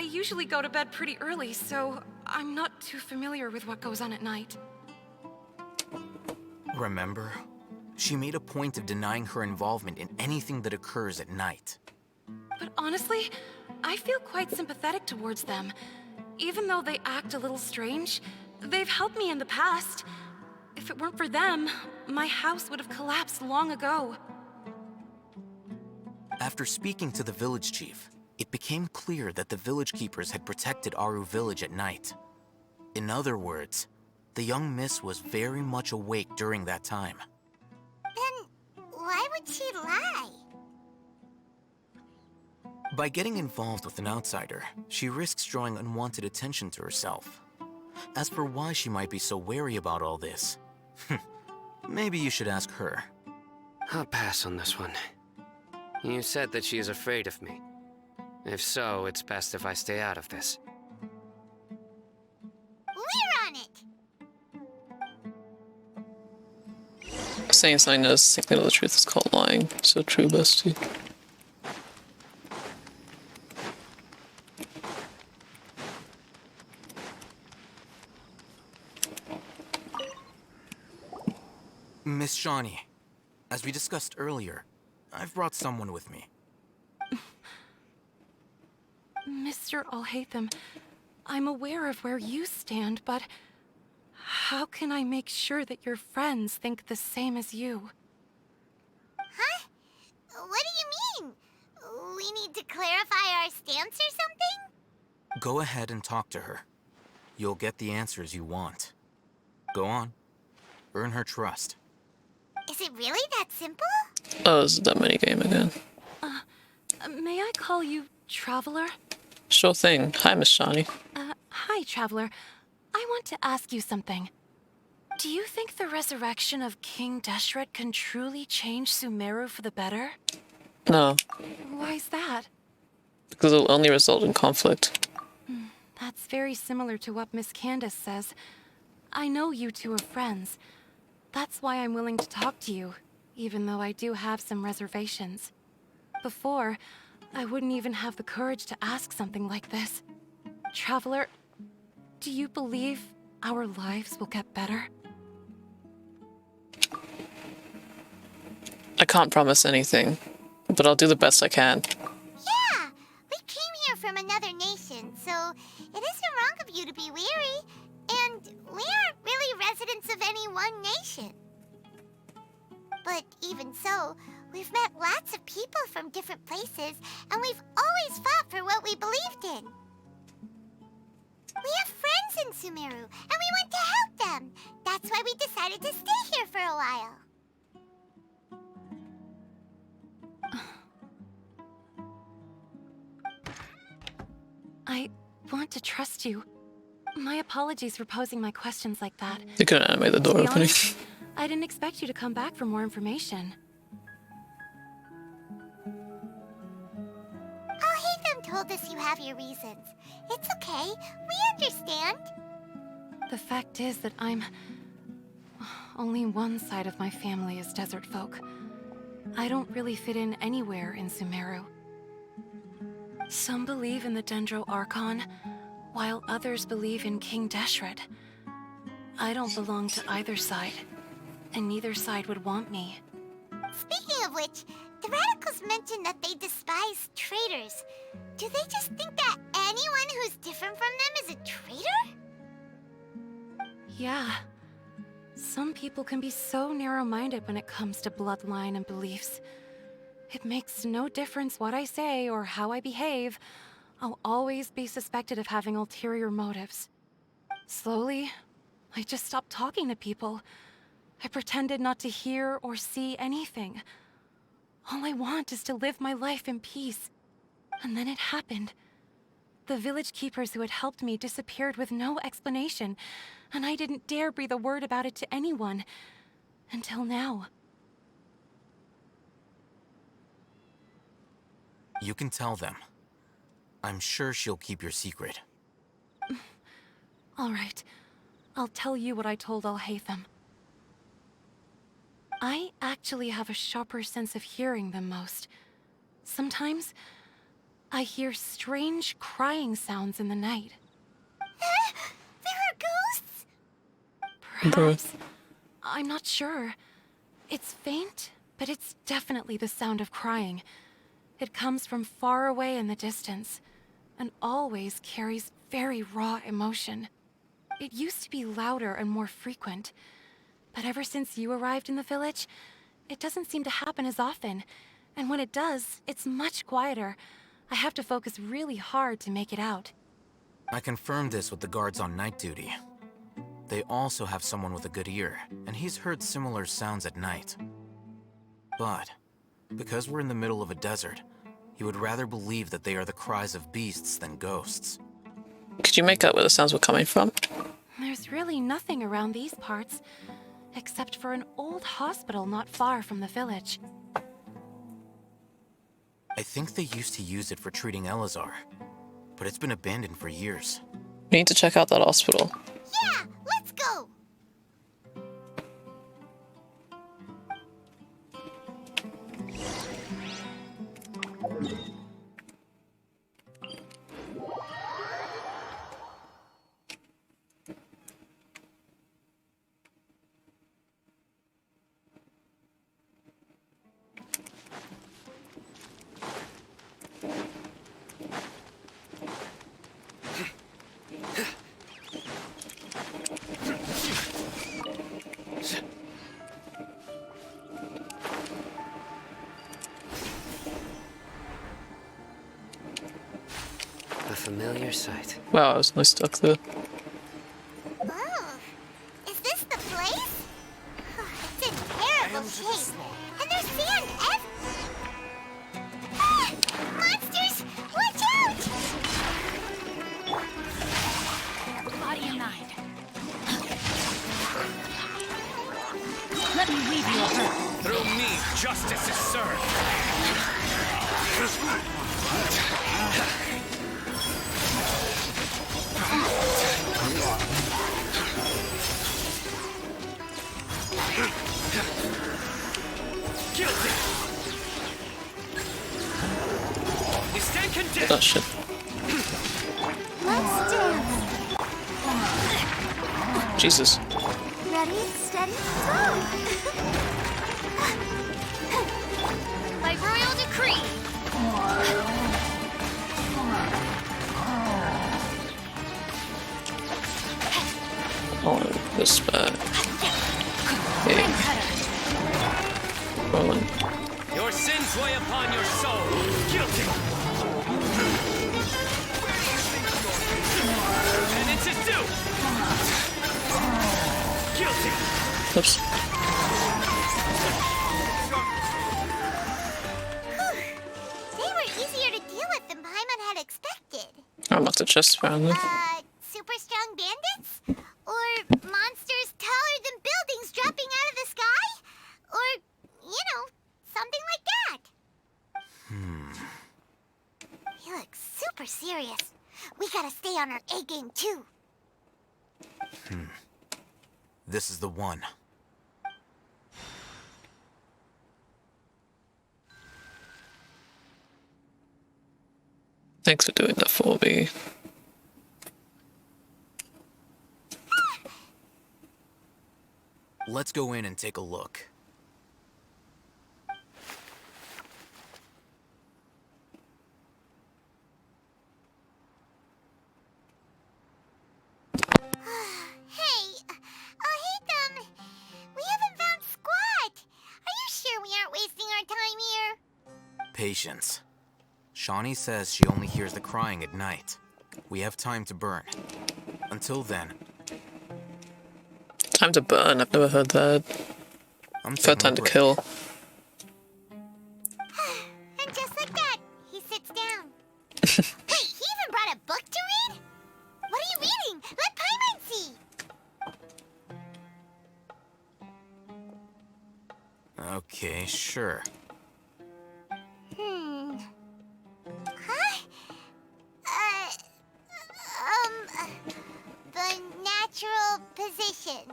usually go to bed pretty early, so I'm not too familiar with what goes on at night. Remember? She made a point of denying her involvement in anything that occurs at night. But honestly, I feel quite sympathetic towards them. Even though they act a little strange, they've helped me in the past. If it weren't for them, my house would have collapsed long ago. After speaking to the village chief, it became clear that the village keepers had protected Aru village at night. In other words, the young miss was very much awake during that time. Then why would she lie? By getting involved with an outsider, she risks drawing unwanted attention to herself. As for why she might be so wary about all this, maybe you should ask her. I'll pass on this one. You said that she is afraid of me. If so, it's best if I stay out of this. We're on it! Saying something knows thinking of the truth is called lying. So true, bestie. Miss Shawnee, as we discussed earlier, I've brought someone with me. Mr. Alhaitham, I'm aware of where you stand, but how can I make sure that your friends think the same as you? Huh? What do you mean? We need to clarify our stance or something? Go ahead and talk to her. You'll get the answers you want. Go on. Earn her trust. Is it really that simple? Oh, this is that minigame again. May I call you Traveler? Sure thing. Hi, Miss Shawnee. Hi, Traveler. I want to ask you something. Do you think the resurrection of King Deshret can truly change Sumeru for the better? No, Why's that? because it'll only result in conflict. That's very similar to what Miss Candace says. I know you two are friends. That's why I'm willing to talk to you, even though I do have some reservations. Before, I wouldn't even have the courage to ask something like this. Traveler, do you believe our lives will get better? I can't promise anything, but I'll do the best I can. Yeah! We came here from another nation, so it isn't wrong of you to be weary. And we aren't really residents of any one nation. But even so, we've met lots of people from different places, and we've always fought for what we believed in. We have friends in Sumeru, and we want to help them. That's why we decided to stay here for a while. I want to trust you. My apologies for posing my questions like that. You couldn't animate the door To be opening. honest, I didn't expect you to come back for more information. Alhaitham told us you have your reasons. It's okay. We understand. The fact is that only one side of my family is desert folk. I don't really fit in anywhere in Sumeru. Some believe in the Dendro Archon, while others believe in King Deshret. I don't belong to either side, and neither side would want me. Speaking of which, the radicals mentioned that they despise traitors. Do they just think that anyone who's different from them is a traitor? Yeah. Some people can be so narrow-minded when it comes to bloodline and beliefs. It makes no difference what I say or how I behave. I'll always be suspected of having ulterior motives. Slowly, I just stopped talking to people. I pretended not to hear or see anything. All I want is to live my life in peace. And then it happened. The village keepers who had helped me disappeared with no explanation, and I didn't dare breathe a word about it to anyone. Until now. You can tell them. I'm sure she'll keep your secret. All right. I'll tell you what I told Alhaitham. I actually have a sharper sense of hearing than most. Sometimes, I hear strange crying sounds in the night. There are ghosts? Perhaps. I'm not sure. It's faint, but it's definitely the sound of crying. It comes from far away in the distance, and always carries very raw emotion. It used to be louder and more frequent, but ever since you arrived in the village, it doesn't seem to happen as often, and when it does, it's much quieter. I have to focus really hard to make it out. I confirmed this with the guards on night duty. They also have someone with a good ear, and he's heard similar sounds at night. But, because we're in the middle of a desert, he would rather believe that they are the cries of beasts than ghosts. Could you make out where the sounds were coming from? There's really nothing around these parts, except for an old hospital not far from the village. I think they used to use it for treating Elazar, but it's been abandoned for years. We need to check out that hospital. Yeah, let's go! A familiar sight. Wow, I was only stuck there. Oh, is this the place? It's in terrible shape. And there's sand Ah! Monsters! Watch out! Body and mind. Let me weave you a hurt. Through me, justice is served. Guilty. You stand condemned. Oh shit. Let's dance. Jesus. Ready, steady, go! By royal decree. Oh, this back. Hey. Rolling. Your sins weigh upon your soul. Guilty. Penance is due. Guilty. Oops. They were easier to deal with than Paimon had expected. I'm not the chest apparently. Super strong bandits? Or monsters taller than buildings dropping out of the sky? Or, you know, something like that. He looks super serious. We gotta stay on our A game too. This is the one. Thanks for doing that for me. Let's go in and take a look. Hey, Hatham, we haven't found squat. Are you sure we aren't wasting our time here? Patience. Shawnee says she only hears the crying at night. We have time to burn. Until then. Time to burn, I've never heard that. Third time to kill. And just like that, he sits down. Wait, he even brought a book to read? What are you reading? Let Paimon see. Okay, sure. The natural position,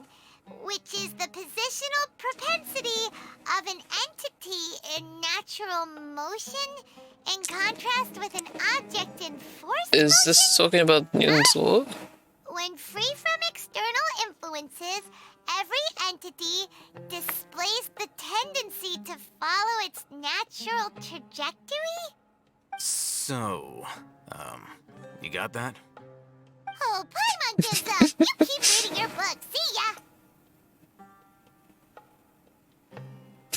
which is the positional propensity of an entity in natural motion In contrast with an object in force Is this talking about Newton's law? when free from external influences, every entity displays the tendency to follow its natural trajectory? So, you got that? Oh, Paimon gives up! You keep reading your book, see ya!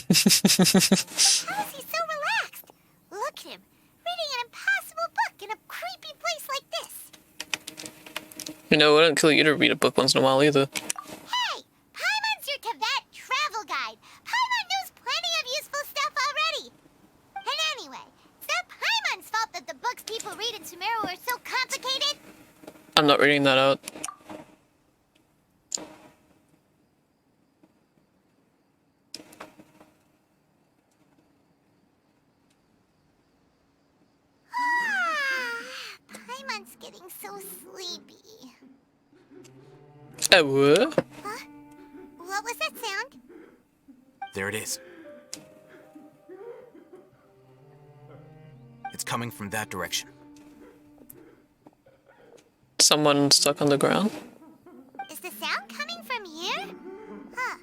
How is he so relaxed? Look at him, reading an impossible book in a creepy place like this. You know, I don't kill you to read a book once in a while either. Hey! Paimon's your Tibet travel guide. Paimon knows plenty of useful stuff already. And anyway, it's not Paimon's fault that the books people read in Sumeru are so complicated. I'm not reading that out. Paimon's getting so sleepy. What? Huh? What was that sound? There it is. It's coming from that direction. Someone stuck on the ground? Is the sound coming from here? Huh.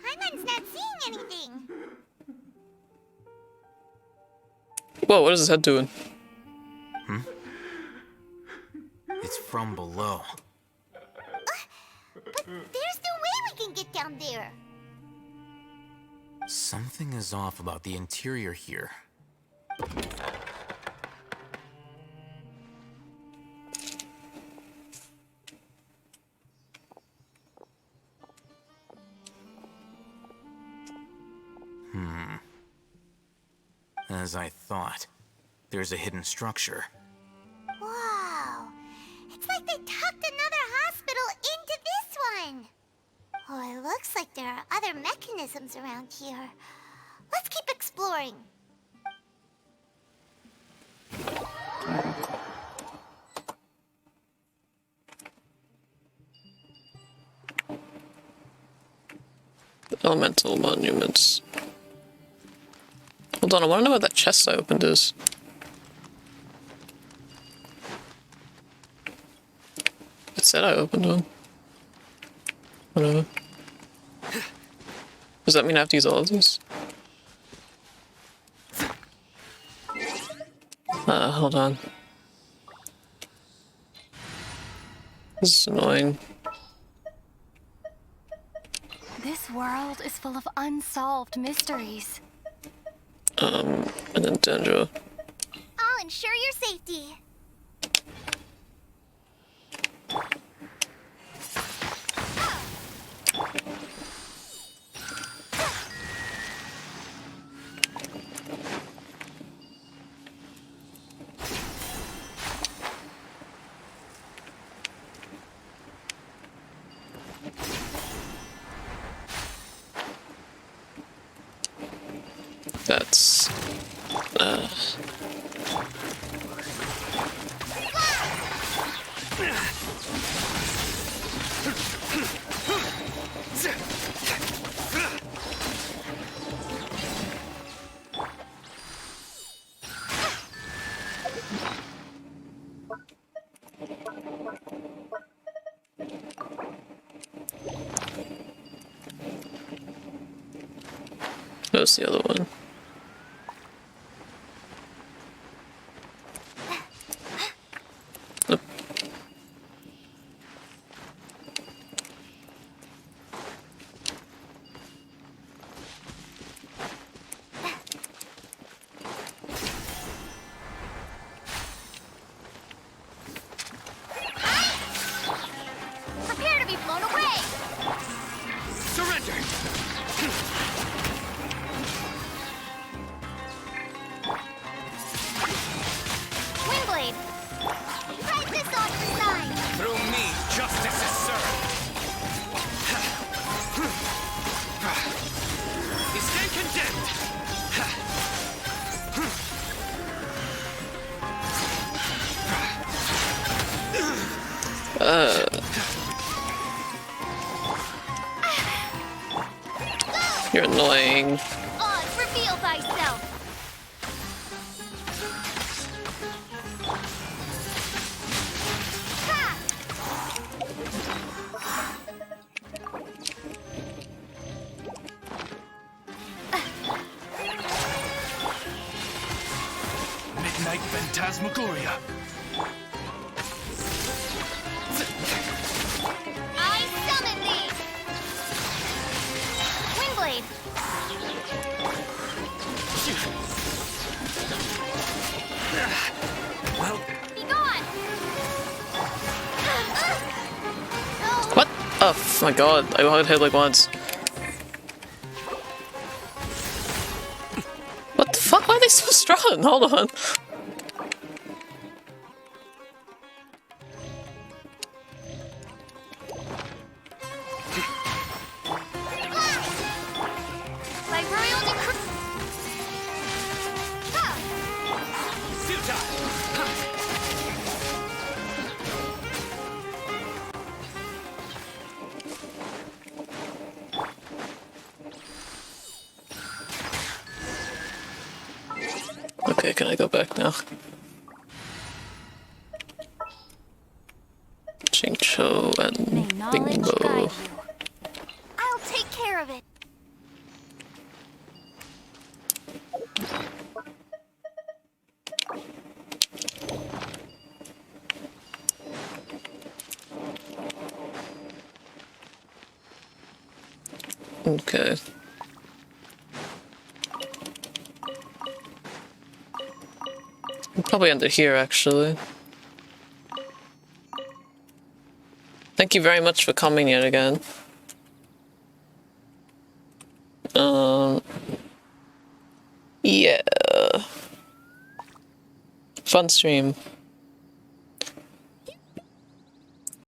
Paimon's not seeing anything. Whoa, what is his head doing? It's from below. But there's no way we can get down there. Something is off about the interior here. As I thought, there's a hidden structure. Wow. It's like they tucked another hospital into this one. Oh, it looks like there are other mechanisms around here. Let's keep exploring. Elemental monuments. Hold on, I want to know what that chest I opened is. It said I opened one. Whatever. Does that mean I have to use all of these? Hold on. This is annoying. This world is full of unsolved mysteries. And then Dendro. I'll ensure your safety. That's... That's the other one. Prepare to be blown away. Surrender! Windblade. Right this off the side. Through me, justice is served. He stand condemned. You're annoying. On, reveal thyself. Oh my god, I got hit like once. What the fuck? Why are they so strong? Hold on. Okay, can I go back now? Jingcho and Bingbo. I'll take care of it. Okay. We'll probably end it here, actually. Thank you very much for coming yet again. Yeah. Fun stream.